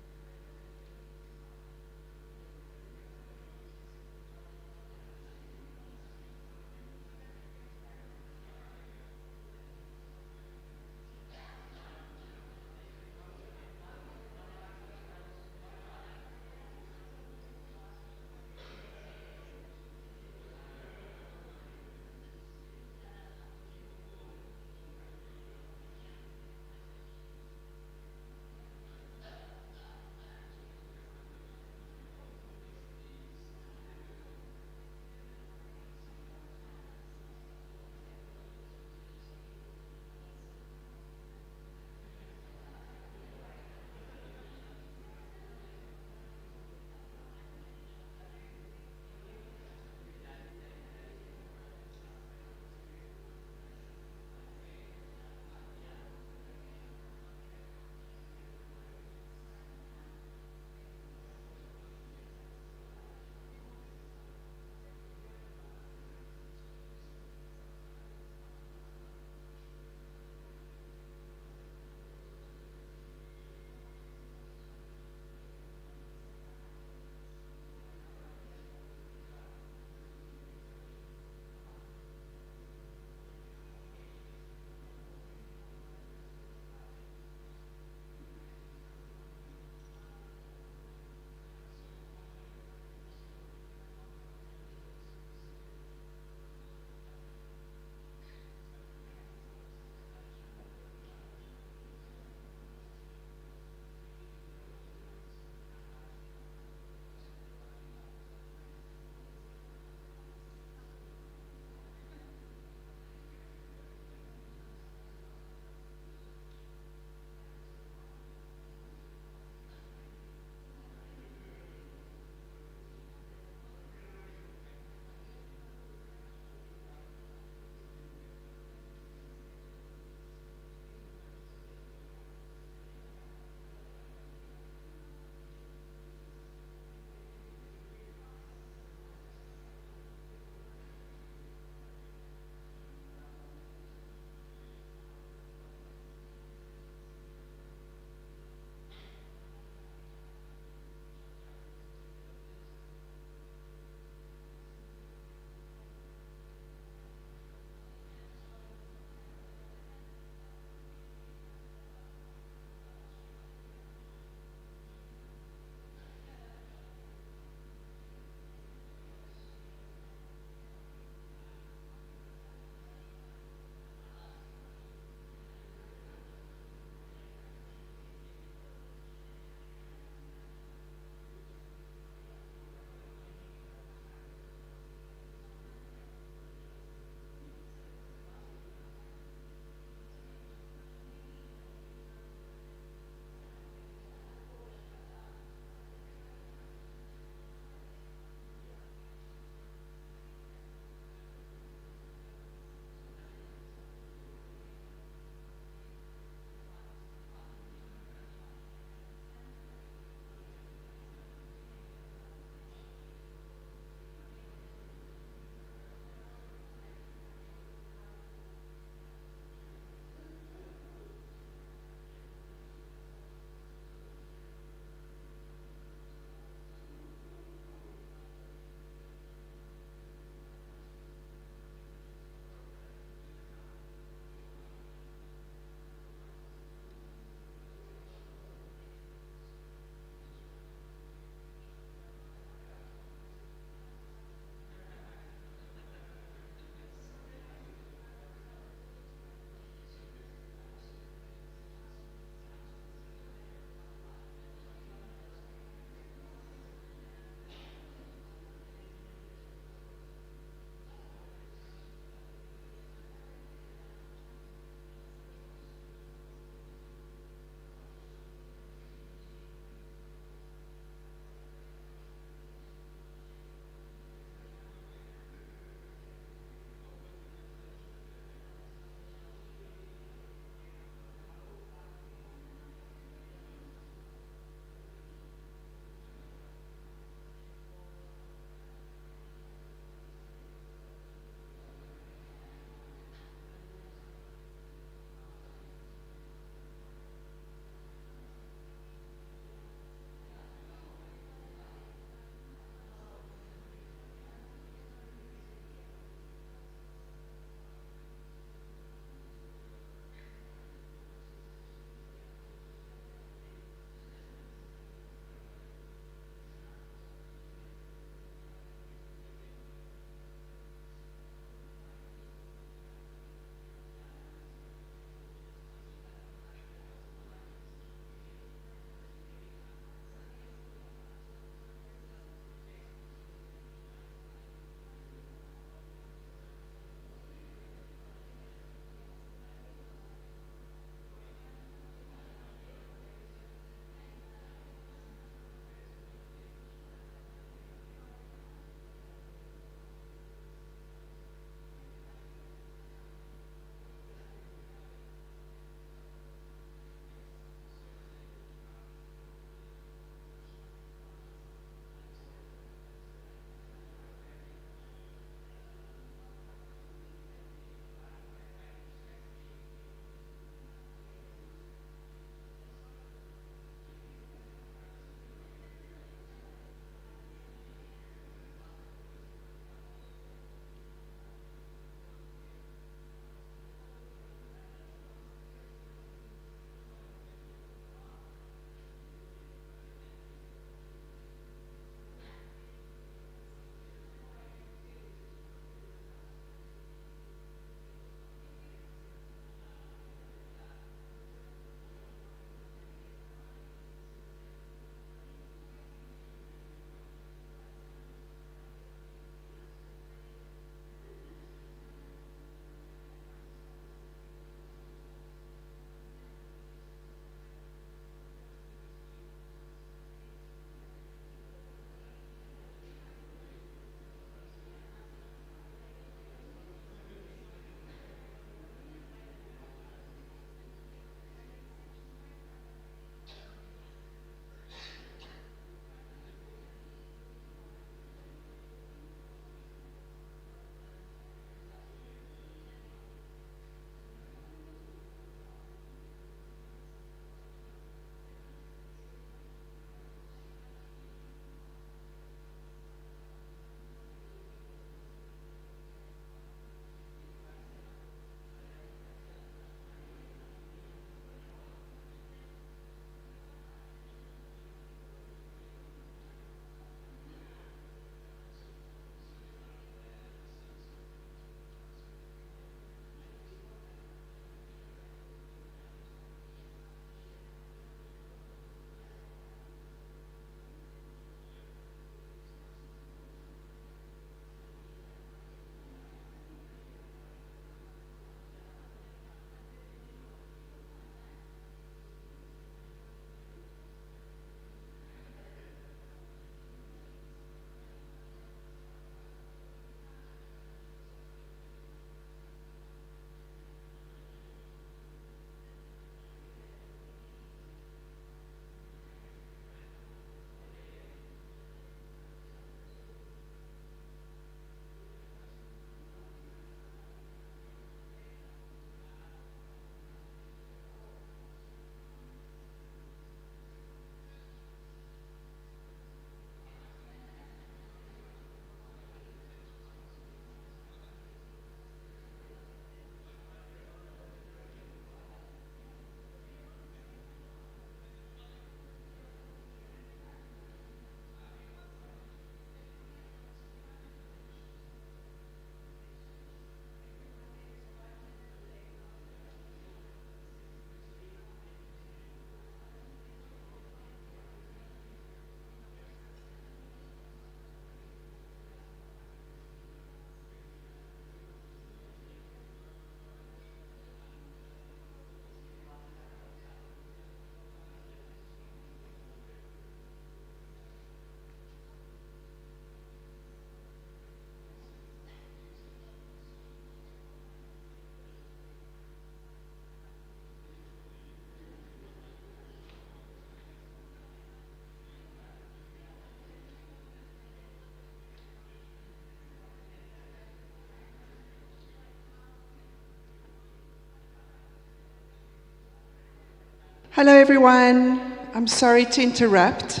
Hello, everyone. I'm sorry to interrupt,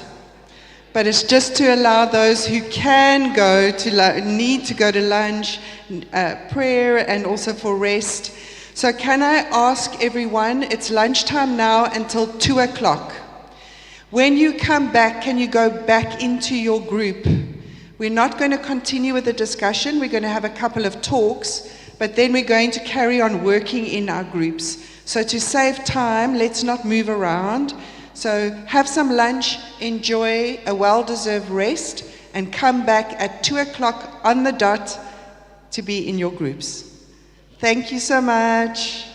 but it's just to allow those who can go to need to go to lunch, prayer, and also for rest. So can I ask everyone, it's lunchtime now until 2 o'clock. When you come back, can you go back into your group? We're not going to continue with the discussion. We're going to have a couple of talks, but then we're going to carry on working in our groups. So to save time, let's not move around. So have some lunch, enjoy a well-deserved rest, and come back at 2 o'clock on the dot to be in your groups. Thank you so much.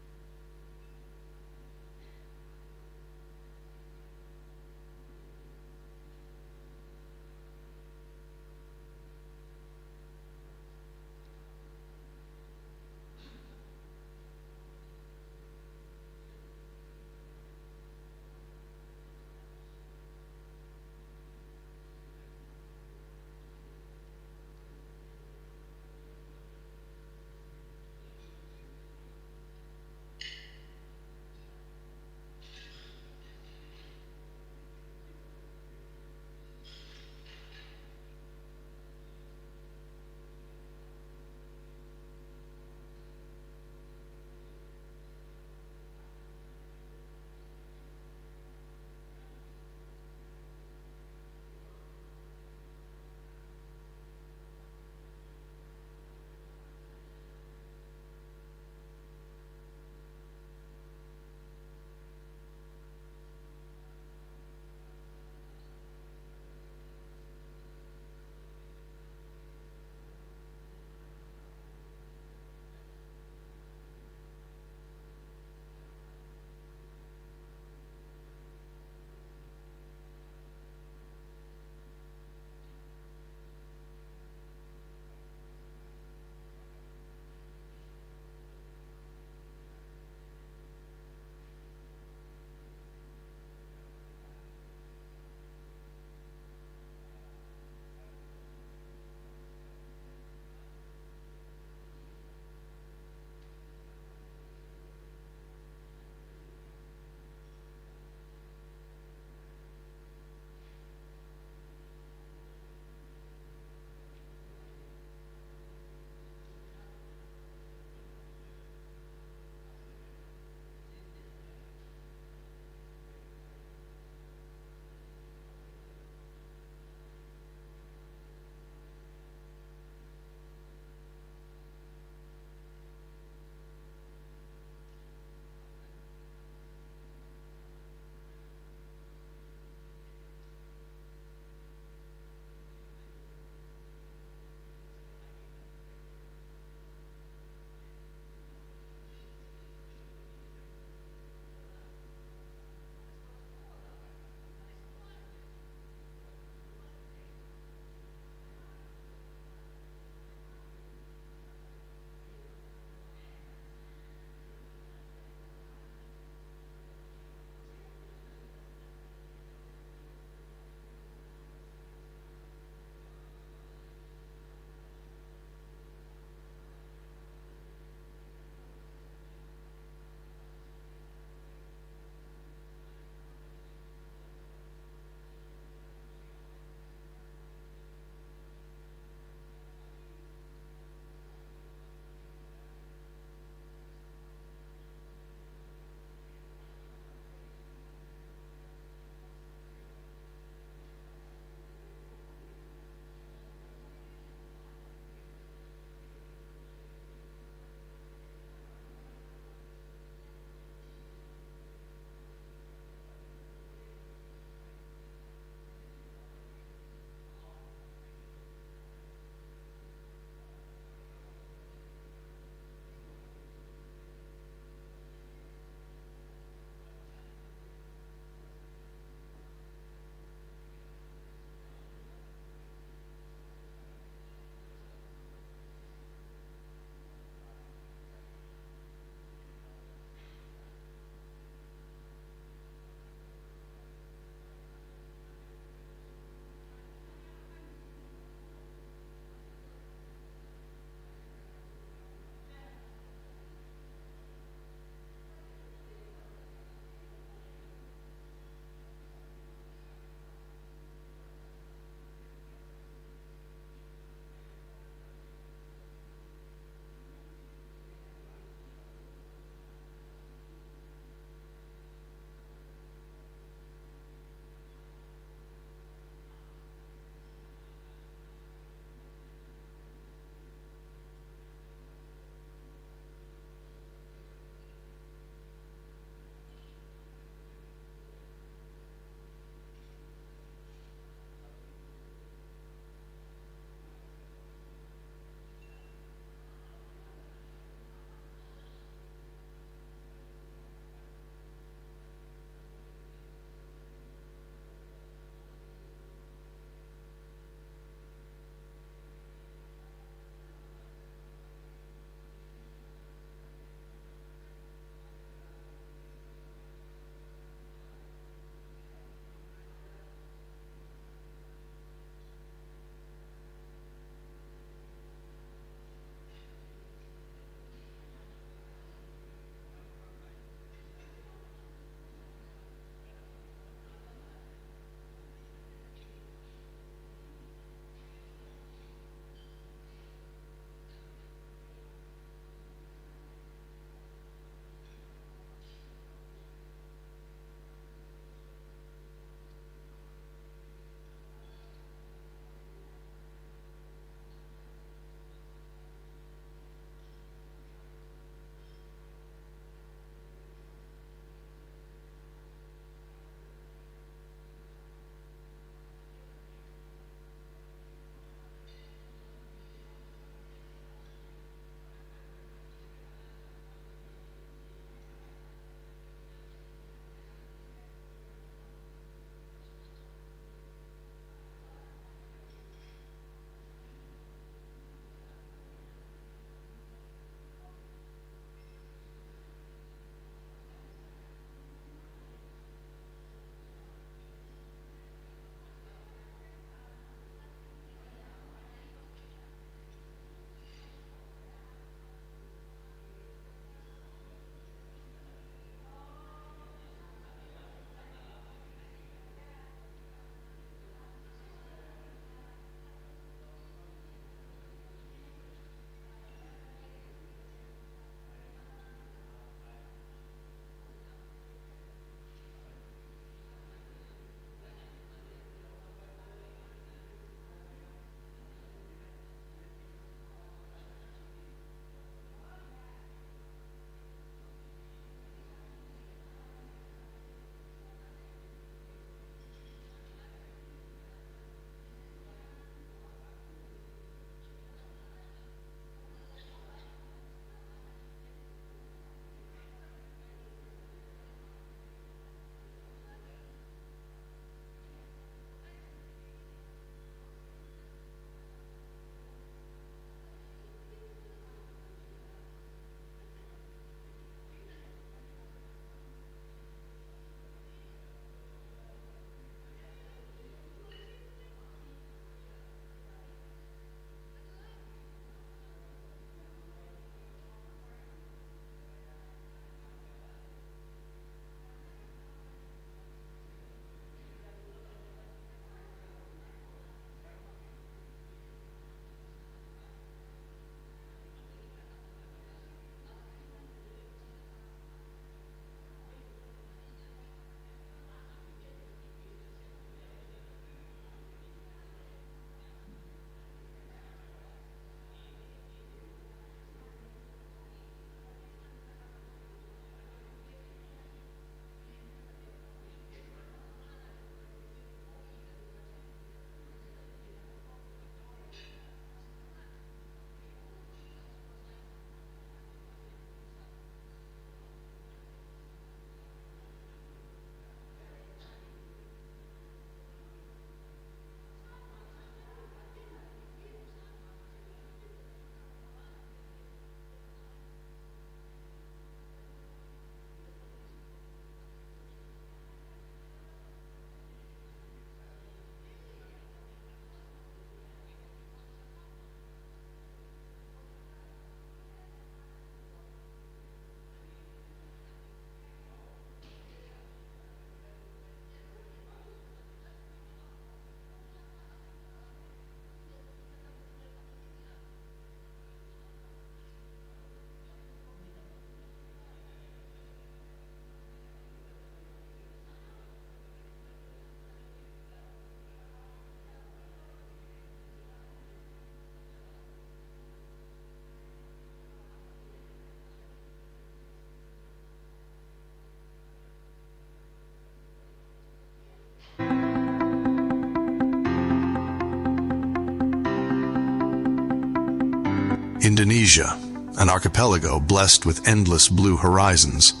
Indonesia, an archipelago blessed with endless blue horizons.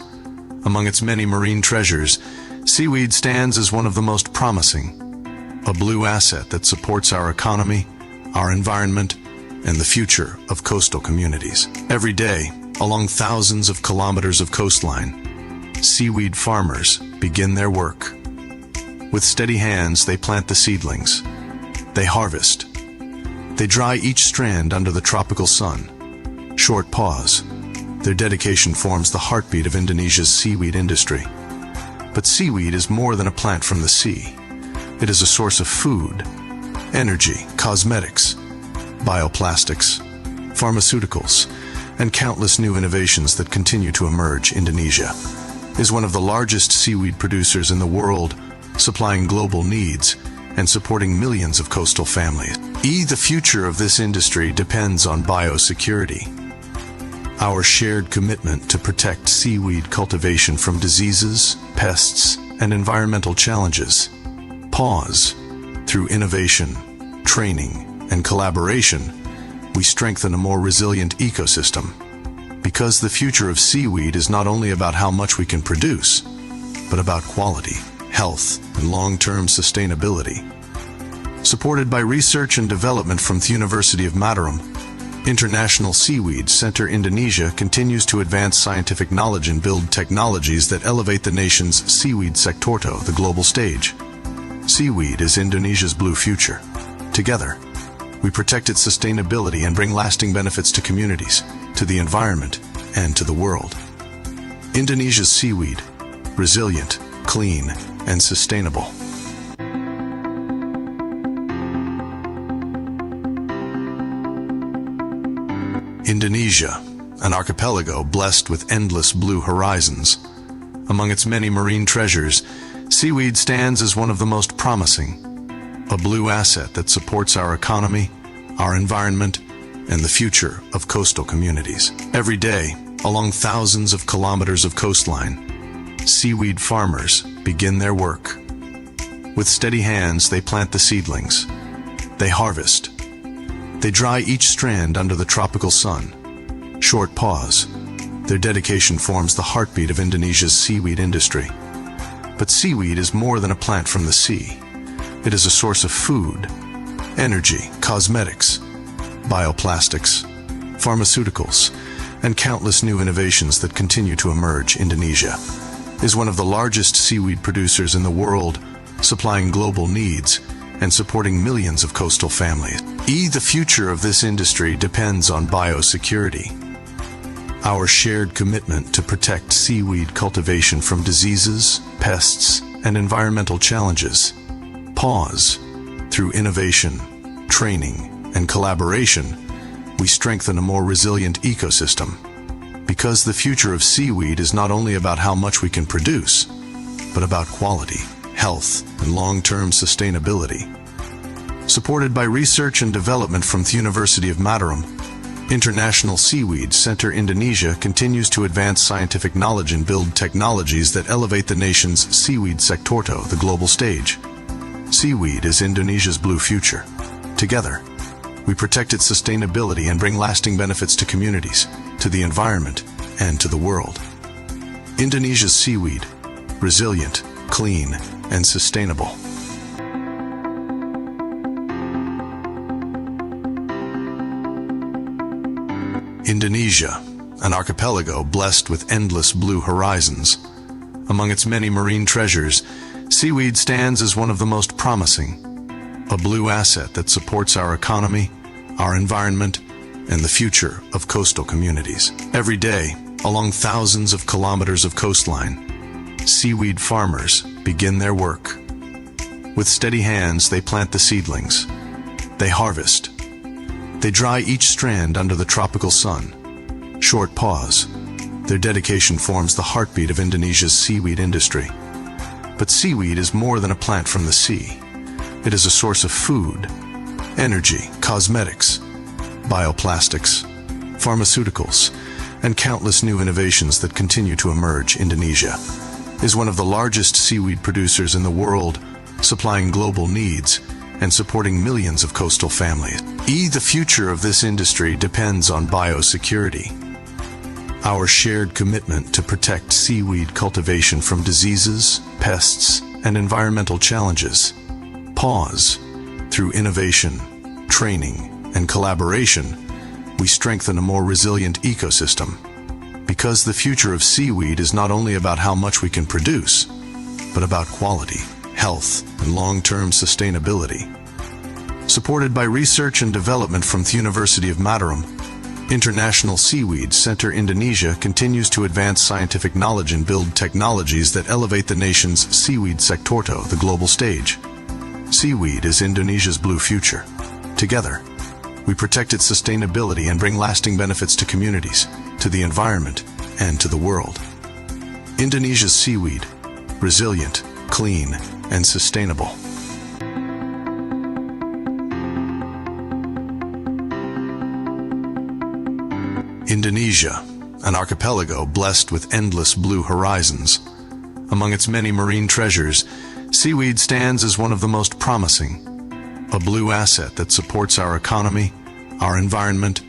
Among its many marine treasures, seaweed stands as one of the most promising, a blue asset that supports our economy, our environment, and the future of coastal communities. Every day, along thousands of kilometers of coastline, seaweed farmers begin their work. With steady hands, they plant the seedlings. They harvest. They dry each strand under the tropical sun. Short pause. Their dedication forms the heartbeat of Indonesia's seaweed industry. But seaweed is more than a plant from the sea. It is a source of food, energy, cosmetics, bioplastics, pharmaceuticals, and countless new innovations that continue to emerge. Indonesia is one of the largest seaweed producers in the world, supplying global needs and supporting millions of coastal families. The future of this industry depends on biosecurity. Our shared commitment to protect seaweed cultivation from diseases, pests, and environmental challenges. Pause. Through innovation, training, and collaboration, we strengthen a more resilient ecosystem. Because the future of seaweed is not only about how much we can produce, but about quality, health, and long-term sustainability. Supported by research and development from the University of Mataram, International Seaweed Center Indonesia continues to advance scientific knowledge and build technologies that elevate the nation's seaweed sector to the global stage. Seaweed is Indonesia's blue future. Together, we protect its sustainability and bring lasting benefits to communities, to the environment, and to the world. Indonesia's seaweed, resilient, clean, and sustainable. Indonesia, an archipelago blessed with endless blue horizons. Among its many marine treasures, seaweed stands as one of the most promising, a blue asset that supports our economy, our environment, and the future of coastal communities. Every day, along thousands of kilometers of coastline, seaweed farmers begin their work. With steady hands, they plant the seedlings. They harvest. They dry each strand under the tropical sun. Short pause. Their dedication forms the heartbeat of Indonesia's seaweed industry. But seaweed is more than a plant from the sea. It is a source of food, energy, cosmetics, bioplastics, pharmaceuticals, and countless new innovations that continue to emerge. Indonesia is one of the largest seaweed producers in the world, supplying global needs and supporting millions of coastal families. The future of this industry depends on biosecurity. Our shared commitment to protect seaweed cultivation from diseases, pests, and environmental challenges. Pause. Through innovation, training, and collaboration, we strengthen a more resilient ecosystem. Because the future of seaweed is not only about how much we can produce, but about quality, health, and long-term sustainability. Supported by research and development from the University of Mataram, International Seaweed Center Indonesia continues to advance scientific knowledge and build technologies that elevate the nation's seaweed sector to the global stage. Seaweed is Indonesia's blue future. Together, we protect its sustainability and bring lasting benefits to communities, to the environment, and to the world. Indonesia's seaweed, resilient, clean, and sustainable. Indonesia, an archipelago blessed with endless blue horizons. Among its many marine treasures, seaweed stands as one of the most promising, a blue asset that supports our economy, our environment, and the future of coastal communities. Every day, along thousands of kilometers of coastline, seaweed farmers begin their work. With steady hands, they plant the seedlings. They harvest. They dry each strand under the tropical sun. Short pause. Their dedication forms the heartbeat of Indonesia's seaweed industry. But seaweed is more than a plant from the sea. It is a source of food, energy, cosmetics, bioplastics, pharmaceuticals, and countless new innovations that continue to emerge. Indonesia is one of the largest seaweed producers in the world, supplying global needs and supporting millions of coastal families. The future of this industry depends on biosecurity. Our shared commitment to protect seaweed cultivation from diseases, pests, and environmental challenges. Pause. Through innovation, training, and collaboration, we strengthen a more resilient ecosystem. Because the future of seaweed is not only about how much we can produce, but about quality, health, and long-term sustainability. Supported by research and development from the University of Mataram, International Seaweed Center Indonesia continues to advance scientific knowledge and build technologies that elevate the nation's seaweed sector to the global stage. Seaweed is Indonesia's blue future. Together, we protect its sustainability and bring lasting benefits to communities, to the environment, and to the world. Indonesia's seaweed, resilient, clean, and sustainable. Indonesia, an archipelago blessed with endless blue horizons. Among its many marine treasures, seaweed stands as one of the most promising, a blue asset that supports our economy, our environment,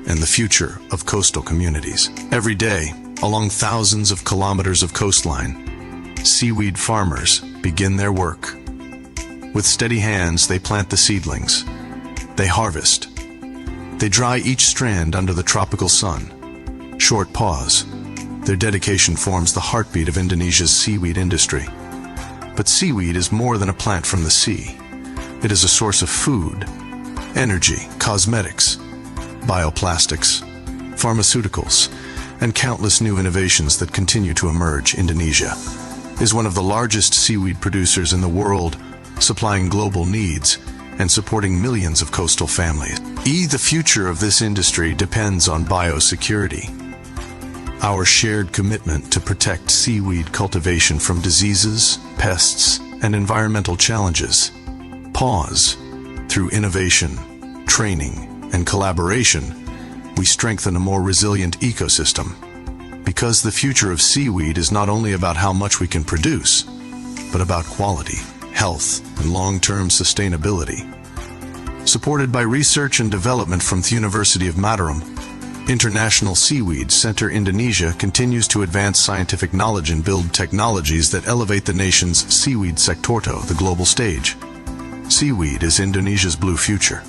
and the future of coastal communities. Every day, along thousands of kilometers of coastline, seaweed farmers begin their work. With steady hands, they plant the seedlings. They harvest. They dry each strand under the tropical sun. Short pause. Their dedication forms the heartbeat of Indonesia's seaweed industry. But seaweed is more than a plant from the sea. It is a source of food, energy, cosmetics, bioplastics, pharmaceuticals, and countless new innovations that continue to emerge. Indonesia is one of the largest seaweed producers in the world, supplying global needs and supporting millions of coastal families. The future of this industry depends on biosecurity. Our shared commitment to protect seaweed cultivation from diseases, pests, and environmental challenges. Pause. Through innovation, training, and collaboration, we strengthen a more resilient ecosystem. Because the future of seaweed is not only about how much we can produce, but about quality, health, and long-term sustainability. Supported by research and development from the University of Mataram, International Seaweed Center Indonesia continues to advance scientific knowledge and build technologies that elevate the nation's seaweed sector to the global stage. Seaweed is Indonesia's blue future.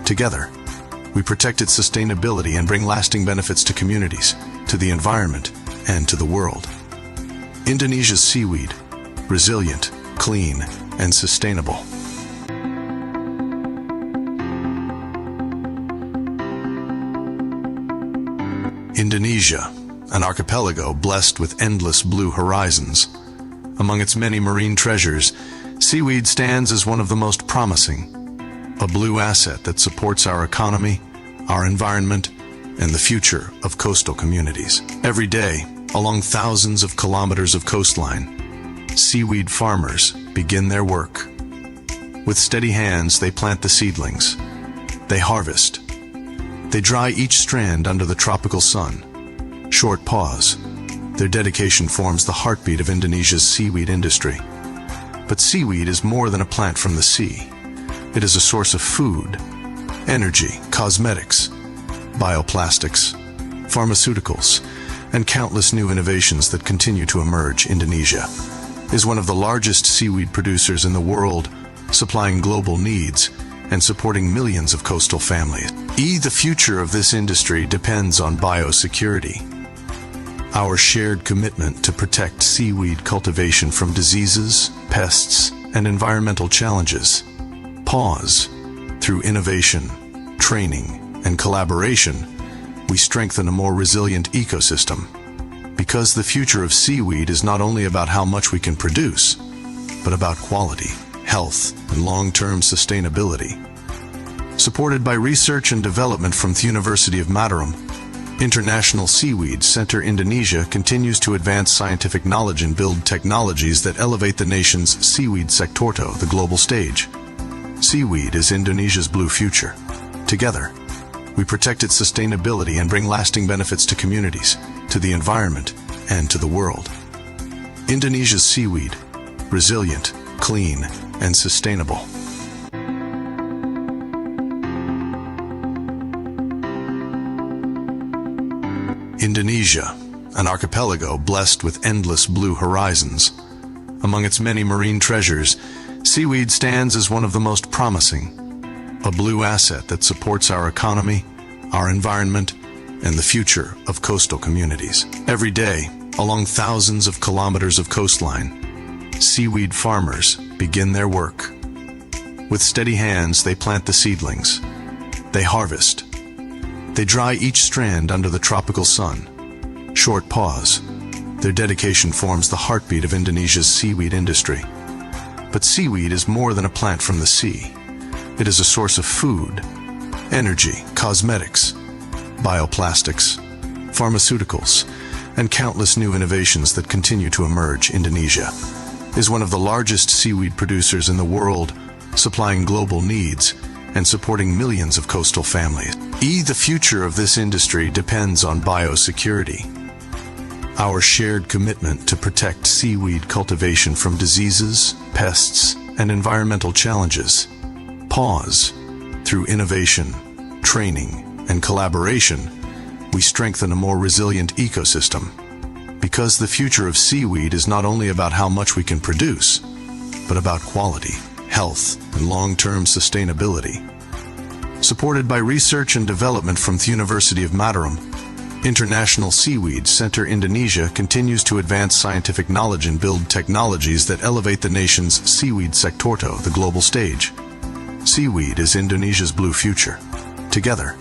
Together, we protect its sustainability and bring lasting benefits to communities, to the environment, and to the world. Indonesia's seaweed, resilient, clean, and sustainable. Indonesia, an archipelago blessed with endless blue horizons. Among its many marine treasures, seaweed stands as one of the most promising, a blue asset that supports our economy, our environment, and the future of coastal communities. Every day, along thousands of kilometers of coastline, seaweed farmers begin their work. With steady hands, they plant the seedlings. They harvest. They dry each strand under the tropical sun. Short pause. Their dedication forms the heartbeat of Indonesia's seaweed industry. But seaweed is more than a plant from the sea. It is a source of food, energy, cosmetics, bioplastics, pharmaceuticals, and countless new innovations that continue to emerge. Indonesia is one of the largest seaweed producers in the world, supplying global needs and supporting millions of coastal families. The future of this industry depends on biosecurity. Our shared commitment to protect seaweed cultivation from diseases, pests, and environmental challenges. Pause. Through innovation, training, and collaboration, we strengthen a more resilient ecosystem. Because the future of seaweed is not only about how much we can produce, but about quality, health, and long-term sustainability. Supported by research and development from the University of Mataram, International Seaweed Center Indonesia continues to advance scientific knowledge and build technologies that elevate the nation's seaweed sector to the global stage. Seaweed is Indonesia's blue future. Together, we protect its sustainability and bring lasting benefits to communities, to the environment, and to the world. Indonesia's seaweed, resilient, clean, and sustainable. Indonesia, an archipelago blessed with endless blue horizons. Among its many marine treasures, seaweed stands as one of the most promising, a blue asset that supports our economy, our environment, and the future of coastal communities. Every day, along thousands of kilometers of coastline, seaweed farmers begin their work. With steady hands, they plant the seedlings. They harvest. They dry each strand under the tropical sun. Short pause. Their dedication forms the heartbeat of Indonesia's seaweed industry. But seaweed is more than a plant from the sea. It is a source of food, energy, cosmetics, bioplastics, pharmaceuticals, and countless new innovations that continue to emerge. Indonesia is one of the largest seaweed producers in the world, supplying global needs and supporting millions of coastal families. The future of this industry depends on biosecurity. Our shared commitment to protect seaweed cultivation from diseases, pests, and environmental challenges. Pause. Through innovation, training, and collaboration, we strengthen a more resilient ecosystem. Because the future of seaweed is not only about how much we can produce, but about quality, health, and long-term sustainability. Supported by research and development from the University of Mataram, International Seaweed Center Indonesia continues to advance scientific knowledge and build technologies that elevate the nation's seaweed sector to the global stage. Seaweed is Indonesia's blue future. Together,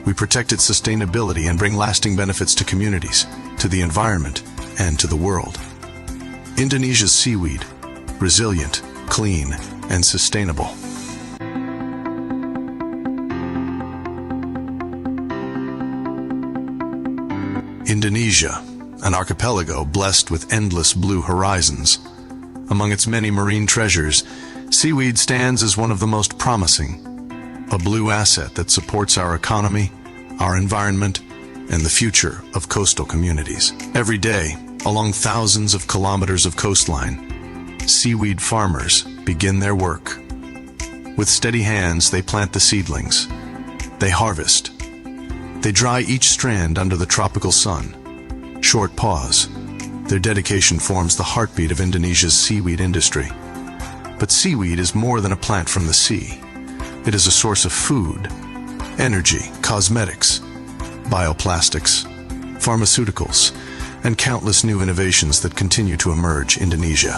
we protect its sustainability and bring lasting benefits to communities, to the environment, and to the world. Indonesia's seaweed, resilient, clean, and sustainable. Indonesia, an archipelago blessed with endless blue horizons. Among its many marine treasures, seaweed stands as one of the most promising, a blue asset that supports our economy, our environment, and the future of coastal communities. Every day, along thousands of kilometers of coastline, seaweed farmers begin their work. With steady hands, they plant the seedlings. They harvest. They dry each strand under the tropical sun. Short pause. Their dedication forms the heartbeat of Indonesia's seaweed industry. But seaweed is more than a plant from the sea. It is a source of food, energy, cosmetics, bioplastics, pharmaceuticals, and countless new innovations that continue to emerge. Indonesia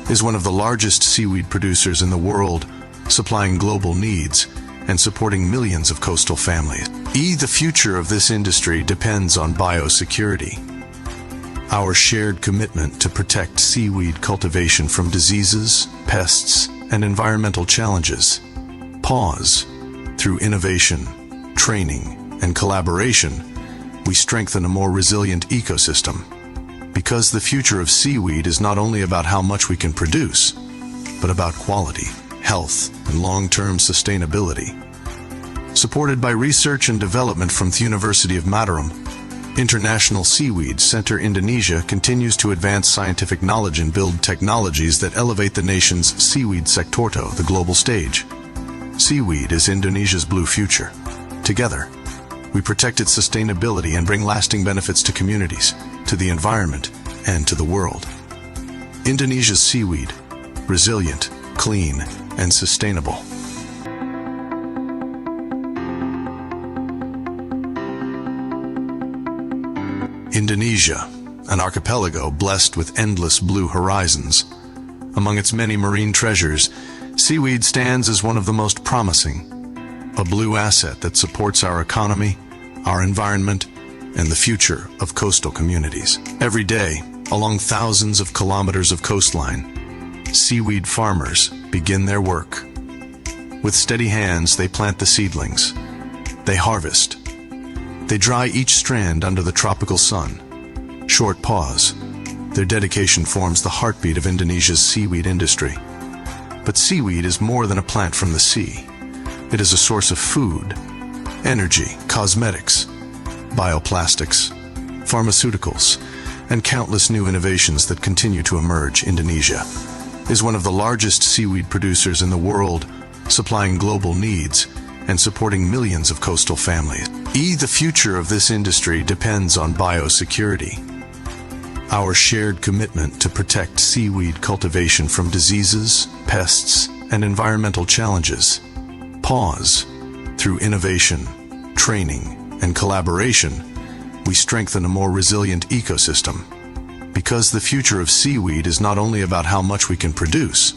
is one of the largest seaweed producers in the world, supplying global needs and supporting millions of coastal families. The future of this industry depends on biosecurity. Our shared commitment to protect seaweed cultivation from diseases, pests, and environmental challenges. Pause. Through innovation, training, and collaboration, we strengthen a more resilient ecosystem. Because the future of seaweed is not only about how much we can produce, but about quality, health, and long-term sustainability. Supported by research and development from the University of Mataram, International Seaweed Center Indonesia continues to advance scientific knowledge and build technologies that elevate the nation's seaweed sector to the global stage. Seaweed is Indonesia's blue future. Together, we protect its sustainability and bring lasting benefits to communities, to the environment, and to the world. Indonesia's seaweed, resilient, clean, and sustainable. Indonesia, an archipelago blessed with endless blue horizons. Among its many marine treasures, seaweed stands as one of the most promising, a blue asset that supports our economy, our environment, and the future of coastal communities. Every day, along thousands of kilometers of coastline, seaweed farmers begin their work. With steady hands, they plant the seedlings. They harvest. They dry each strand under the tropical sun. Short pause. Their dedication forms the heartbeat of Indonesia's seaweed industry. But seaweed is more than a plant from the sea. It is a source of food, energy, cosmetics, bioplastics, pharmaceuticals, and countless new innovations that continue to emerge. Indonesia is one of the largest seaweed producers in the world, supplying global needs and supporting millions of coastal families. The future of this industry depends on biosecurity. Our shared commitment to protect seaweed cultivation from diseases, pests, and environmental challenges. Pause. Through innovation, training, and collaboration, we strengthen a more resilient ecosystem. Because the future of seaweed is not only about how much we can produce,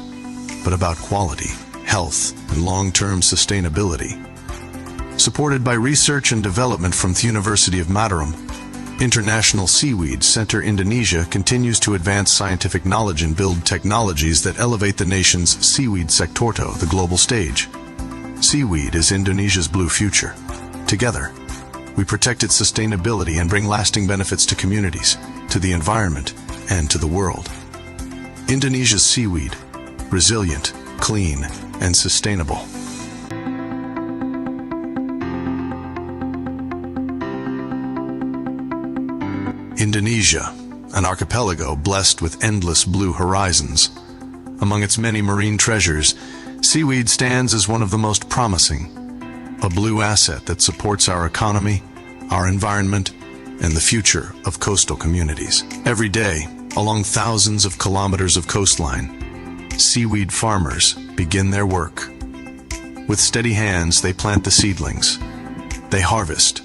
but about quality, health, and long-term sustainability. Supported by research and development from the University of Mataram, International Seaweed Center Indonesia continues to advance scientific knowledge and build technologies that elevate the nation's seaweed sector to the global stage. Seaweed is Indonesia's blue future. Together, we protect its sustainability and bring lasting benefits to communities, to the environment, and to the world. Indonesia's seaweed, resilient, clean, and sustainable. Indonesia, an archipelago blessed with endless blue horizons. Among its many marine treasures, seaweed stands as one of the most promising, a blue asset that supports our economy, our environment, and the future of coastal communities. Every day, along thousands of kilometers of coastline, seaweed farmers begin their work. With steady hands, they plant the seedlings. They harvest.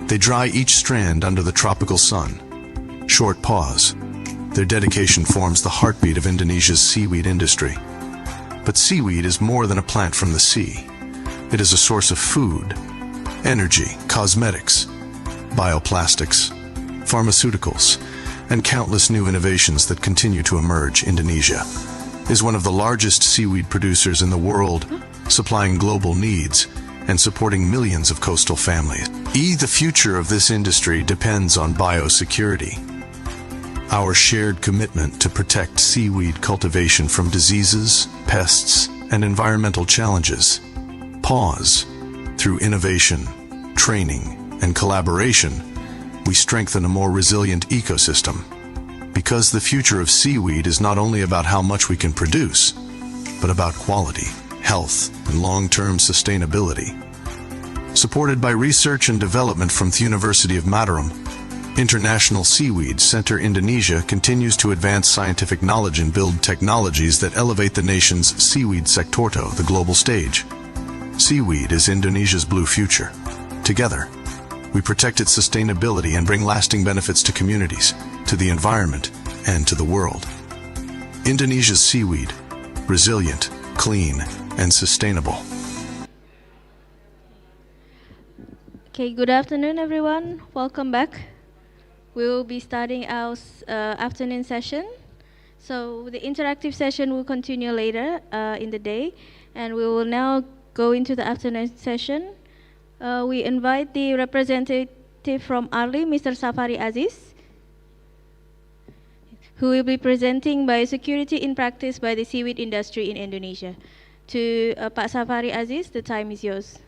They dry each strand under the tropical sun. Short pause. Their dedication forms the heartbeat of Indonesia's seaweed industry. But seaweed is more than a plant from the sea. It is a source of food, energy, cosmetics, bioplastics, pharmaceuticals, and countless new innovations that continue to emerge. Indonesia is one of the largest seaweed producers in the world, supplying global needs and supporting millions of coastal families. The future of this industry depends on biosecurity. Our shared commitment to protect seaweed cultivation from diseases, pests, and environmental challenges. Pause. Through innovation, training, and collaboration, we strengthen a more resilient ecosystem. Because the future of seaweed is not only about how much we can produce, but about quality, health, and long-term sustainability. Supported by research and development from the University of Mataram, International Seaweed Center Indonesia continues to advance scientific knowledge and build technologies that elevate the nation's seaweed sector to the global stage. Seaweed is Indonesia's blue future. Together, we protect its sustainability and bring lasting benefits to communities, to the environment, and to the world. Indonesia's seaweed, resilient, clean, and sustainable. Okay, good afternoon, everyone. Welcome back. We will be starting our afternoon session. So the interactive session will continue later in the day, and we will now go into the afternoon session. We invite the representative from ARLI, Mr. Safari Aziz, who will be presenting biosecurity in practice by the seaweed industry in Indonesia. To Pak Safari Aziz, the time is yours.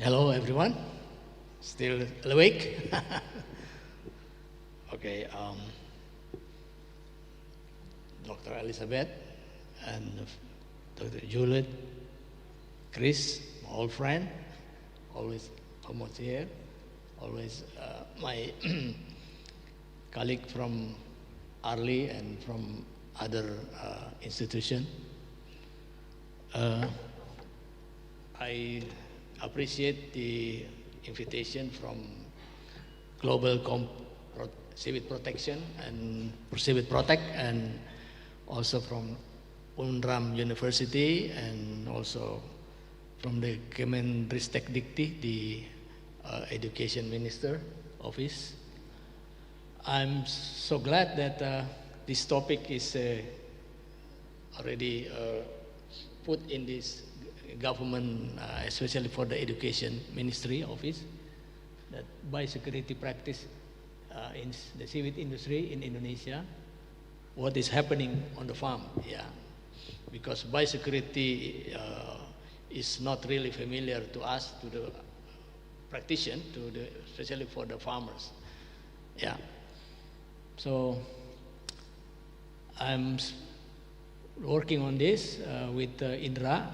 Hello, everyone. Still awake? Okay. Dr. Elizabeth and Dr. Juliet, Chris, my old friend, always almost here, always my colleague from Arli and from other institution. I appreciate the invitation from Global Seaweed Protection and Seaweed Protect, and also from UNRAM University, and also from the Kemenristek Dikti, the Education Minister Office. I'm so glad that this topic is already put in this government, especially for the Education Ministry Office, that biosecurity practice in the seaweed industry in Indonesia, what is happening on the farm, yeah. Because biosecurity is not really familiar to us, to the practitioners, especially for the farmers, yeah. So I'm working on this with Indra.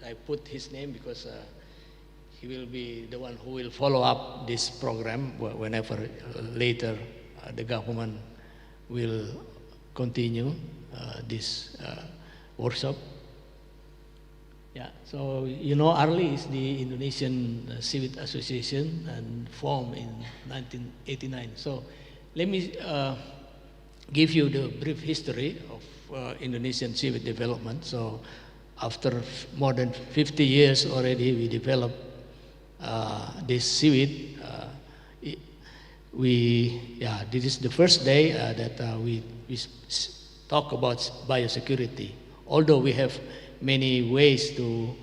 I put his name because he will be the one who will follow up this program whenever later the government will continue this workshop. Yeah, so you know, Arli is the Indonesian Seaweed Association and formed in 1989. So let me give you the brief history of Indonesian seaweed development. So after more than 50 years already, we developed this seaweed. This is the first day that we talk about biosecurity. Although we have many ways to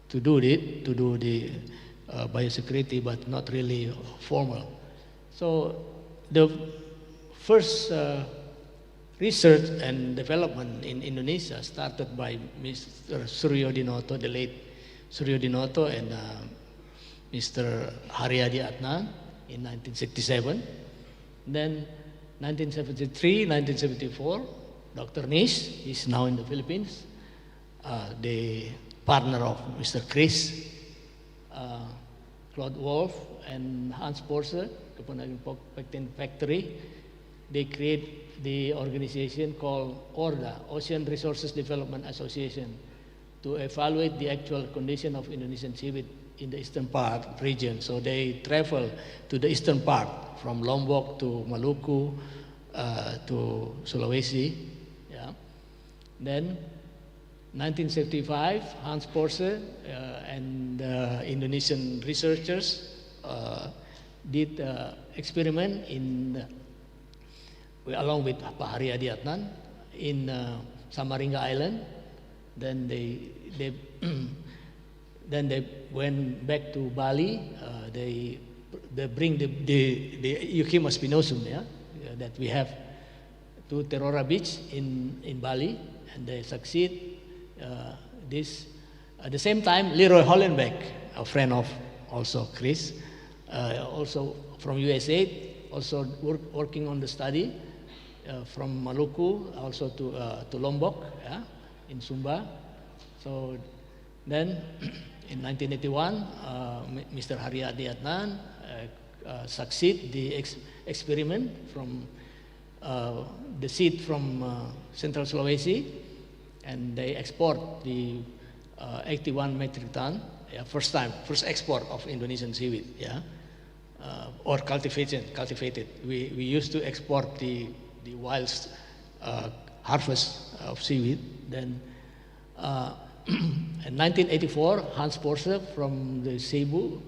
do the biosecurity, but not really formal. So the first research and development in Indonesia started by Mr. Suryo Dinoto, the late Suryo Dinoto, and Mr. Haryadi Adnan in 1967. Then 1973, 1974, Dr. Nish is now in the Philippines, the partner of Mr. Chris, Claude Wolf, and Hans Porse, Copenhagen Pectin Factory. They create the organization called ORDA, Ocean Resources Development Association, to evaluate the actual condition of Indonesian seaweed in the eastern part region. So they travel to the eastern part, from Lombok to Maluku to Sulawesi. Yeah. Then 1975, Hans Porse and Indonesian researchers did experiment along with Pak Haryadi Adnan in Samarinda Island. Then they went back to Bali. They bring the Eucheuma spinosum, that we have to Terora Beach in Bali, and they succeed. This at the same time, Leroy Hollenbeck, a friend of also Chris, also from USA, also working on the study from Maluku also to Lombok, in Sumba. So then in 1981, Mr. Haryadi Adnan succeed the experiment from the seed from Central Sulawesi, and they export the 81 metric ton, first export of Indonesian seaweed, or cultivated. We used to export the wild harvest of seaweed. Then in 1984, Hans Porse from Cebu,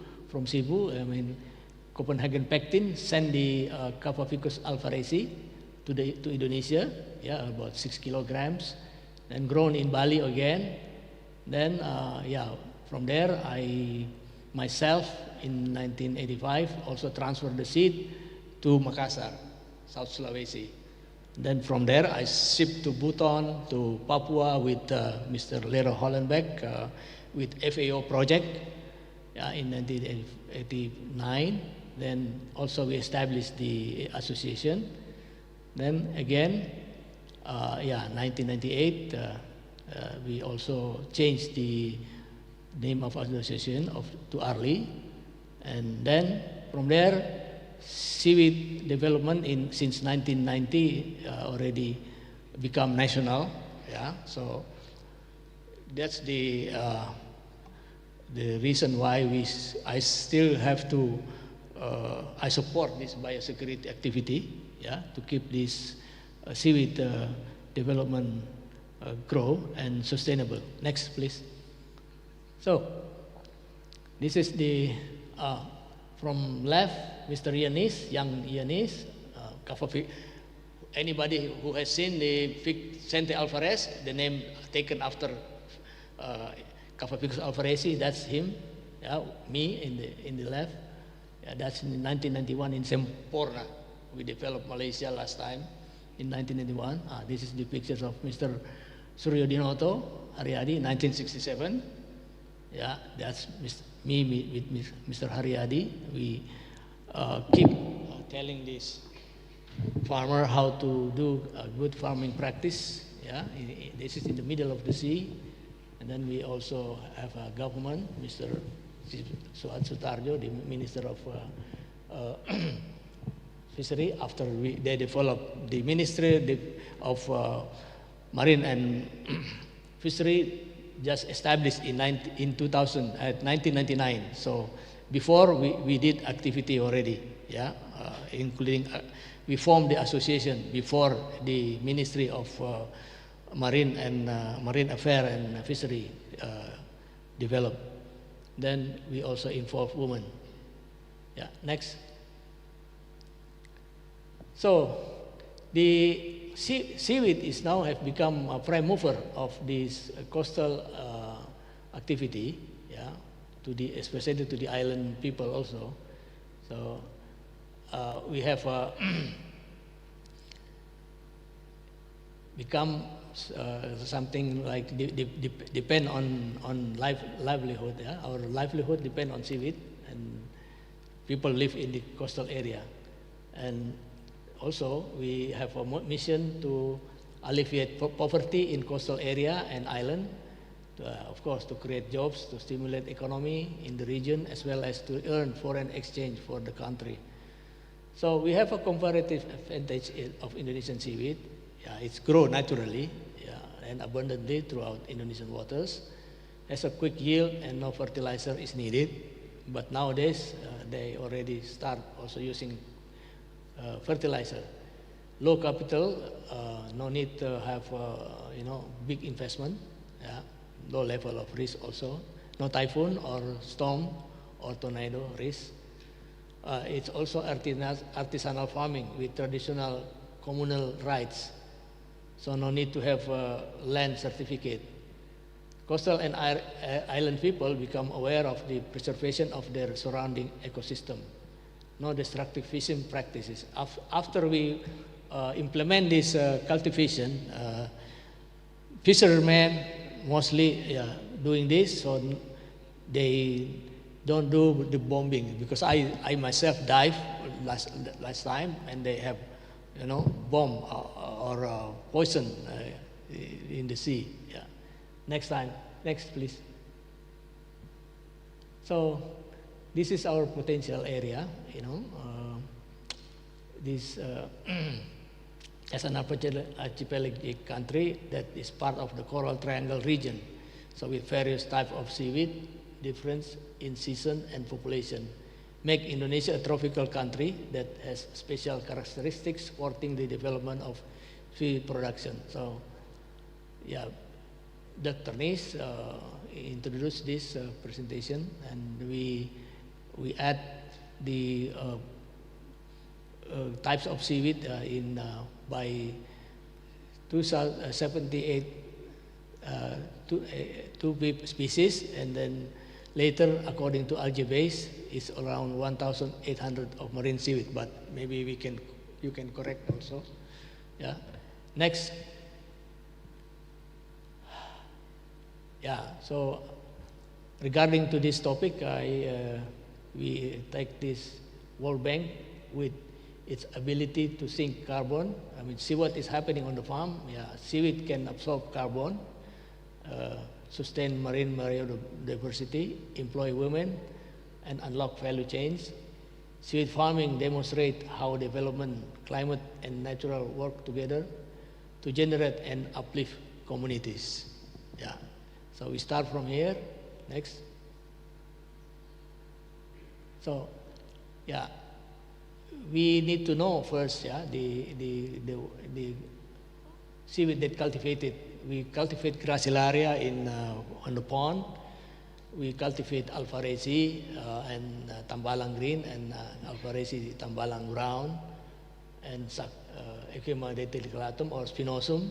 Copenhagen Pectin, sent the Cavaficus alvarezi to Indonesia, about 6 kilograms, and grown in Bali again. Then, from there, I myself in 1985 also transferred the seed to Makassar, South Sulawesi. Then from there, I shipped to Bhutan, to Papua with Mr. Lero Hollenbeck with FAO project in 1989. Then also we established the association. Then again, 1998, we also changed the name of association to ARLI. And then from there, seaweed development since 1990 already become national. Yeah, so that's the reason why I still have to I support this biosecurity activity. Yeah, to keep this seaweed development grow and sustainable. Next, please. So this is the from left, Mr. Yanis, young Yanis, anybody who has seen the Vicente Alvarez, the name taken after Cavaficus alvarezi, that's him. Yeah, me in the left. Yeah, that's in 1991 in Semporna. We developed Malaysia last time in 1991. This is the pictures of Mr. Suryo Dinoto Haryadi, 1967. Yeah, that's me with Mr. Haryadi. We keep telling this farmer how to do a good farming practice. Yeah, this is in the middle of the sea. And then we also have a government, Mr. Suad Sutarjo, the Minister of Fishery. After they developed the Ministry of Marine and Fishery, just established in 1999. So before we did activity already, yeah, including we formed the association before the Ministry of Marine Affairs and Fishery developed. Then we also involve women. Yeah, next. So the seaweed is now have become a prime mover of this coastal activity, yeah, especially to the island people also. So we have become something like depend on livelihood. Yeah? Our livelihood depend on seaweed, and people live in the coastal area. And also, we have a mission to alleviate poverty in coastal area and island, of course, to create jobs, to stimulate economy in the region, as well as to earn foreign exchange for the country. So we have a comparative advantage of Indonesian seaweed. Yeah, it's grown naturally, yeah, and abundantly throughout Indonesian waters. Has a quick yield and no fertilizer is needed. But nowadays, they already start also using fertilizer. Low capital, no need to have big investment. Yeah, low level of risk also. No typhoon or storm or tornado risk. It's also artisanal farming with traditional communal rights. So no need to have a land certificate. Coastal and island people become aware of the preservation of their surrounding ecosystem. No destructive fishing practices. After we implement this cultivation, fishermen mostly doing this, so they don't do the bombing, because I myself dive last time, and they have bomb or poison in the sea. Yeah. Next please. So this is our potential area. This as an archipelagic country that is part of the Coral Triangle region. So with various types of seaweed, difference in season and population, make Indonesia a tropical country that has special characteristics supporting the development of seaweed production. So, yeah, Dr. Nis introduced this presentation, and we add the types of seaweed by 278 two species, and then later, according to algae-base, is around 1,800 of marine seaweed. But maybe you can correct also. Yeah. Next. Yeah. So regarding to this topic, we take this World Bank with its ability to sink carbon. I mean, see what is happening on the farm. Yeah, seaweed can absorb carbon, sustain marine biodiversity, employ women, and unlock value chains. Seaweed farming demonstrates how development, climate, and natural work together to generate and uplift communities. Yeah. So we start from here. Next. So, yeah, we need to know first, yeah, the seaweed that cultivated. We cultivate Gracilaria on the pond. We cultivate Alpharesi and Tambalang green and Alpharesi Tambalang brown and Echema dentiliculatum or spinosum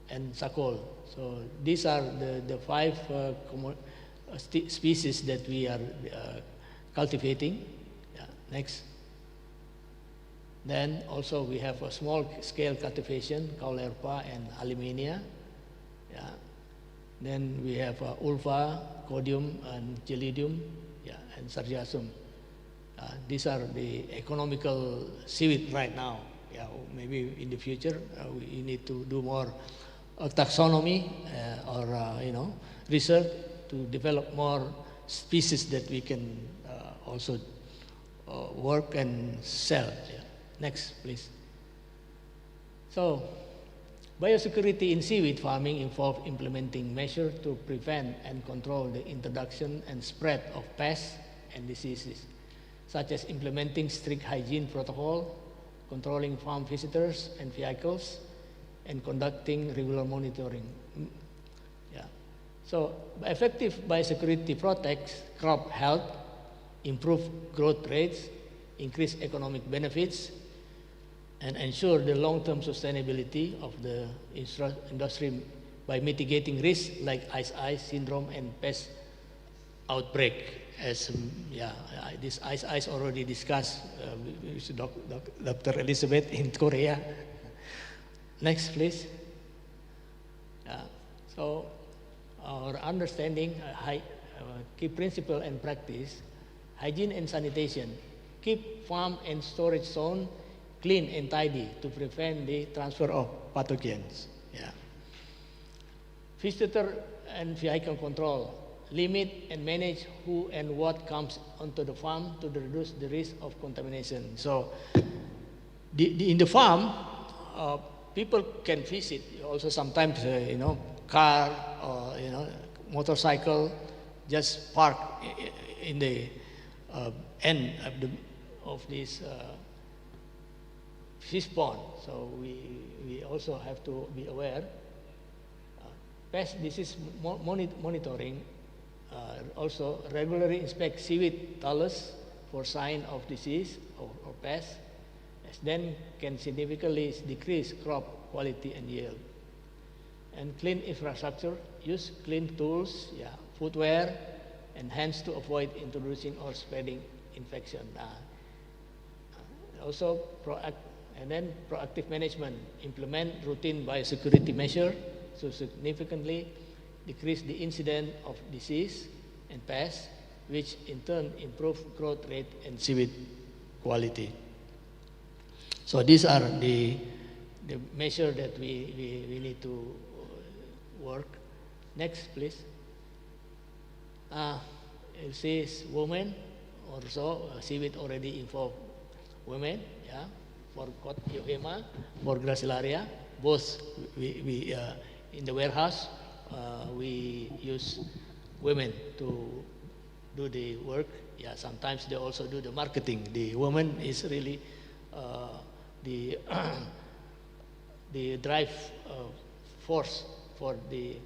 and Sakol. So these are the 5 species that we are cultivating. Yeah. Next. Then also we have a small scale cultivation, Caulerpa and Aluminia. Yeah. Then we have Ulva, Codium and Gelidium, yeah, and Sargassum. These are the economical seaweed right now. Yeah, maybe in the future we need to do more taxonomy or research to develop more species that we can also work and sell. Yeah. Next, please. So, biosecurity in seaweed farming involves implementing measures to prevent and control the introduction and spread of pests and diseases, such as implementing strict hygiene protocol, controlling farm visitors and vehicles, and conducting regular monitoring. Yeah. So, effective biosecurity protects crop health, improve growth rates, increase economic benefits, and ensure the long-term sustainability of the industry by mitigating risks like ice syndrome and pest outbreak. As this ice already discussed with Dr. Elizabeth in Korea. Next, please. So our understanding, key principle and practice, hygiene and sanitation. Keep farm and storage zone clean and tidy to prevent the transfer of pathogens. Yeah. Visitor and vehicle control. Limit and manage who and what comes onto the farm to reduce the risk of contamination. So, in the farm, people can visit. Also, sometimes car or motorcycle just park in the end of this fish pond. So we also have to be aware. Pest disease monitoring. Also regularly inspect seaweed talus for sign of disease or pest, as then can significantly decrease crop quality and yield. And clean infrastructure, use clean tools, footwear, and hands to avoid introducing or spreading infection. Also proactive management, implement routine biosecurity measure to significantly decrease the incidence of disease and pests, which in turn improve growth rate and seaweed quality. So these are the measures that we need to work. Next, please. You see women also, seaweed already involved women, yeah, for Euhema, for Gracilaria, both we in the warehouse, we use women to do the work. Yeah, sometimes they also do the marketing. The woman is really the the drive force for the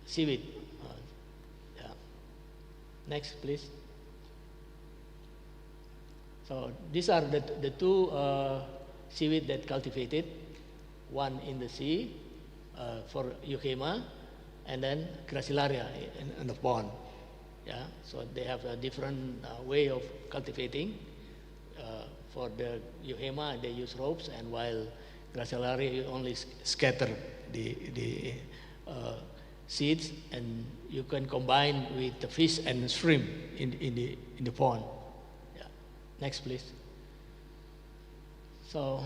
seaweed. Yeah. Next, please. So these are the 2 seaweed that cultivated. One in the sea for Euchema, and then Gracilaria in the pond. Yeah, so they have a different way of cultivating. For the Euchema, they use ropes, and while gracilaria, you only scatter the seeds, and you can combine with the fish and shrimp in the pond. Yeah. Next, please. So,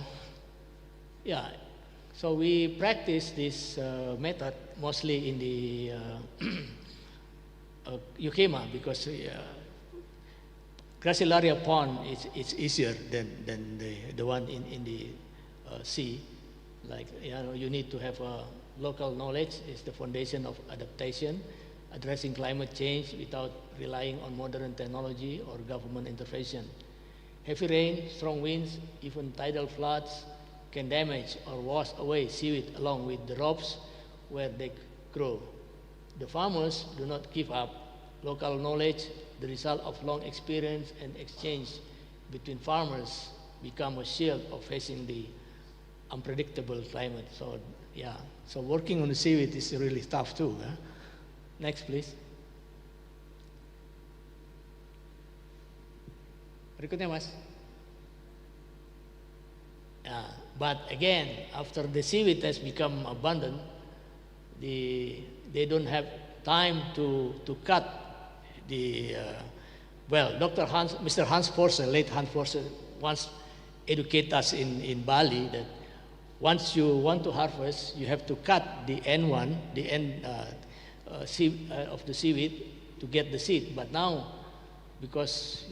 yeah. So we practice this method mostly in the Ukema, because gracilaria pond is easier than the one in the sea. Like, you need to have local knowledge. It's the foundation of adaptation, addressing climate change without relying on modern technology or government intervention. Heavy rain, strong winds, even tidal floods can damage or wash away seaweed along with the ropes where they grow. The farmers do not give up. Local knowledge, the result of long experience and exchange between farmers, become a shield of facing the unpredictable climate. So, yeah, so working on the seaweed is really tough too. Huh? Next, please. Berikutnya, Mas. But again, after the seaweed has become abundant, they don't have time to cut the, Mr. Hans Forser, late Hans Forser, once educated us in Bali that once you want to harvest, you have to cut the end of the seaweed to get the seed. But now, because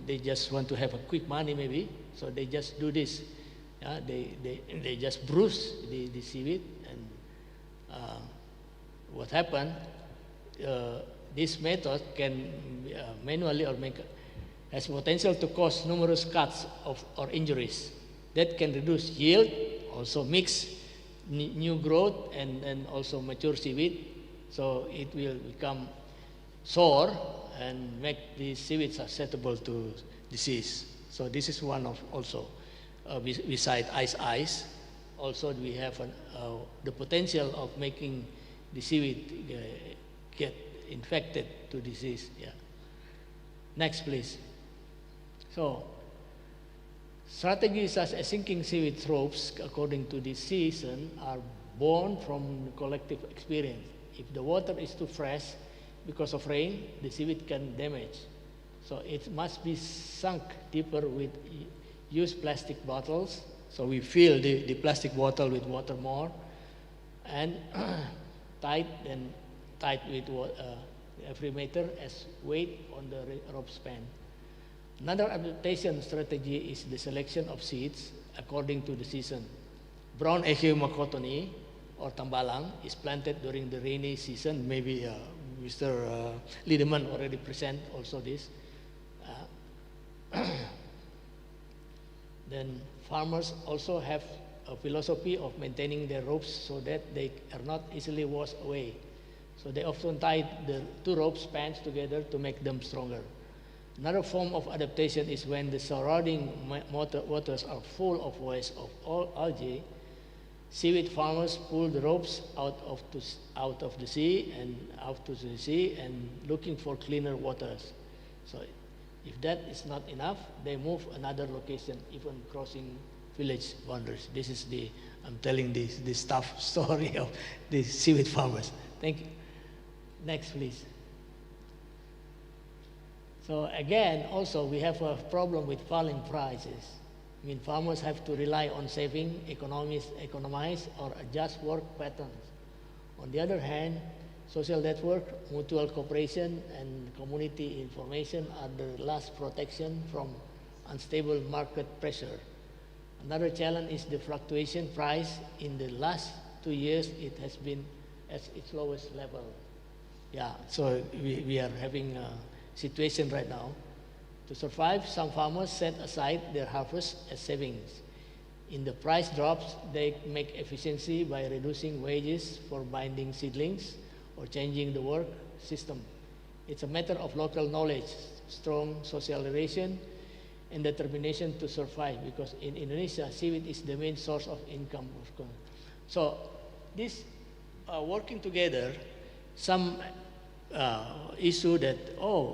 they just want to have a quick money maybe, so they just do this. They just bruise the seaweed, and what happened? This method can manually has potential to cause numerous cuts or injuries that can reduce yield, also mix new growth and also mature seaweed, so it will become sour and make the seaweed susceptible to disease. So this is one of also. Beside ice, also we have the potential of making the seaweed get infected to disease. Yeah. Next, please. So, strategies such as sinking seaweed ropes according to the season are born from collective experience. If the water is too fresh because of rain, the seaweed can damage. So it must be sunk deeper with use plastic bottles, so we fill the plastic bottle with water more, and tight with every meter as weight on the rope span. Another adaptation strategy is the selection of seeds according to the season. Brown Echium cottony or tambalang is planted during the rainy season. Maybe Mr. Liedemann already present also this. Then farmers also have a philosophy of maintaining their ropes so that they are not easily washed away. So they often tie the two rope spans together to make them stronger. Another form of adaptation is when the surrounding waters are full of waste of all algae. Seaweed farmers pull the ropes out of the sea and out to the sea and looking for cleaner waters. So if that is not enough, they move another location, even crossing village boundaries. This is I'm telling this tough story of the seaweed farmers. Thank you. Next, please. So again, also we have a problem with falling prices. I mean, farmers have to rely on saving, economize, or adjust work patterns. On the other hand, social network, mutual cooperation, and community information are the last protection from unstable market pressure. Another challenge is the fluctuation price. In the last 2 years, it has been at its lowest level. Yeah, so we are having a situation right now. To survive, some farmers set aside their harvest as savings. In the price drops, they make efficiency by reducing wages for binding seedlings or changing the work system. It's a matter of local knowledge, strong social relation, and determination to survive, because in Indonesia, seaweed is the main source of income. So this working together, some issue that,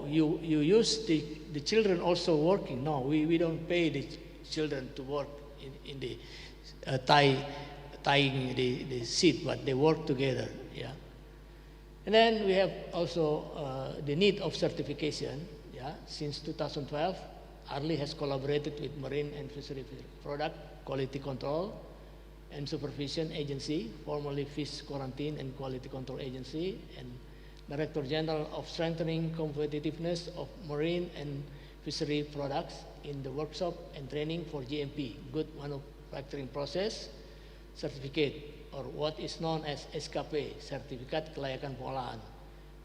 you use the children also working. No, we don't pay the children to work in the tying the seed, but they work together. Yeah. And then we have also the need of certification. Yeah. Since 2012, ARLI has collaborated with Marine and Fishery Product Quality Control and Supervision Agency, formerly Fish Quarantine and Quality Control Agency, and Director General of Strengthening Competitiveness of Marine and Fishery Products in the workshop and training for GMP, Good Manufacturing Process Certificate, or what is known as SKP, Sertifikat Kelayakan Pengolahan.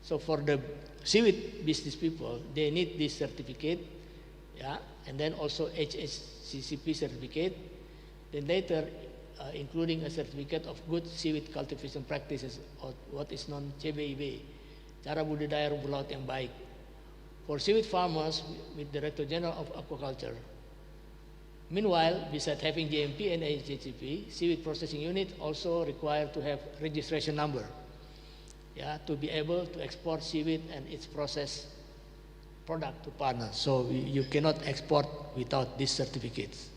So for the seaweed business people, they need this certificate, yeah, and then also HACCP certificate, then later including a certificate of good seaweed cultivation practices, or what is known CBIB, Cara Budidaya Rumput Laut yang Baik. For seaweed farmers with Director General of Aquaculture. Meanwhile, besides having GMP and HACCP, seaweed processing unit also required to have registration number, yeah, to be able to export seaweed and its processed product to partners. So you cannot export without these certificates,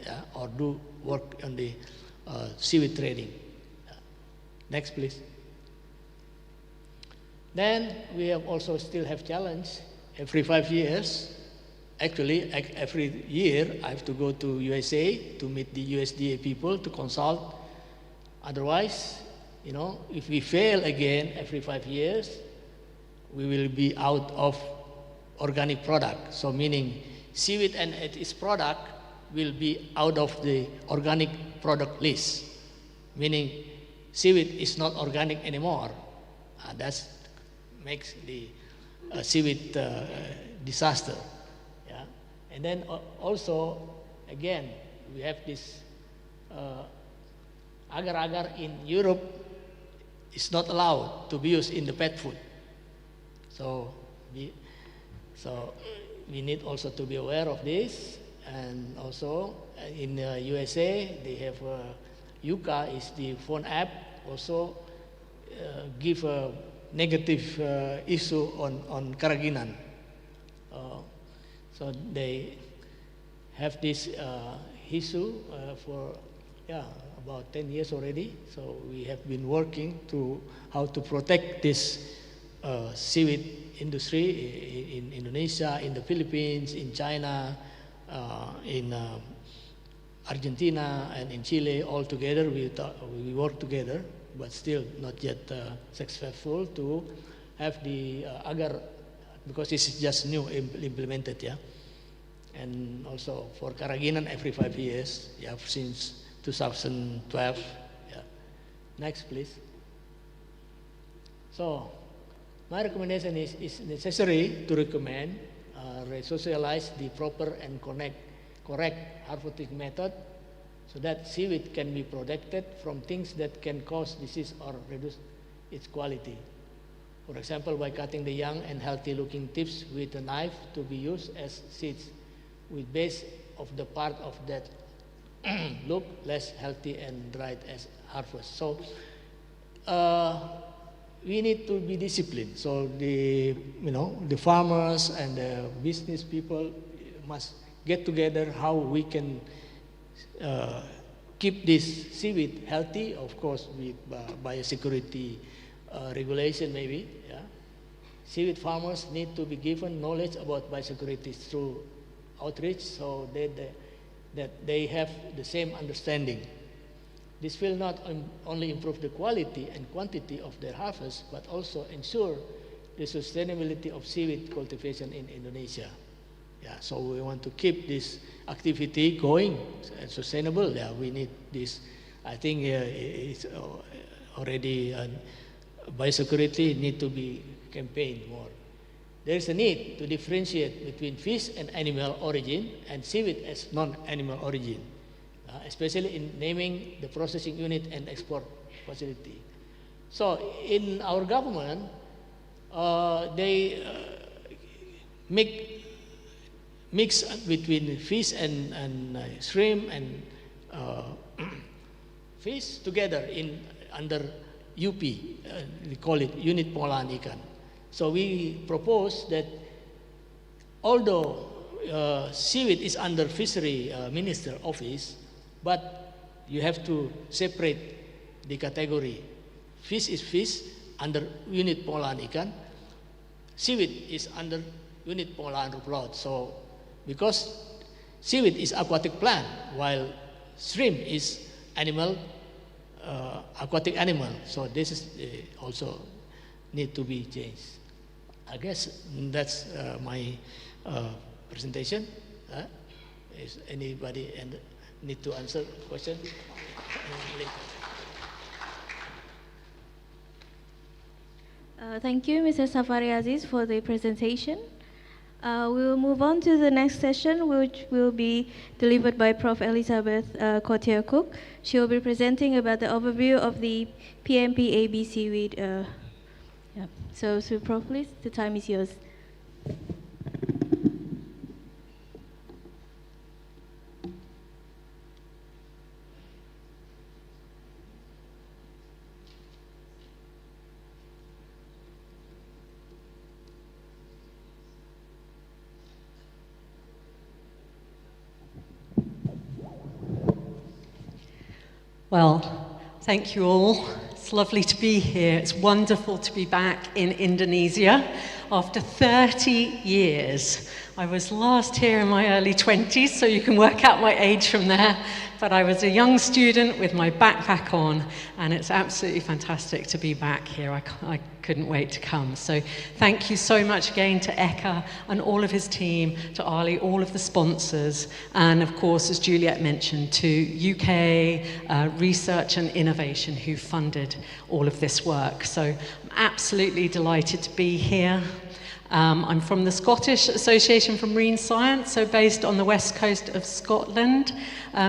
yeah, or do work on the seaweed trading. Next, please. Then we have also still have challenge every 5 years. Actually, every year I have to go to USA to meet the USDA people to consult. Otherwise, you know, if we fail again every 5 years, we will be out of organic product. So meaning seaweed and its product will be out of the organic product list. Meaning seaweed is not organic anymore. That makes the seaweed disaster. Yeah? And then also, again, we have this agar-agar in Europe is not allowed to be used in the pet food. So we need also to be aware of this. And also in USA, they have Yuka is the phone app, also give a negative issue on keraginan. So they have this issue for about 10 years already. So we have been working to how to protect this seaweed industry in Indonesia, in the Philippines, in China, in Argentina, and in Chile. All together we work together, but still not yet successful to have the agar, because this is just new implemented, yeah. And also for keraginan every 5 years, yeah, since 2012. Yeah. Next, please. So my recommendation is necessary to recommend resocialize the proper and correct harvesting method, so that seaweed can be protected from things that can cause disease or reduce its quality. For example, by cutting the young and healthy looking tips with a knife to be used as seeds with base of the part of that look less healthy and dried as harvest. So we need to be disciplined. So the farmers and the business people must get together how we can keep this seaweed healthy, of course, with biosecurity regulation maybe. Yeah. Seaweed farmers need to be given knowledge about biosecurity through outreach, so that they have the same understanding. This will not only improve the quality and quantity of their harvest, but also ensure the sustainability of seaweed cultivation in Indonesia. Yeah, so we want to keep this activity going and sustainable. Yeah, we need this. I think it's already biosecurity need to be campaigned more. There is a need to differentiate between fish and animal origin and seaweed as non-animal origin, especially in naming the processing unit and export facility. So in our government, they mix between fish and shrimp and fish together under UP. We call it Unit Pengolahan Ikan. So we propose that although seaweed is under Fishery Minister Office, but you have to separate the category. Fish is fish under unit pengolahan ikan. Seaweed is under unit pengolahan rumput laut. So, because seaweed is aquatic plant, while shrimp is animal, aquatic animal. So this is also need to be changed. I guess that's my presentation. Is anybody need to answer question later? Thank you, Mr. Safari Aziz, for the presentation. We will move on to the next session, which will be delivered by Prof. Elizabeth Cotier-Cook. She will be presenting about the overview of the PMP-AB seaweed. So, Prof, please, the time is yours. Well, thank you all. It's lovely to be here. It's wonderful to be back in Indonesia after 30 years. I was last here in my early 20s, so you can work out my age from there. But I was a young student with my backpack on, and it's absolutely fantastic to be back here. I couldn't wait to come. So thank you so much again to Eka and all of his team, to Ali, all of the sponsors, and of course, as Juliet mentioned, to UK Research and Innovation who funded all of this work. So I'm absolutely delighted to be here. I'm from the Scottish Association for Marine Science, so based on the west coast of Scotland.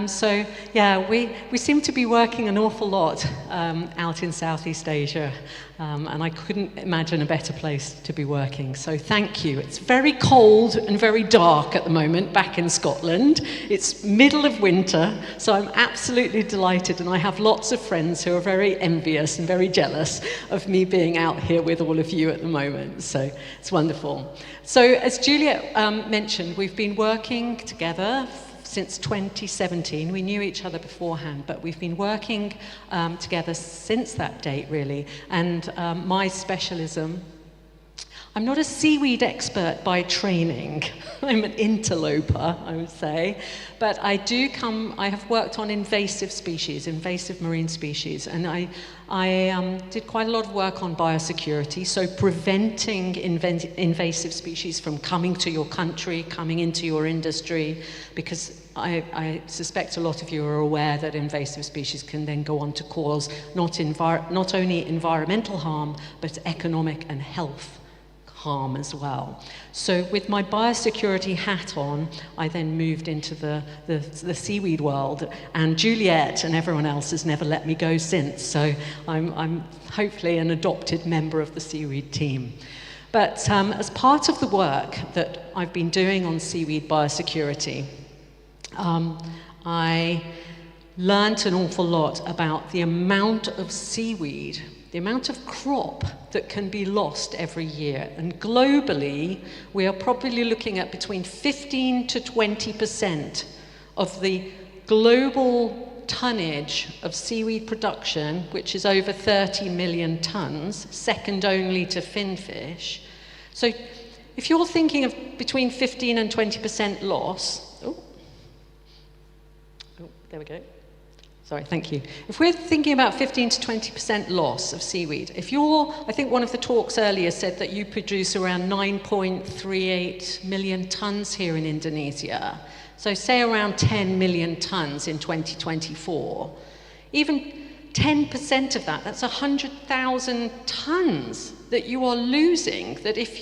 So yeah, we seem to be working an awful lot out in Southeast Asia, and I couldn't imagine a better place to be working. So thank you. It's very cold and very dark at the moment back in Scotland. It's middle of winter, so I'm absolutely delighted, and I have lots of friends who are very envious and very jealous of me being out here with all of you at the moment. So it's wonderful. So as Juliet mentioned, we've been working together since 2017. We knew each other beforehand, but we've been working together since that date, really. And my specialism, I'm not a seaweed expert by training. I'm an interloper, I would say. But I have worked on invasive species, invasive marine species, and I did quite a lot of work on biosecurity, so preventing invasive species from coming to your country, coming into your industry, because I suspect a lot of you are aware that invasive species can then go on to cause not only environmental harm, but economic and health harm as well. So with my biosecurity hat on, I then moved into the seaweed world, and Juliet and everyone else has never let me go since, so I'm hopefully an adopted member of the seaweed team. But as part of the work that I've been doing on seaweed biosecurity, I learnt an awful lot about the amount of seaweed, the amount of crop that can be lost every year. And globally, we are probably looking at between 15 to 20% of the global tonnage of seaweed production, which is over 30 million tons, second only to finfish. So if you're thinking of between 15 and 20% loss, there we go. Sorry, thank you. If we're thinking about 15 to 20% loss of seaweed, I think one of the talks earlier said that you produce around 9.38 million tons here in Indonesia. So say around 10 million tons in 2024. Even 10% of that, that's 100,000 tons that you are losing, that if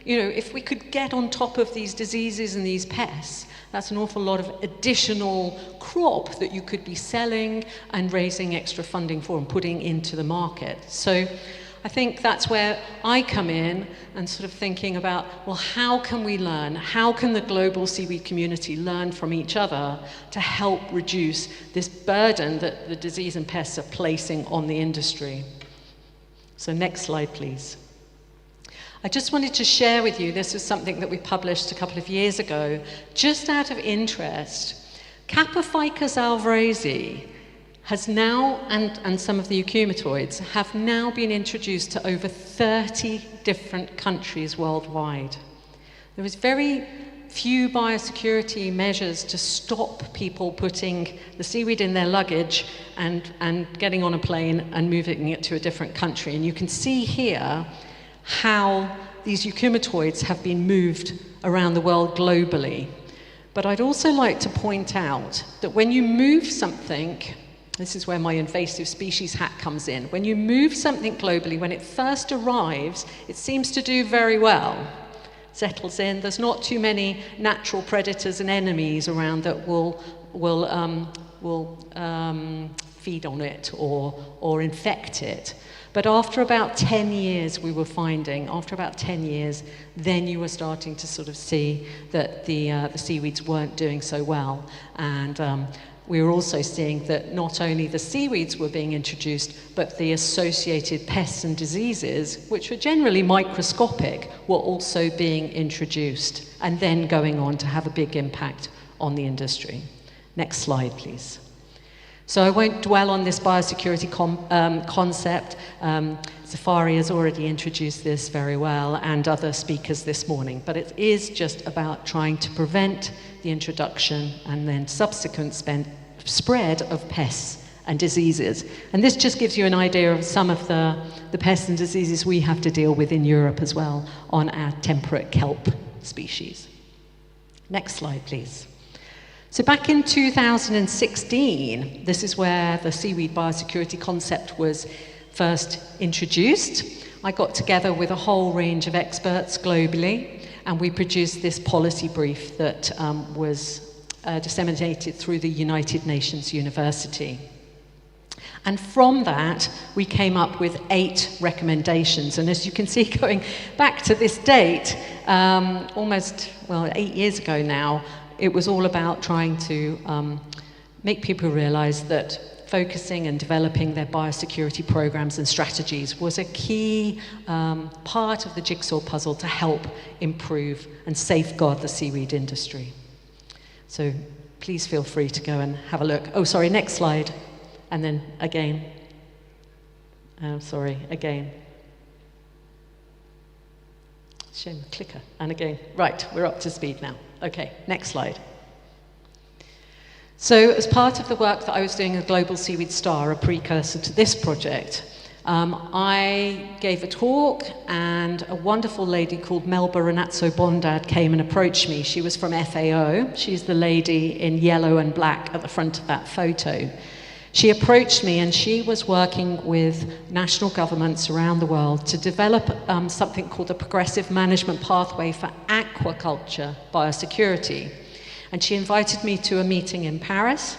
if we could get on top of these diseases and these pests, that's an awful lot of additional crop that you could be selling and raising extra funding for and putting into the market. So I think that's where I come in and sort of thinking about, well, how can we learn? How can the global seaweed community learn from each other to help reduce this burden that the disease and pests are placing on the industry? So next slide, please. I just wanted to share with you, this was something that we published a couple of years ago, just out of interest. Capophycus alvarezi has now, and some of the euchymatoids, have now been introduced to over 30 different countries worldwide. There is very few biosecurity measures to stop people putting the seaweed in their luggage and getting on a plane and moving it to a different country. And you can see here how these euchymatoids have been moved around the world globally. But I'd also like to point out that when you move something, this is where my invasive species hat comes in. When you move something globally, when it first arrives, it seems to do very well. Settles in. There's not too many natural predators and enemies around that will feed on it or infect it. But after about 10 years, we were finding, after about 10 years, then you were starting to sort of see that the seaweeds weren't doing so well. And we were also seeing that not only the seaweeds were being introduced, but the associated pests and diseases, which were generally microscopic, were also being introduced and then going on to have a big impact on the industry. Next slide, please. So I won't dwell on this biosecurity concept. Safari has already introduced this very well, and other speakers this morning, but it is just about trying to prevent the introduction and then subsequent spread of pests and diseases. And this just gives you an idea of some of the pests and diseases we have to deal with in Europe as well on our temperate kelp species. Next slide, please. So back in 2016, this is where the seaweed biosecurity concept was first introduced. I got together with a whole range of experts globally, and we produced this policy brief that was disseminated through the United Nations University. And from that, we came up with 8 recommendations. And as you can see, going back to this date, almost, 8 years ago now, it was all about trying to make people realize that focusing and developing their biosecurity programs and strategies was a key part of the jigsaw puzzle to help improve and safeguard the seaweed industry. So please feel free to go and have a look. Oh, sorry, next slide. And then again. Again. Shame the clicker. And again. Right, we're up to speed now. Okay, next slide. So as part of the work that I was doing at Global Seaweed Star, a precursor to this project, I gave a talk, and a wonderful lady called Melba Renazzo Bondad came and approached me. She was from FAO. She's the lady in yellow and black at the front of that photo. She approached me, and she was working with national governments around the world to develop something called a progressive management pathway for aquaculture biosecurity. And she invited me to a meeting in Paris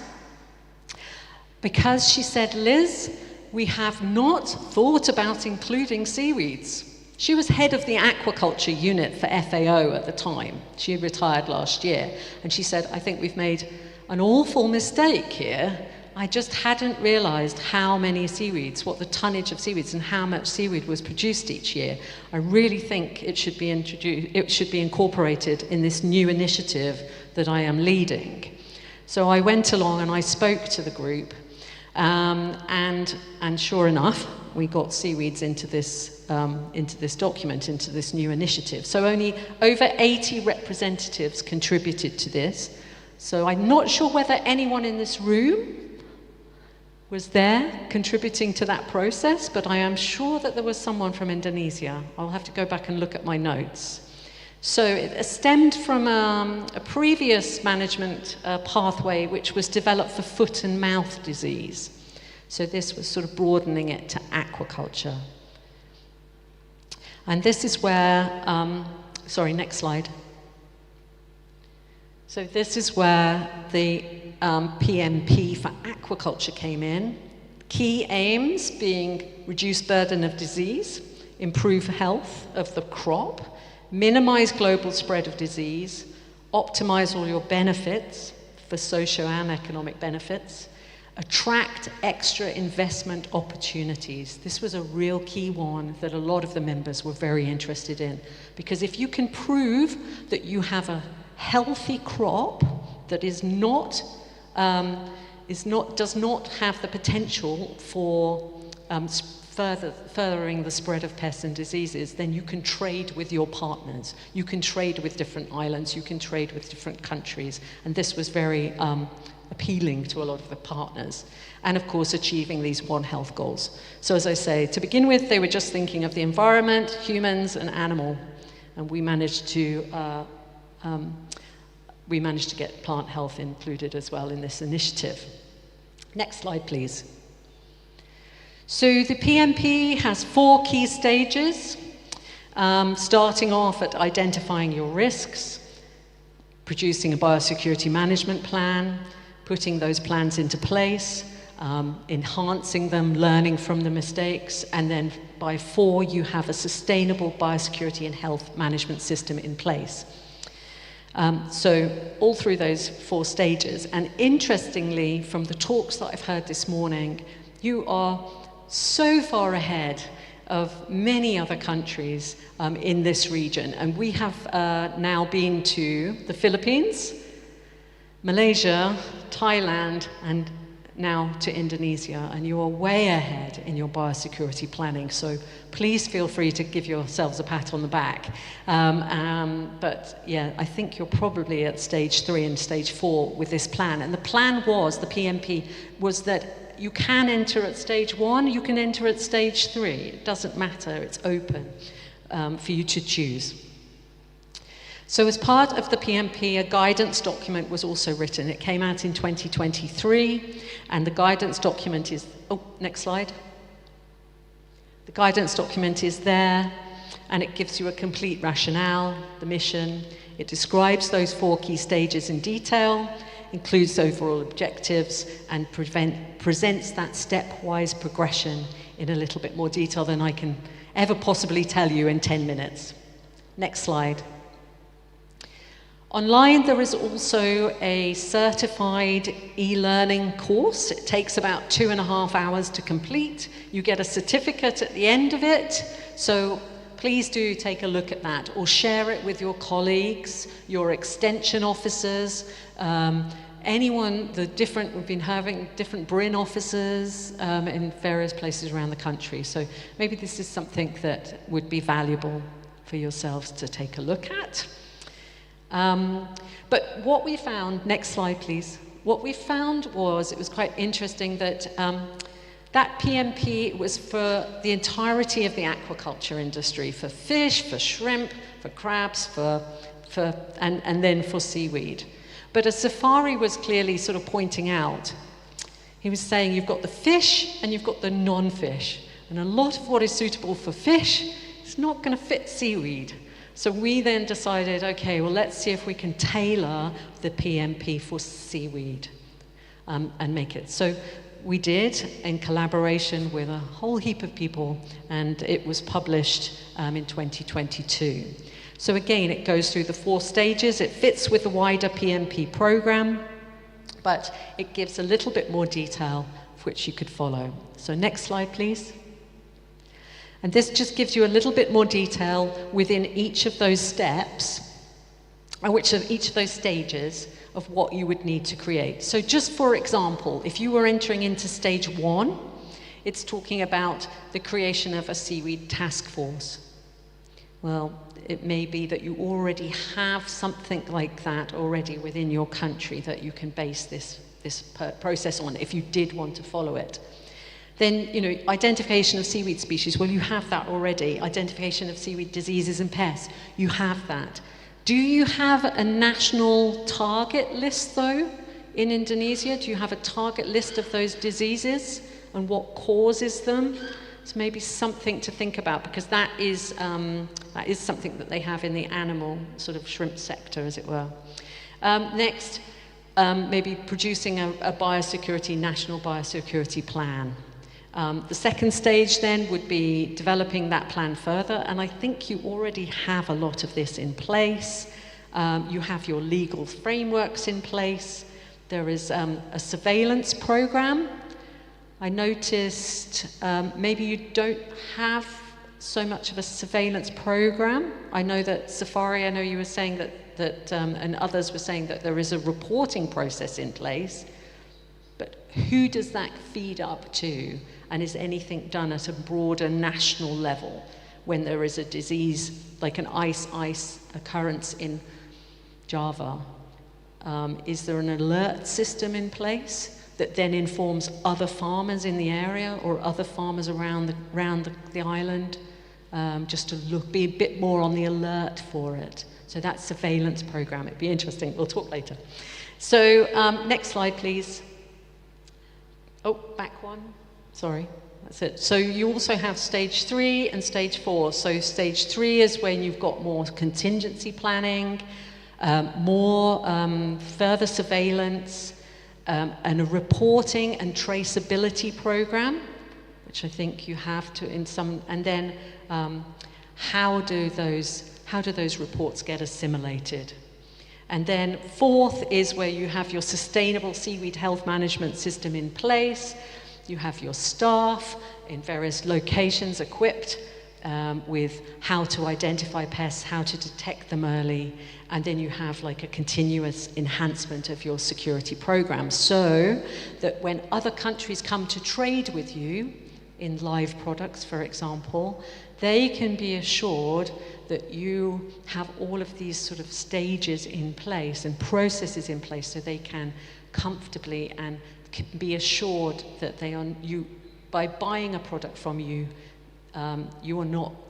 because she said, Liz, we have not thought about including seaweeds. She was head of the aquaculture unit for FAO at the time. She retired last year. And she said, I think we've made an awful mistake here. I just hadn't realized how many seaweeds, what the tonnage of seaweeds and how much seaweed was produced each year. I really think it should be incorporated in this new initiative that I am leading. So I went along and I spoke to the group, and sure enough, we got seaweeds into this document, into this new initiative. So only over 80 representatives contributed to this. So I'm not sure whether anyone in this room was there contributing to that process, but I am sure that there was someone from Indonesia. I'll have to go back and look at my notes. So it stemmed from a previous management pathway which was developed for foot and mouth disease. So this was sort of broadening it to aquaculture. And this is where, next slide. So this is where the PMP for aquaculture came in. Key aims being reduce burden of disease, improve health of the crop, minimize global spread of disease, optimize all your benefits for socio and economic benefits, attract extra investment opportunities. This was a real key one that a lot of the members were very interested in, because if you can prove that you have a healthy crop that is not does not have the potential for furthering the spread of pests and diseases, then you can trade with your partners. You can trade with different islands, you can trade with different countries, and this was very appealing to a lot of the partners. And of course, achieving these One Health goals. So as I say, to begin with, they were just thinking of the environment, humans, and animal, and we managed to get plant health included as well in this initiative. Next slide, please. So the PMP has 4 key stages, starting off at identifying your risks, producing a biosecurity management plan, putting those plans into place, enhancing them, learning from the mistakes, and then by 4 you have a sustainable biosecurity and health management system in place. So all through those 4 stages, and interestingly, from the talks that I've heard this morning, you are so far ahead of many other countries in this region. And we have now been to the Philippines, Malaysia, Thailand, and now to Indonesia, and you are way ahead in your biosecurity planning. So please feel free to give yourselves a pat on the back. But yeah, I think you're probably at stage 3 and stage 4 with this plan. And the plan was, the PMP, was that you can enter at stage 1, you can enter at stage 3. It doesn't matter, it's open for you to choose. So as part of the PMP, a guidance document was also written. It came out in 2023, and the guidance document is, next slide. The guidance document is there, and it gives you a complete rationale, the mission. It describes those 4 key stages in detail, includes overall objectives, and presents that stepwise progression in a little bit more detail than I can ever possibly tell you in 10 minutes. Next slide. Online, there is also a certified e-learning course. It takes about 2.5 hours to complete. You get a certificate at the end of it, so please do take a look at that, or share it with your colleagues, your extension officers, anyone, we've been having different BRIN officers in various places around the country. So maybe this is something that would be valuable for yourselves to take a look at. But what we found, next slide please, what we found was, it was quite interesting that that PMP was for the entirety of the aquaculture industry, for fish, for shrimp, for crabs, and then for seaweed. But as Safari was clearly sort of pointing out, he was saying you've got the fish and you've got the non-fish. And a lot of what is suitable for fish is not going to fit seaweed. So we then decided, okay, well, let's see if we can tailor the PMP for seaweed and make it. So we did, in collaboration with a whole heap of people, and it was published in 2022. So again, it goes through the 4 stages. It fits with the wider PMP program, but it gives a little bit more detail for which you could follow. So next slide, please. And this just gives you a little bit more detail within each of those steps, and each of those stages of what you would need to create. So just for example, if you were entering into stage 1, it's talking about the creation of a seaweed task force. Well, it may be that you already have something like that already within your country that you can base this process on if you did want to follow it. Then, identification of seaweed species, well, you have that already. Identification of seaweed diseases and pests, you have that. Do you have a national target list, though, in Indonesia? Do you have a target list of those diseases and what causes them? It's maybe something to think about, because that is something that they have in the animal sort of shrimp sector, as it were. Next, maybe producing a national biosecurity plan. The second stage then would be developing that plan further, and I think you already have a lot of this in place. You have your legal frameworks in place. There is a surveillance program. I noticed maybe you don't have so much of a surveillance program. I know that Safari, I know you were saying that and others were saying that there is a reporting process in place. But who does that feed up to? And is anything done at a broader national level when there is a disease like an ice occurrence in Java? Is there an alert system in place that then informs other farmers in the area or other farmers around the island, just to be a bit more on the alert for it? So that surveillance program, it'd be interesting. We'll talk later. So next slide, please. Oh, back one. Sorry, that's it. So you also have stage 3 and stage 4. So stage 3 is when you've got more contingency planning, more further surveillance, and a reporting and traceability program, which I think you have to in some, and then how do those reports get assimilated? And then 4th is where you have your sustainable seaweed health management system in place. You have your staff in various locations equipped with how to identify pests, how to detect them early, and then you have like a continuous enhancement of your security program so that when other countries come to trade with you in live products, for example, they can be assured that you have all of these sort of stages in place and processes in place so they can comfortably and be assured that they are, by buying a product from you,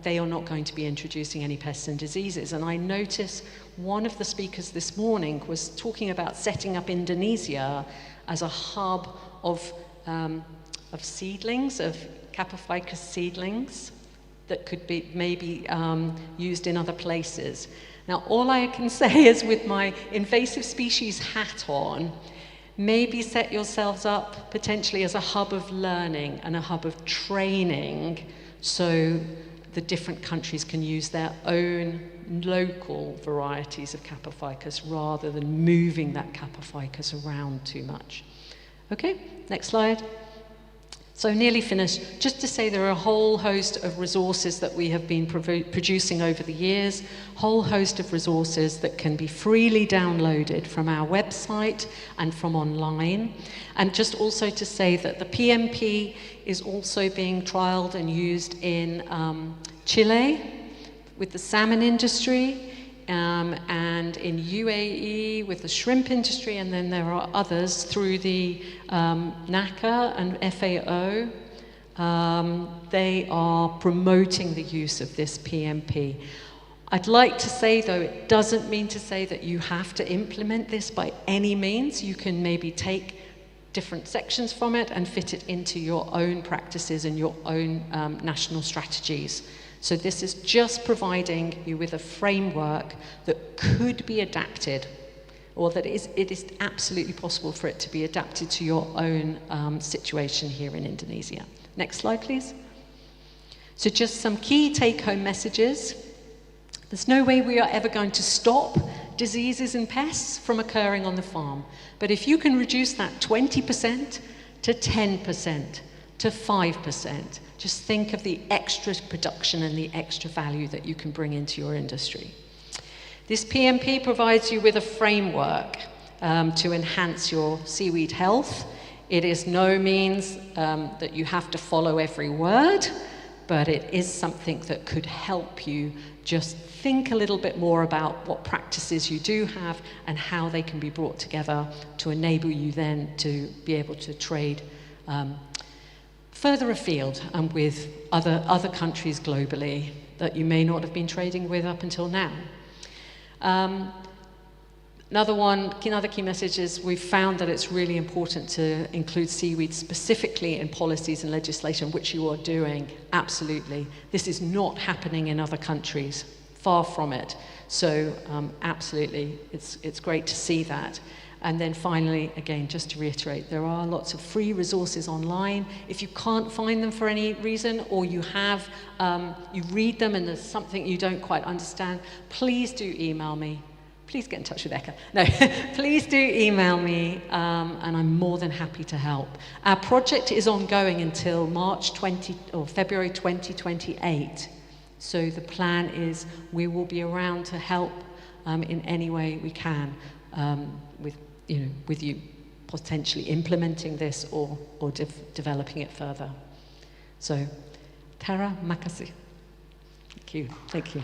they are not going to be introducing any pests and diseases. And I notice one of the speakers this morning was talking about setting up Indonesia as a hub of seedlings, of Capophycus seedlings that could be maybe used in other places. Now, all I can say is with my invasive species hat on, maybe set yourselves up potentially as a hub of learning and a hub of training so the different countries can use their own local varieties of Capophycus rather than moving that Capophycus around too much. Okay, next slide. So nearly finished. Just to say there are a whole host of resources that we have been producing over the years, whole host of resources that can be freely downloaded from our website and from online. And just also to say that the PMP is also being trialled and used in Chile with the salmon industry, and in UAE with the shrimp industry, and then there are others through the NACA and FAO. They are promoting the use of this PMP. I'd like to say, though, it doesn't mean to say that you have to implement this by any means. You can maybe take different sections from it and fit it into your own practices and your own national strategies. So this is just providing you with a framework that could be adapted, or that it is absolutely possible for it to be adapted to your own situation here in Indonesia. Next slide, please. So just some key take-home messages. There's no way we are ever going to stop diseases and pests from occurring on the farm. But if you can reduce that 20% to 10%, to 5%, just think of the extra production and the extra value that you can bring into your industry. This PMP provides you with a framework to enhance your seaweed health. It is no means that you have to follow every word, but it is something that could help you just think a little bit more about what practices you do have and how they can be brought together to enable you then to be able to trade further afield and with other countries globally that you may not have been trading with up until now. Another key message is we've found that it's really important to include seaweed specifically in policies and legislation, which you are doing, absolutely. This is not happening in other countries, far from it. So absolutely, it's great to see that. And then finally, again, just to reiterate, there are lots of free resources online. If you can't find them for any reason, or you read them and there's something you don't quite understand, please do email me. Please get in touch with Eka. No, please do email me, and I'm more than happy to help. Our project is ongoing until February 2028. So the plan is we will be around to help in any way we can with you potentially implementing this or developing it further. So, Tara Makasi. Thank you. Thank you.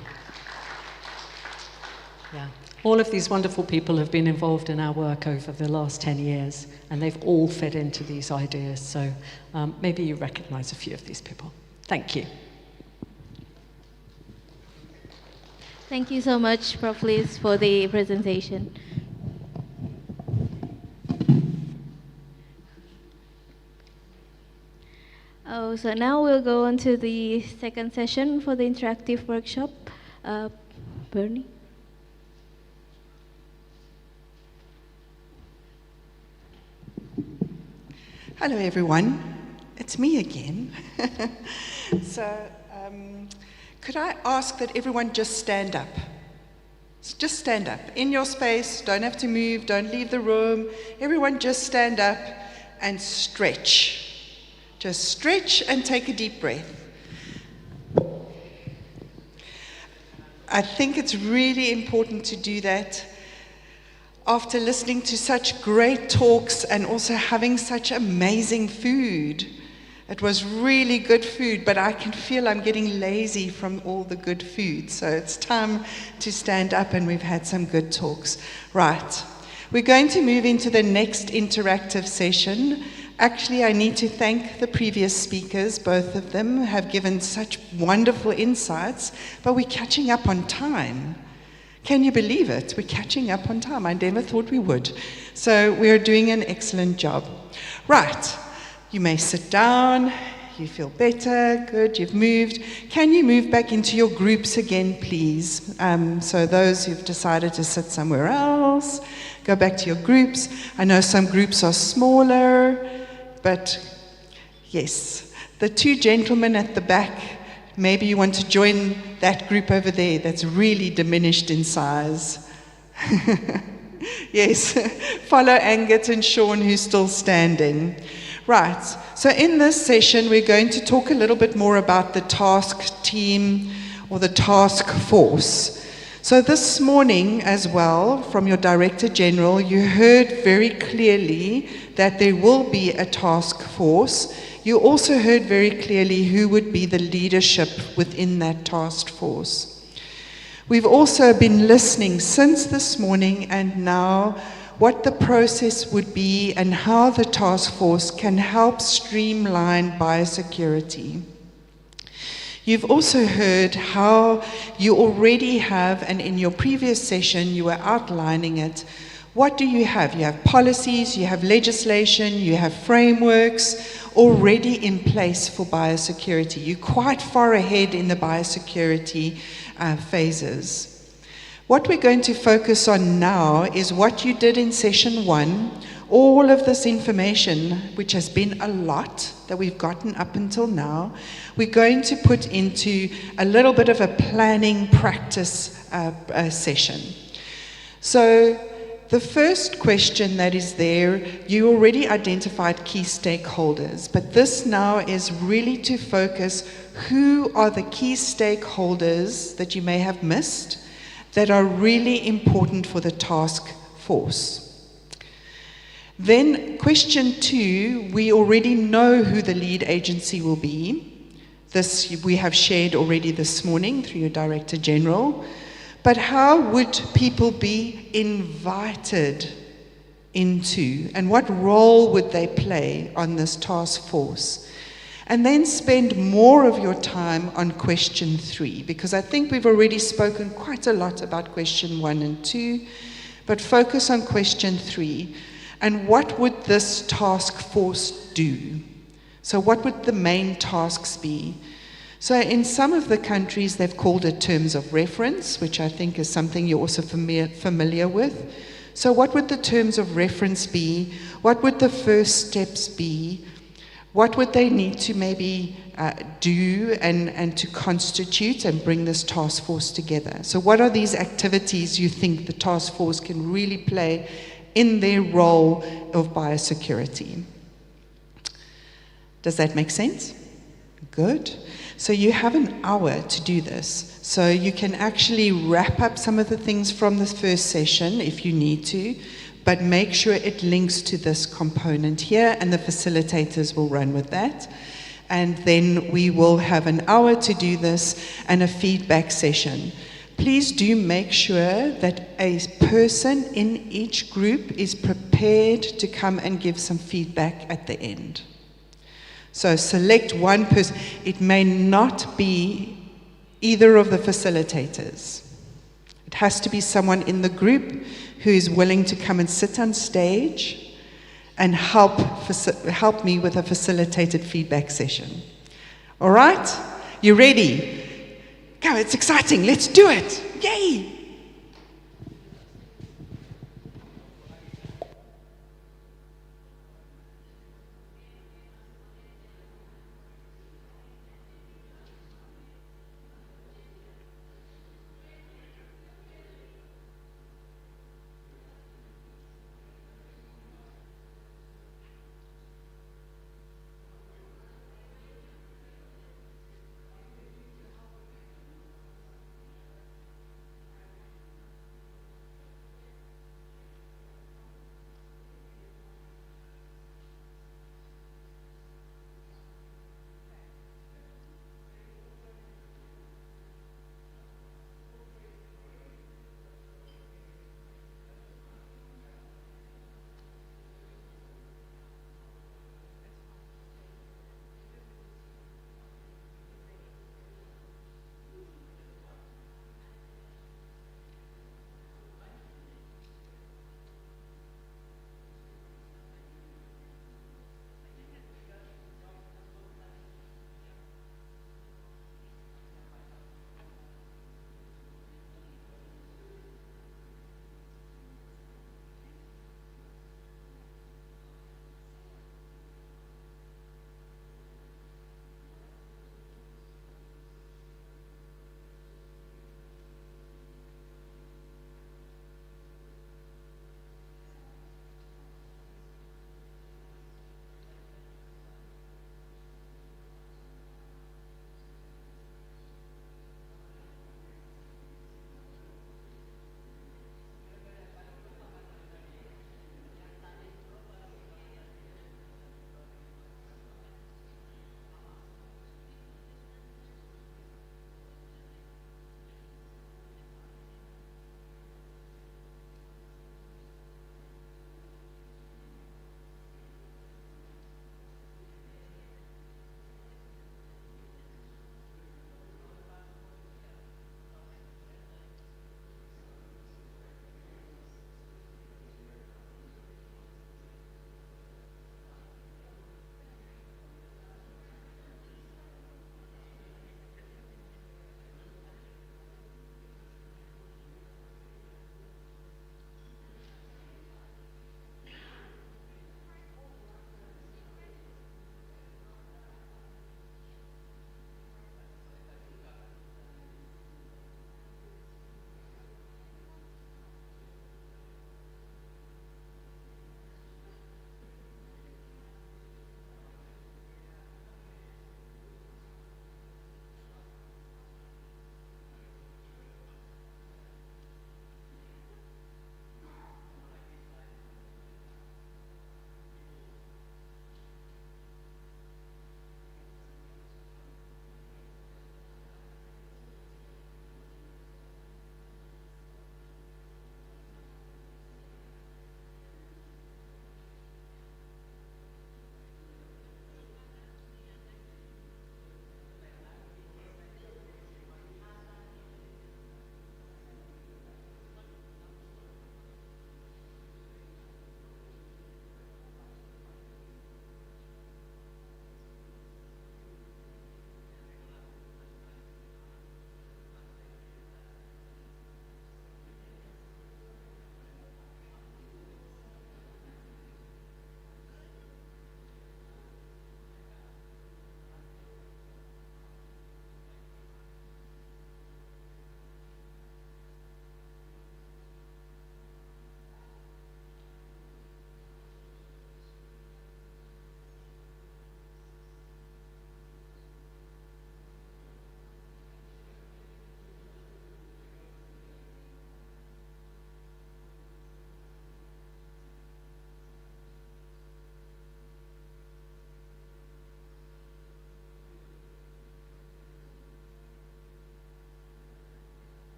Yeah. All of these wonderful people have been involved in our work over the last 10 years, and they've all fed into these ideas. So maybe you recognize a few of these people. Thank you. Thank you so much, Prof. Liz, for the presentation. Oh, so now we'll go on to the second session for the interactive workshop. Bernie? Hello, everyone. It's me again. Could I ask that everyone just stand up? Just stand up. In your space, don't have to move, don't leave the room. Everyone just stand up and stretch. Just stretch and take a deep breath. I think it's really important to do that after listening to such great talks and also having such amazing food. It was really good food, but I can feel I'm getting lazy from all the good food. So it's time to stand up, and we've had some good talks. Right. We're going to move into the next interactive session. Actually, I need to thank the previous speakers. Both of them have given such wonderful insights, but we're catching up on time. Can you believe it? We're catching up on time. I never thought we would. So we're doing an excellent job. Right. You may sit down. You feel better. Good. You've moved. Can you move back into your groups again, please? So those who've decided to sit somewhere else, go back to your groups. I know some groups are smaller, but yes. The two gentlemen at the back, maybe you want to join that group over there that's really diminished in size. Yes, follow Angus and Sean, who's still standing. Right, so in this session, we're going to talk a little bit more about the task team or the task force. So this morning as well, from your Director General, you heard very clearly that there will be a task force. You also heard very clearly who would be the leadership within that task force. We've also been listening since this morning and now what the process would be and how the task force can help streamline biosecurity. You've also heard how you already have, and in your previous session you were outlining it. What do you have? You have policies, you have legislation, you have frameworks already in place for biosecurity. You're quite far ahead in the biosecurity phases. What we're going to focus on now is what you did in session 1, all of this information, which has been a lot that we've gotten up until now, we're going to put into a little bit of a planning practice session. So the first question that is there, you already identified key stakeholders, but this now is really to focus who are the key stakeholders that you may have missed that are really important for the task force. Then question 2, we already know who the lead agency will be. This we have shared already this morning through your Director General. But how would people be invited into, and what role would they play on this task force? And then spend more of your time on question 3, because I think we've already spoken quite a lot about question 1 and 2, but focus on question 3. And what would this task force do? So what would the main tasks be? So in some of the countries, they've called it terms of reference, which I think is something you're also familiar with. So what would the terms of reference be? What would the first steps be? What would they need to maybe do and to constitute and bring this task force together? So what are these activities you think the task force can really play in their role of biosecurity? Does that make sense? Good. So you have an hour to do this. So you can actually wrap up some of the things from this first session if you need to, but make sure it links to this component here, and the facilitators will run with that. And then we will have an hour to do this and a feedback session. Please do make sure that a person in each group is prepared to come and give some feedback at the end. So select one person. It may not be either of the facilitators. It has to be someone in the group who is willing to come and sit on stage and help me with a facilitated feedback session. All right? You ready? Go, it's exciting. Let's do it. Yay!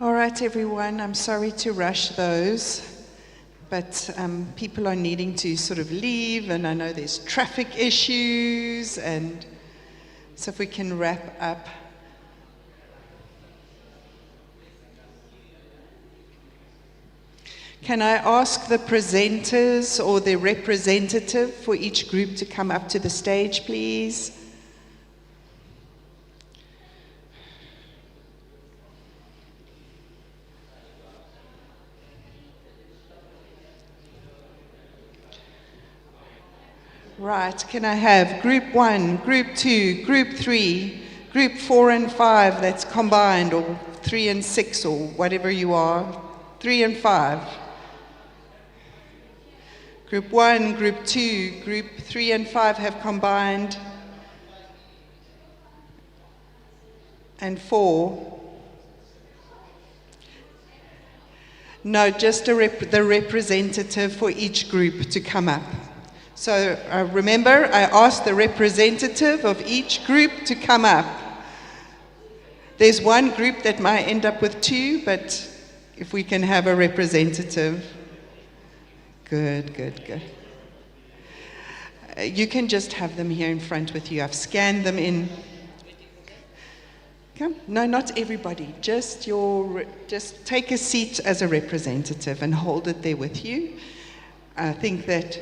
All right, everyone, I'm sorry to rush those, but people are needing to sort of leave, and I know there's traffic issues, and so if we can wrap up. Can I ask the presenters or the representative for each group to come up to the stage, please? Right, can I have group 1, group 2, group 3, group 4 and 5 that's combined, or 3 and 6, or whatever you are, 3 and 5. Group 1, group 2, group 3 and 5 have combined, and 4. No, just the representative for each group to come up. So remember, I asked the representative of each group to come up. There's one group that might end up with 2, but if we can have a representative. Good, good, good. You can just have them here in front with you. I've scanned them in. Come. No, not everybody. Just take a seat as a representative and hold it there with you. I think that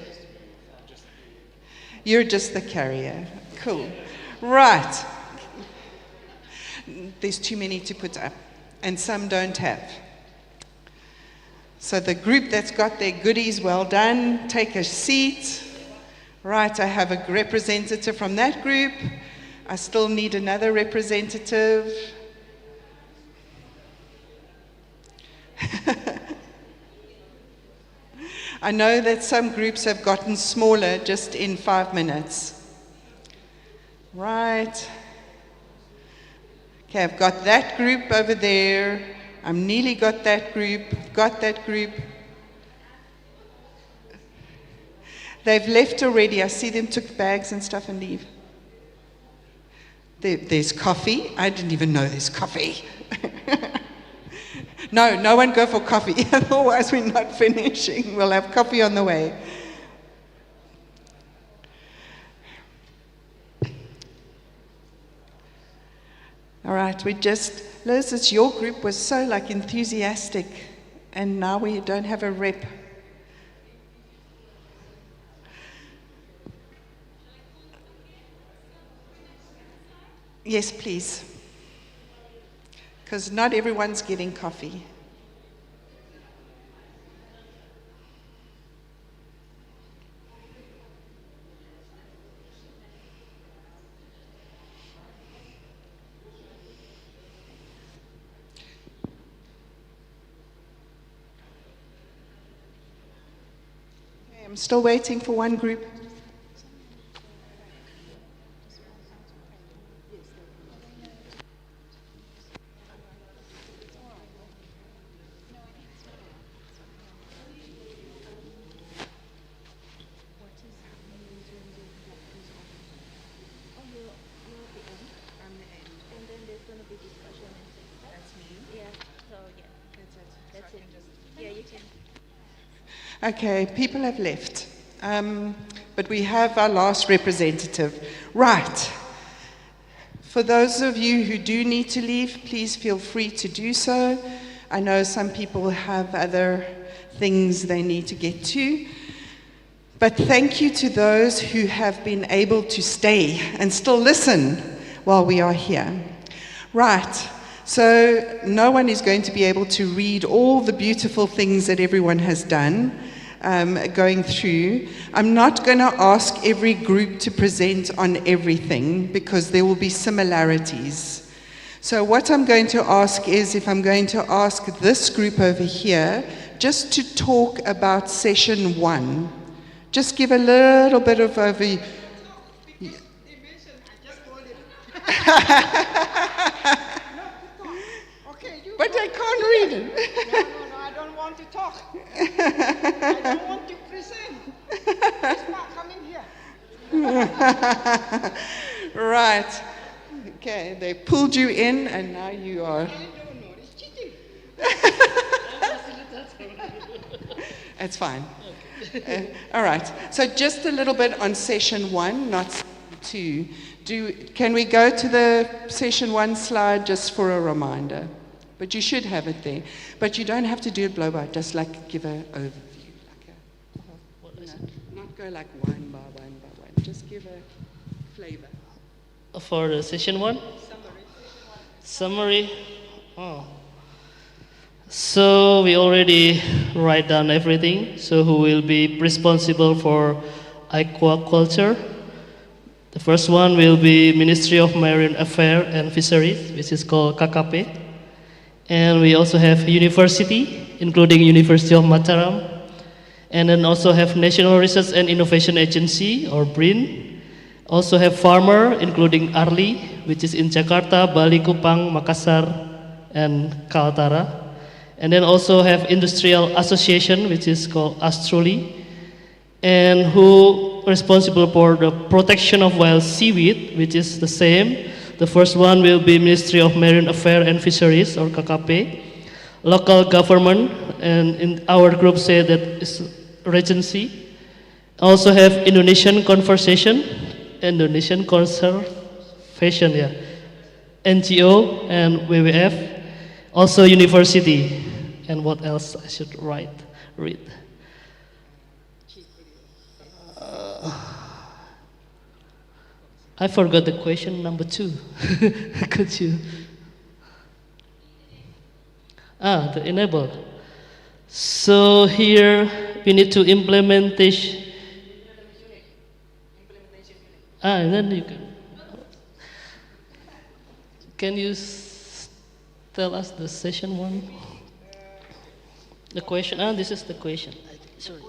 you're just the carrier. Cool. Right. There's too many to put up, and some don't have. So the group that's got their goodies, well done. Take a seat. Right, I have a representative from that group. I still need another representative. I know that some groups have gotten smaller just in 5 minutes. Right. Okay, I've got that group over there. I've nearly got that group. Got that group. They've left already. I see them took bags and stuff and leave. There's coffee. I didn't even know there's coffee. No one go for coffee, otherwise we're not finishing. We'll have coffee on the way. All right, Liz, it's your group was so enthusiastic, and now we don't have a rep. Yes, please. Because not everyone's getting coffee. Okay, I'm still waiting for one group. Okay, people have left, but we have our last representative. Right. For those of you who do need to leave, please feel free to do so. I know some people have other things they need to get to. But thank you to those who have been able to stay and still listen while we are here. Right. So no one is going to be able to read all the beautiful things that everyone has done going through. I'm not going to ask every group to present on everything because there will be similarities. So what I'm going to ask is, if I'm going to ask this group over here just to talk about session 1, just give a little bit of overview. But I can't read it. No, I don't want to talk. I don't want to present. Isma, come in here. Right. Okay, they pulled you in and now you are... It's fine. All right. So just a little bit on session 1, not 2. Can we go to the session 1 slide just for a reminder? But you should have it there. But you don't have to do it blow by, just like give an overview. Not go like one by one by one. Just give a flavor. For the session 1? Summary. Oh. So we already write down everything. So who will be responsible for aquaculture? The first one will be Ministry of Marine Affairs and Fisheries, which is called KKP. And we also have university, including University of Mataram. And then also have National Research and Innovation Agency, or BRIN. Also have farmer, including ARLI, which is in Jakarta, Bali, Kupang, Makassar, and Kaltara. And then also have Industrial Association, which is called Astruli, and who responsible for the protection of wild seaweed, which is the same. The first one will be Ministry of Marine Affairs and Fisheries, or KKP. Local government, and in our group say that is Regency. Also have Indonesian Conservation, yeah, NGO and WWF. Also university. And what else I should read? I forgot the question number 2. Could you? The enable. So here we need to implementation. And then you can you tell us the session 1? The question. This is the question. Sorry.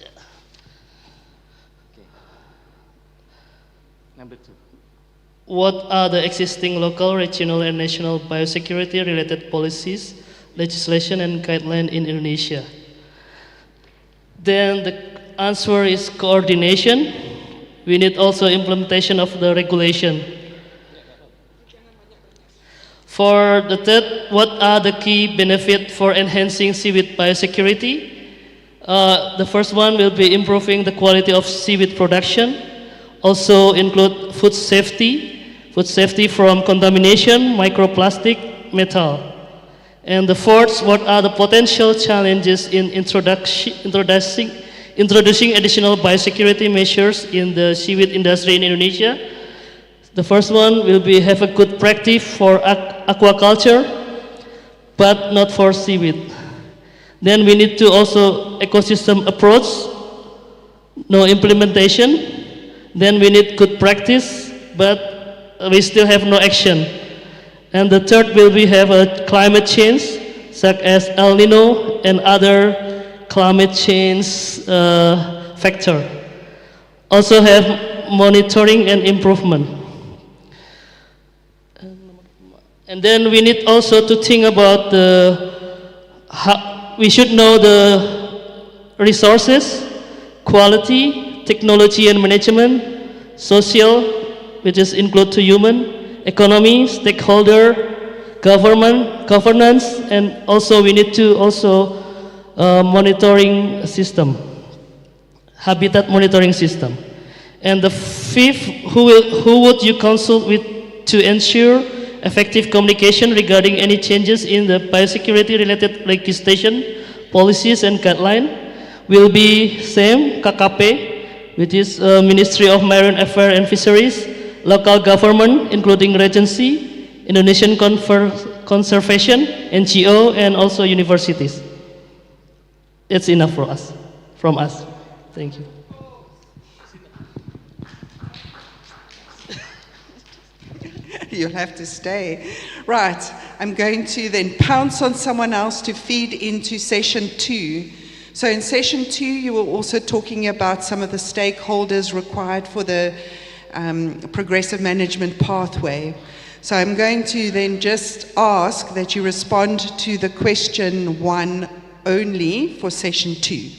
Yeah. Okay. Number 2. What are the existing local, regional, and national biosecurity-related policies, legislation, and guidelines in Indonesia? Then the answer is coordination. We need also implementation of the regulation. For the third, what are the key benefits for enhancing seaweed biosecurity? The first one will be improving the quality of seaweed production. Also include food safety from contamination, microplastic, metal. And the fourth, what are the potential challenges in introducing additional biosecurity measures in the seaweed industry in Indonesia? The first one will be have a good practice for aquaculture, but not for seaweed. Then we need to also ecosystem approach, no implementation. Then we need good practice, but we still have no action. And the third will be have a climate change, such as El Nino and other climate change factor. Also have monitoring and improvement. And then we need also to think about we should know the resources, quality, technology and management, social, which is include to human, economy, stakeholder, governance, and also we need to also monitoring system, habitat monitoring system. And the fifth, who would you consult with to ensure effective communication regarding any changes in the biosecurity related legislation, policies and guidelines? Will be same KKP, which is Ministry of Marine Affairs and Fisheries, local government including Regency, Indonesian Conservation, NGO, and also universities. It's enough for us, from us. Thank you. You'll have to stay. Right, I'm going to then pounce on someone else to feed into session 2. So in session 2, you were also talking about some of the stakeholders required for the progressive management pathway. So I'm going to then just ask that you respond to the question 1 only for session 2.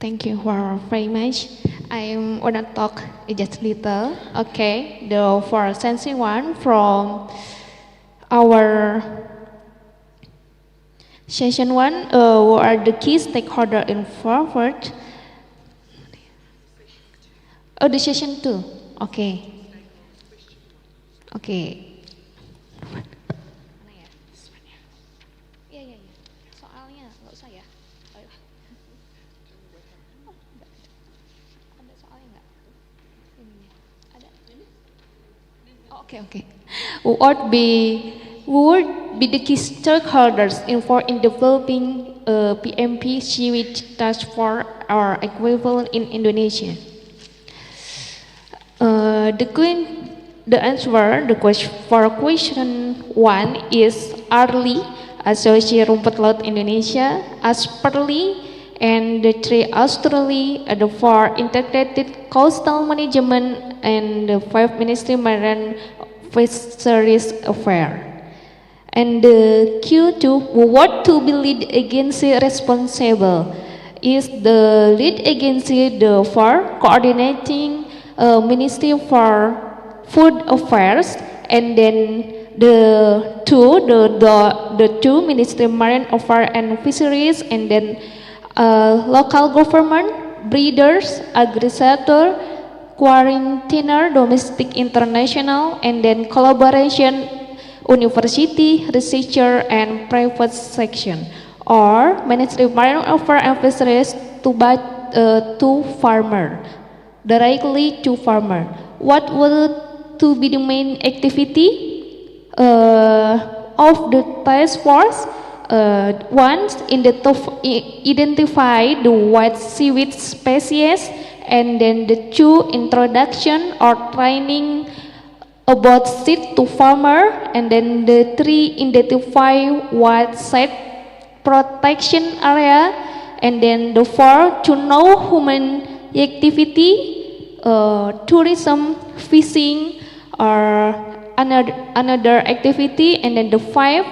Thank you very much. I want to talk just little. Okay, for session 1 from our session 1, who are the key stakeholders involved. Oh, the session 2. Okay. Okay. Soalnya nggak usah ya. Ada soalnya nggak? Ini ada. Okay. Who would be the key stakeholders involved in developing a PMP seaweed task force or equivalent in Indonesia? The answer for question 1 is ARLI, Asosiasi Rumput Laut Indonesia, ASPERLI, and the 3 Australia, the 4 Integrated Coastal Management, and the 5 Ministry Marine Fisheries Affairs. And the Q2, what to be lead agency responsible, is the lead agency for coordinating Ministry for Food Affairs, and then the two Ministry Marine Affairs and Fisheries, and then local government, breeders, agriculture, quarantiner, domestic, international, and then collaboration, university, researcher, and private section, or Ministry Marine Affairs and Fisheries to farmer, directly to farmer. What will to be the main activity of the task force? Once identify the white seaweed species, and then the 2 introduction or training about seed to farmer, and then the 3 identify white site protection area, and then the 4 to know human activity, tourism, fishing, or another activity, and then the 5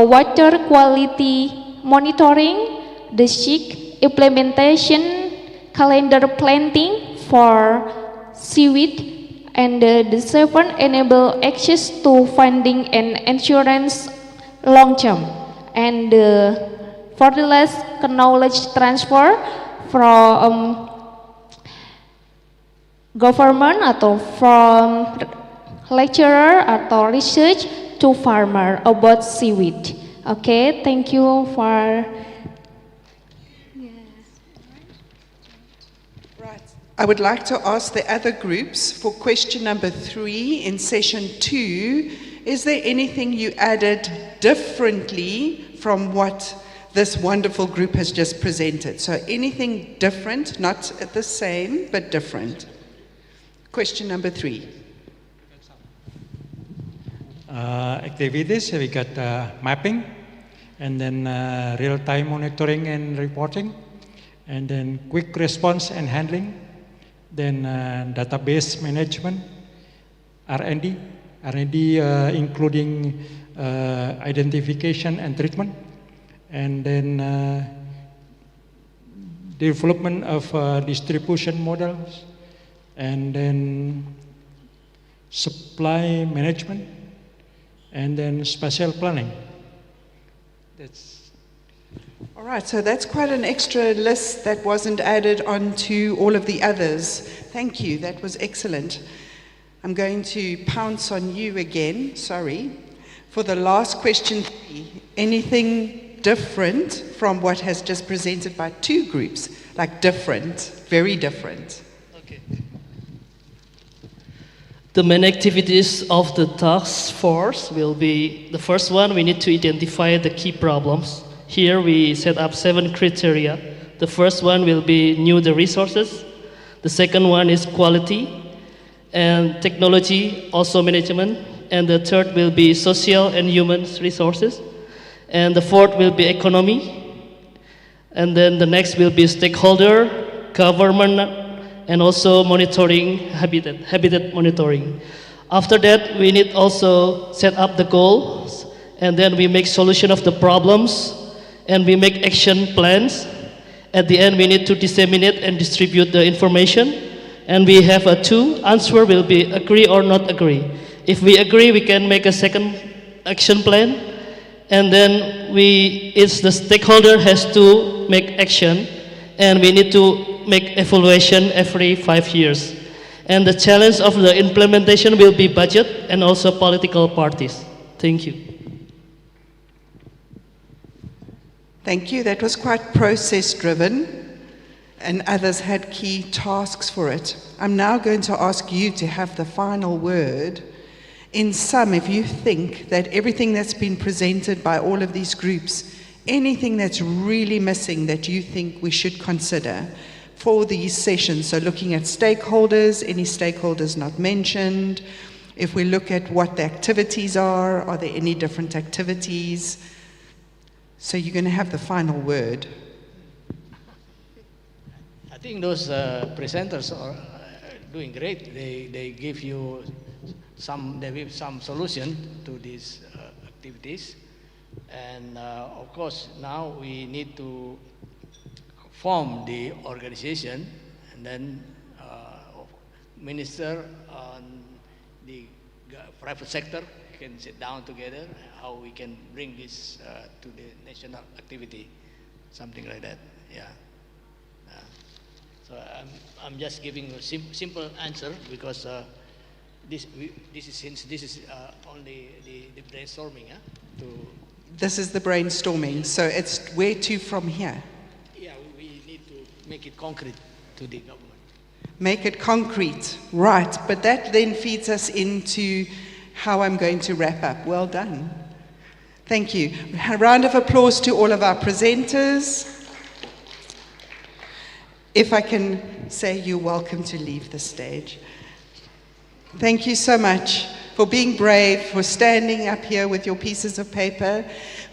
water quality monitoring, the 6 implementation calendar planting for seaweed, and the 7 enable access to funding and insurance long term, and for the last knowledge transfer from government atau from lecturer atau research to farmer about seaweed. Okay, thank you for. Right. I would like to ask the other groups for question number 3 in session 2. Is there anything you added differently from what this wonderful group has just presented? So anything different, not the same, but different. Question number 3. Activities, we got mapping, and then real-time monitoring and reporting, and then quick response and handling, then database management, R&D including identification and treatment, and then development of distribution models, and then supply management, and then spatial planning. That's all right, so that's quite an extra list that wasn't added onto all of the others. Thank you, that was excellent. I'm going to pounce on you again, sorry. For the last question 3, anything different from what has just presented by 2 groups? Like different, very different. Okay. The main activities of the task force will be, the first one, we need to identify the key problems. Here we set up 7 criteria. The first one will be the resources. The second one is quality and technology, also management. And the third will be social and human resources. And the fourth will be economy. And then the next will be stakeholder, government, and also monitoring, habitat monitoring. After that, we need also set up the goals, and then we make solution of the problems, and we make action plans. At the end, we need to disseminate and distribute the information, and we have a 2 answer will be agree or not agree. If we agree, we can make a second action plan, and then it's the stakeholder has to make action, and we need to make evaluation every 5 years. And the challenge of the implementation will be budget and also political parties. Thank you. Thank you. That was quite process-driven, and others had key tasks for it. I'm now going to ask you to have the final word. In sum, if you think that everything that's been presented by all of these groups, anything that's really missing that you think we should consider for these sessions, so looking at stakeholders, any stakeholders not mentioned, if we look at what the activities are there any different activities? So you're going to have the final word. I think those presenters are doing great. They give you some solution to these activities, and of course now we need to form the organization, and then minister and the private sector can sit down together how we can bring this to the national activity, something like that. Yeah. So I'm just giving a simple answer because this is only the brainstorming. This is the brainstorming. So it's where to from here? Yeah, we need to make it concrete to the government. Make it concrete, right? But that then feeds us into how I'm going to wrap up. Well done. Thank you. A round of applause to all of our presenters. If I can say you're welcome to leave the stage. Thank you so much for being brave, for standing up here with your pieces of paper.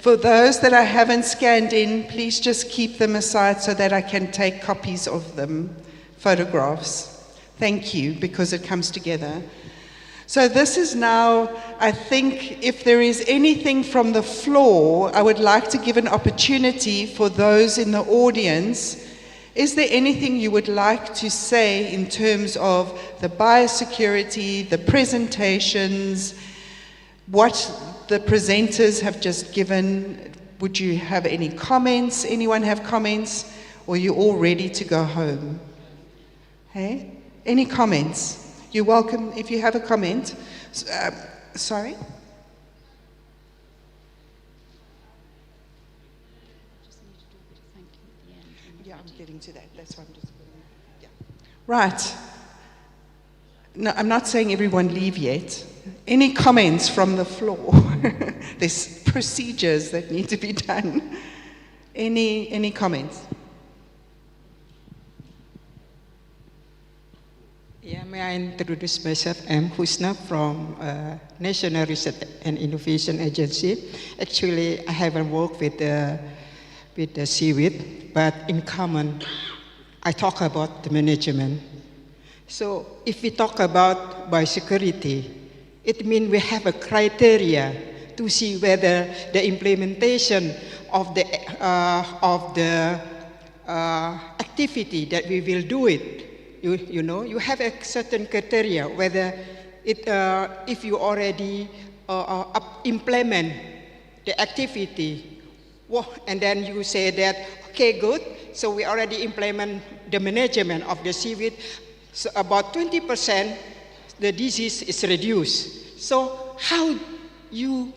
For those that I haven't scanned in, please just keep them aside so that I can take copies of them, photographs. Thank you, because it comes together. So this is now, I think, if there is anything from the floor, I would like to give an opportunity for those in the audience. Is there anything you would like to say in terms of the biosecurity, the presentations, what the presenters have just given? Would you have any comments? Anyone have comments? Or are you all ready to go home? Hey? Any comments? You're welcome if you have a comment. Sorry? Yeah, I'm getting to that. That's why I'm just putting it. Yeah. Right. No, I'm not saying everyone leave yet. Any comments from the floor? There's procedures that need to be done. Any comments? Yeah, may I introduce myself? I'm Husna from National Research and Innovation Agency. Actually, I haven't worked with the seaweed, but in common, I talk about the management. So if we talk about biosecurity, it means we have a criteria to see whether the implementation of the activity that we will do it. You know, you have a certain criteria whether it, if you already implement the activity, and then you say that, okay, good, so we already implement the management of the seaweed, so about 20% the disease is reduced. So how you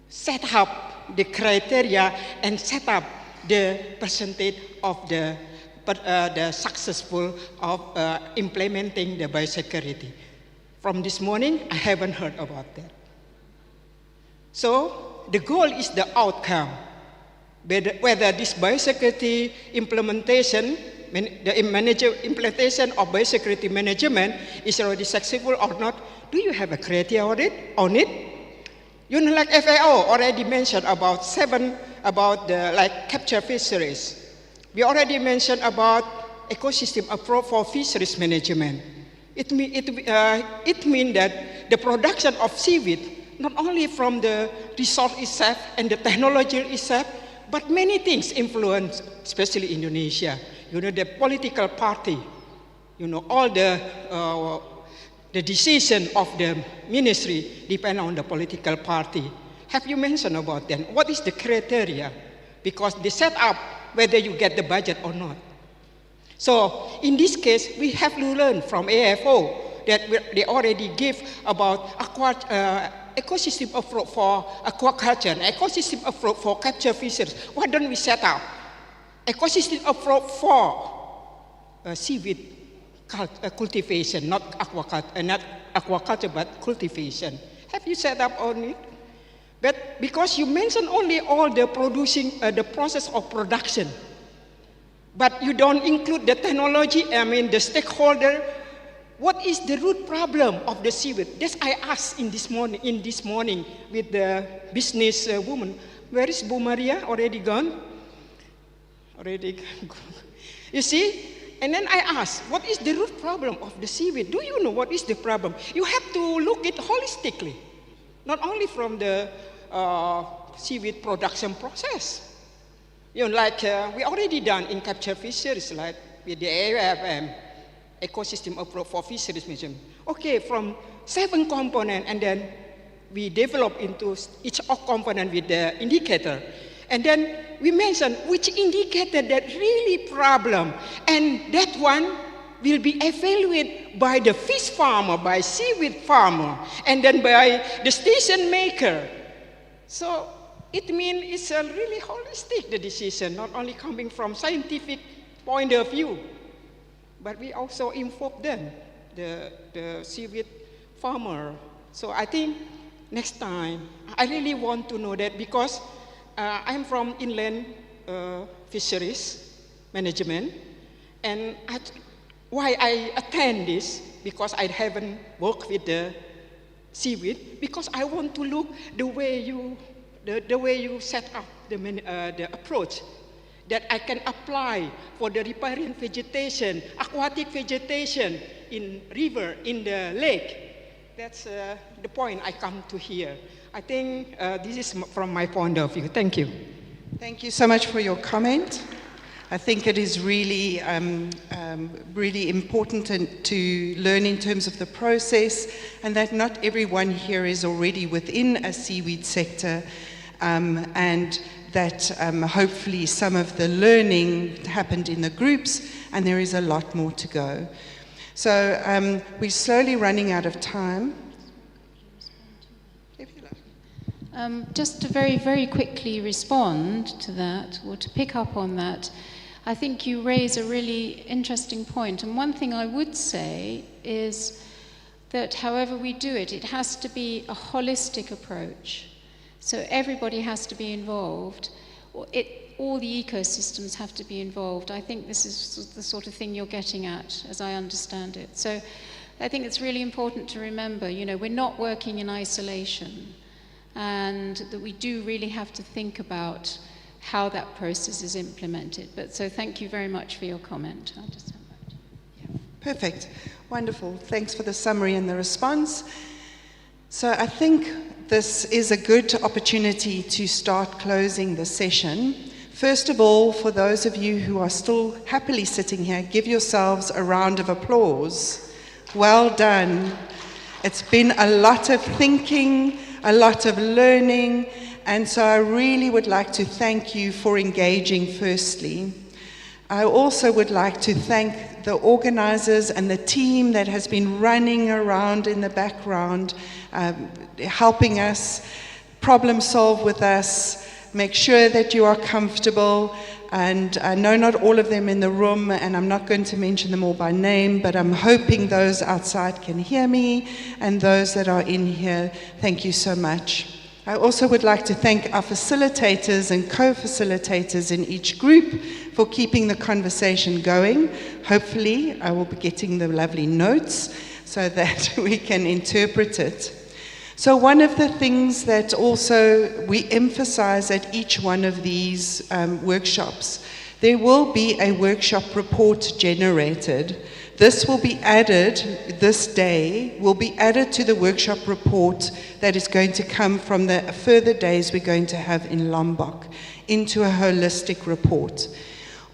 set up the criteria and set up the percentage of the successful of implementing the biosecurity? From this morning, I haven't heard about that. So the goal is the outcome. Whether this biosecurity implementation, implementation of biosecurity management is already successful or not, do you have a criteria on it? You know, like FAO already mentioned about the capture fisheries. We already mentioned about ecosystem approach for fisheries management. It means that the production of seaweed, not only from the resource itself and the technology itself, but many things influence, especially Indonesia. You know, the political party, you know, all the decision of the ministry depend on the political party. Have you mentioned about them? What is the criteria? Because they set up whether you get the budget or not. So in this case, we have to learn from AFO that they already give about ecosystem approach for aquaculture and ecosystem approach for capture fisheries. Why don't we set up ecosystem approach for seaweed cultivation, not aquaculture, but cultivation? Have you set up on it? But because you mentioned only all the producing, the process of production, but you don't include the technology, the stakeholder. What is the root problem of the seaweed? This I asked in this morning with the business woman. Where is Bu Maria? Already gone? Already gone. You see? And then I asked, what is the root problem of the seaweed? Do you know what is the problem? You have to look it holistically, not only from the seaweed production process. You know, like we already done in capture fisheries, like with the AFM, ecosystem approach for fisheries mission. Okay, from 7 components, and then we develop into each component with the indicator. And then we mention which indicator that really problem, and that one will be evaluated by the fish farmer, by seaweed farmer, and then by the station maker. So it means it's a really holistic, the decision, not only coming from scientific point of view, but we also involve them, the seaweed farmer. So I think next time, I really want to know that, because I'm from inland fisheries management, and why I attend this, because I haven't worked with the seaweed, because I want to look the way you set up the approach that I can apply for the riparian vegetation, aquatic vegetation in river, in the lake. That's the point I come to here. I think this is from my point of view. Thank you. Thank you so much for your comment. I think it is really, really important to learn in terms of the process, and that not everyone here is already within a seaweed sector, and that hopefully some of the learning happened in the groups, and there is a lot more to go. So we're slowly running out of time. Just to very, very quickly respond to that, or to pick up on that, I think you raise a really interesting point. And one thing I would say is that however we do it, it has to be a holistic approach. So everybody has to be involved. All the ecosystems have to be involved. I think this is the sort of thing you're getting at, as I understand it. So I think it's really important to remember, we're not working in isolation, and that we do really have to think about how that process is implemented. But so thank you very much for your comment. I'll just have that. Yeah. Perfect. Wonderful. Thanks for the summary and the response. So I think this is a good opportunity to start closing the session. First of all, for those of you who are still happily sitting here, give yourselves a round of applause. Well done. It's been a lot of thinking, a lot of learning, and so I really would like to thank you for engaging firstly. I also would like to thank the organizers and the team that has been running around in the background, helping us, problem solve with us, make sure that you are comfortable. And I know not all of them in the room, and I'm not going to mention them all by name, but I'm hoping those outside can hear me, and those that are in here, thank you so much. I also would like to thank our facilitators and co-facilitators in each group for keeping the conversation going. Hopefully, I will be getting the lovely notes so that we can interpret it. So one of the things that also we emphasize at each one of these workshops, there will be a workshop report generated. This will be added, this day, will be added to the workshop report that is going to come from the further days we're going to have in Lombok into a holistic report.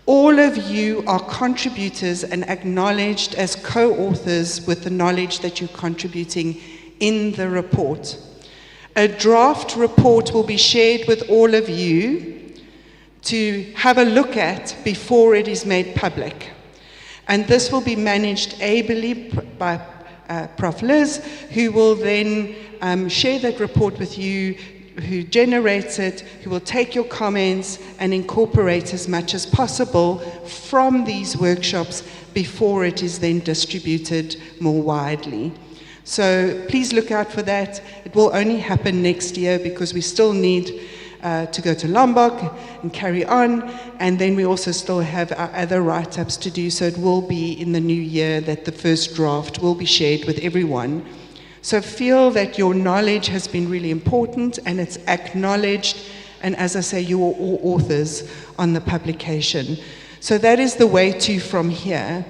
All of you are contributors and acknowledged as co-authors with the knowledge that you're contributing in the report. A draft report will be shared with all of you to have a look at before it is made public. And this will be managed ably by Prof. Liz, who will then share that report with you, who generates it, who will take your comments and incorporate as much as possible from these workshops before it is then distributed more widely. So please look out for that. It will only happen next year because we still need to go to Lombok and carry on, and then we also still have our other write-ups to do, so it will be in the new year that the first draft will be shared with everyone. So feel that your knowledge has been really important and it's acknowledged, and as I say, you are all authors on the publication. So that is the way to from here.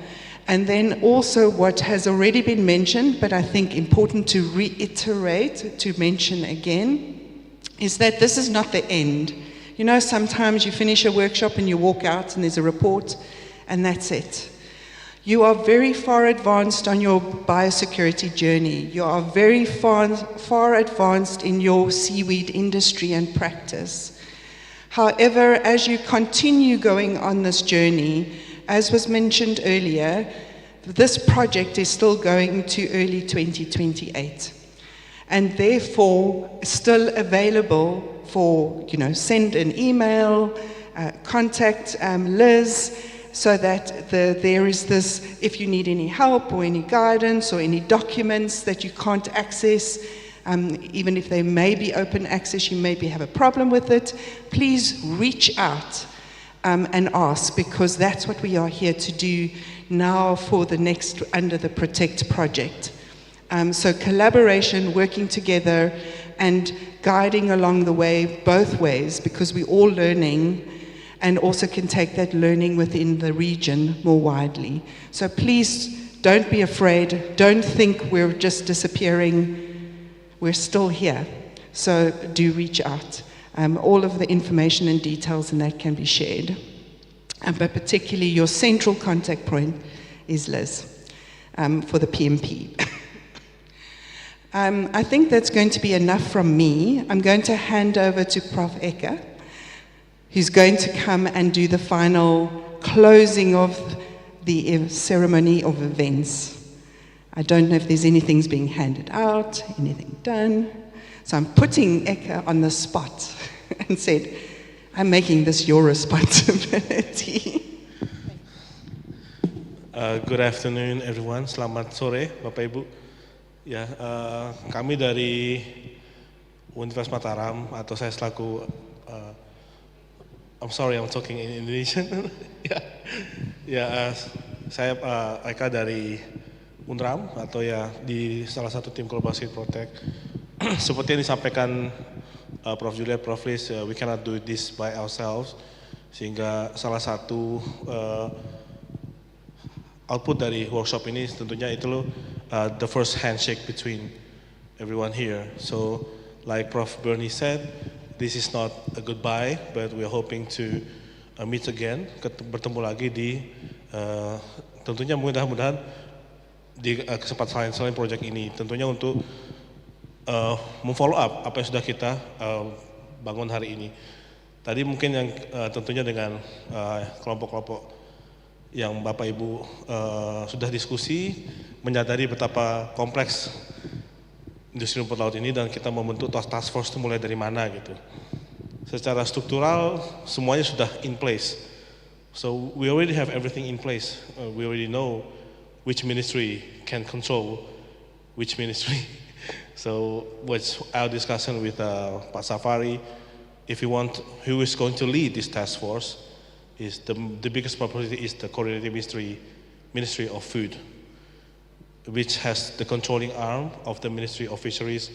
And then also what has already been mentioned, but I think important to reiterate, to mention again, is that this is not the end. You know, sometimes you finish a workshop and you walk out and there's a report and that's it. You are very far advanced on your biosecurity journey. You are very far advanced in your seaweed industry and practice. However, as you continue going on this journey, as was mentioned earlier, this project is still going to early 2028. And therefore, still available for, send an email, contact Liz, so that there is this, if you need any help or any guidance or any documents that you can't access, even if they may be open access, you maybe have a problem with it, please reach out and ask, because that's what we are here to do now for the next Under the Protect project. So collaboration, working together and guiding along the way both ways, because we're all learning and also can take that learning within the region more widely. So please don't be afraid. Don't think we're just disappearing. We're still here. So do reach out. All of the information and details in that can be shared. But particularly your central contact point is Liz for the PMP. I think that's going to be enough from me. I'm going to hand over to Prof. Ecker, who's going to come and do the final closing of the ceremony of events. I don't know if there's anything's being handed out, anything done. So I'm putting Ecker on the spot and said, I'm making this your responsibility. Good afternoon everyone, selamat sore Bapak Ibu. Ya, kami dari Universitas Mataram, atau saya selaku I'm sorry, I'm talking in Indonesian. Saya Eka dari UNRAM, atau ya di salah satu tim kolaborasi Protect. Seperti yang disampaikan Prof. Juliet, Prof. Liz, we cannot do this by ourselves. Sehingga salah satu output dari workshop ini tentunya itu the first handshake between everyone here. So, like Prof. Bernie said, this is not a goodbye, but we are hoping to meet again, bertemu lagi di tentunya mudah-mudahan di kesempatan selain proyek ini, tentunya untuk memfollow up apa yang sudah kita bangun hari ini. Tadi mungkin yang tentunya dengan kelompok-kelompok yang Bapak Ibu sudah diskusi, menyadari betapa kompleks industri rumput laut ini dan kita membentuk task force itu mulai dari mana gitu. Secara struktural semuanya sudah in place. So we already have everything in place. We already know which ministry can control which ministry. So what's our discussion with Pak Safari, if you want, who is going to lead this task force, is the biggest priority is the coordinating Ministry of Food, which has the controlling arm of the Ministry of Fisheries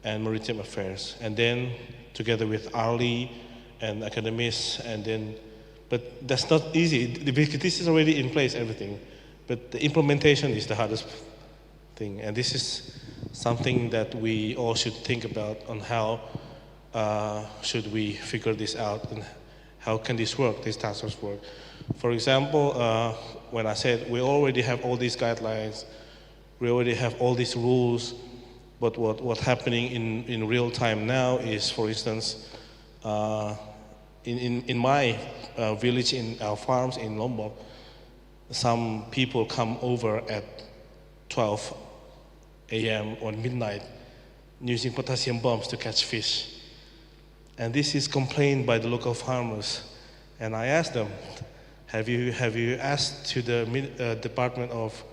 and Maritime Affairs. And then together with ARLI and academics, and then, but that's not easy. This is already in place, everything. But the implementation is the hardest thing. And this is something that we all should think about on how should we figure this out and how can this work, these task force work. For example, when I said we already have all these guidelines, we already have all these rules, But what's happening in real time now is, for instance, in my village, in our farms in Lombok, some people come over at 12 a.m. or midnight using potassium bombs to catch fish. And this is complained by the local farmers. And I asked them, have you asked to the Department of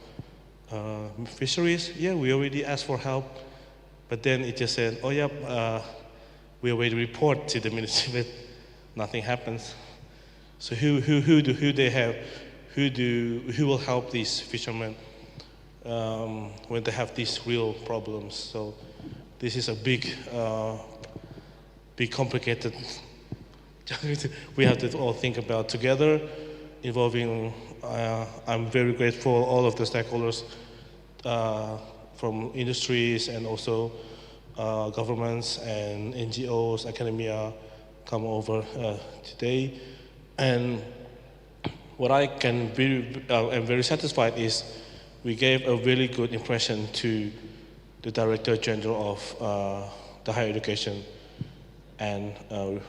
Fisheries? Yeah, we already asked for help. But then it just said, oh yeah, we already report to the ministry, but nothing happens. So who will help these fishermen when they have these real problems? So this is a big complicated. We have to all think about together, involving. I'm very grateful all of the stakeholders from industries and also governments and NGOs, academia come over today. And what I am very satisfied is we gave a really good impression to the Director General of the Higher Education and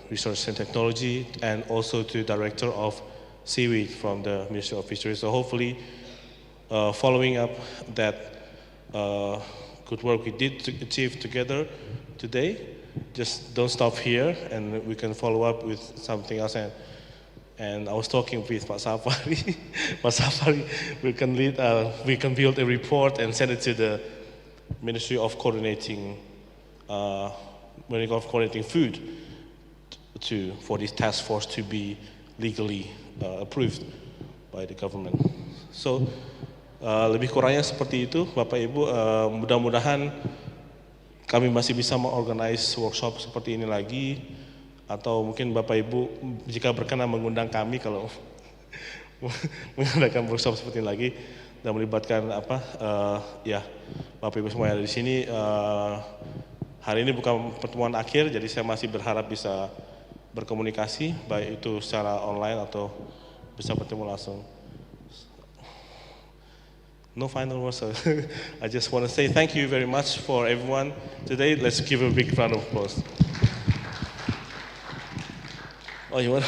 Research and Technology, and also to Director of Seaweed from the Ministry of Fisheries. So hopefully, following up that good work we did to achieve together today, just don't stop here, and we can follow up with something else. And I was talking with Pak Safari. Pak Safari, we can build a report and send it to the Ministry of Coordinating Food for this task force to be legally approved by the government. So lebih kurangnya seperti itu, Bapak Ibu. Mudah-mudahan kami masih bisa mengorganize workshop seperti ini lagi, atau mungkin Bapak Ibu jika berkenan mengundang kami kalau mengadakan workshop seperti ini lagi dan melibatkan ya Bapak Ibu semua yang ada di sini. Hari ini bukan pertemuan akhir, jadi saya masih berharap bisa berkomunikasi, baik itu secara online atau bisa bertemu langsung. No final words. So I just want to say thank you very much for everyone today. Let's give a big round of applause. Oh, you want?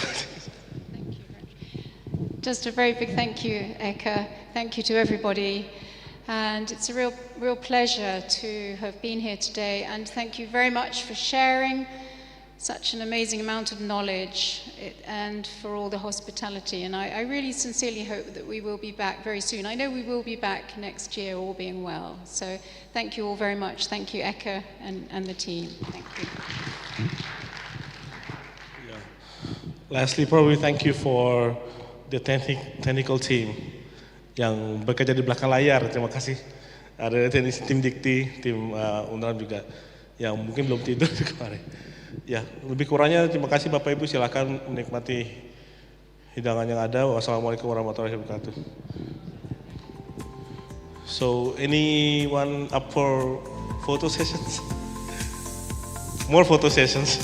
Just a very big thank you, Eka. Thank you to everybody. And it's a real pleasure to have been here today. And thank you very much for sharing such an amazing amount of knowledge and for all the hospitality. And I really sincerely hope that we will be back very soon. I know we will be back next year, all being well. So thank you all very much. Thank you, Eka and the team. Thank you. Lastly, probably thank you for the technical team yang bekerja di belakang layar. Terima kasih. Ada tim dikti, tim undangan juga yang mungkin belum tidur kemarin. Ya, lebih kurangnya terima kasih Bapak Ibu, silakan menikmati hidangan yang ada. Wassalamualaikum warahmatullahi wabarakatuh. So, anyone up for photo sessions? More photo sessions.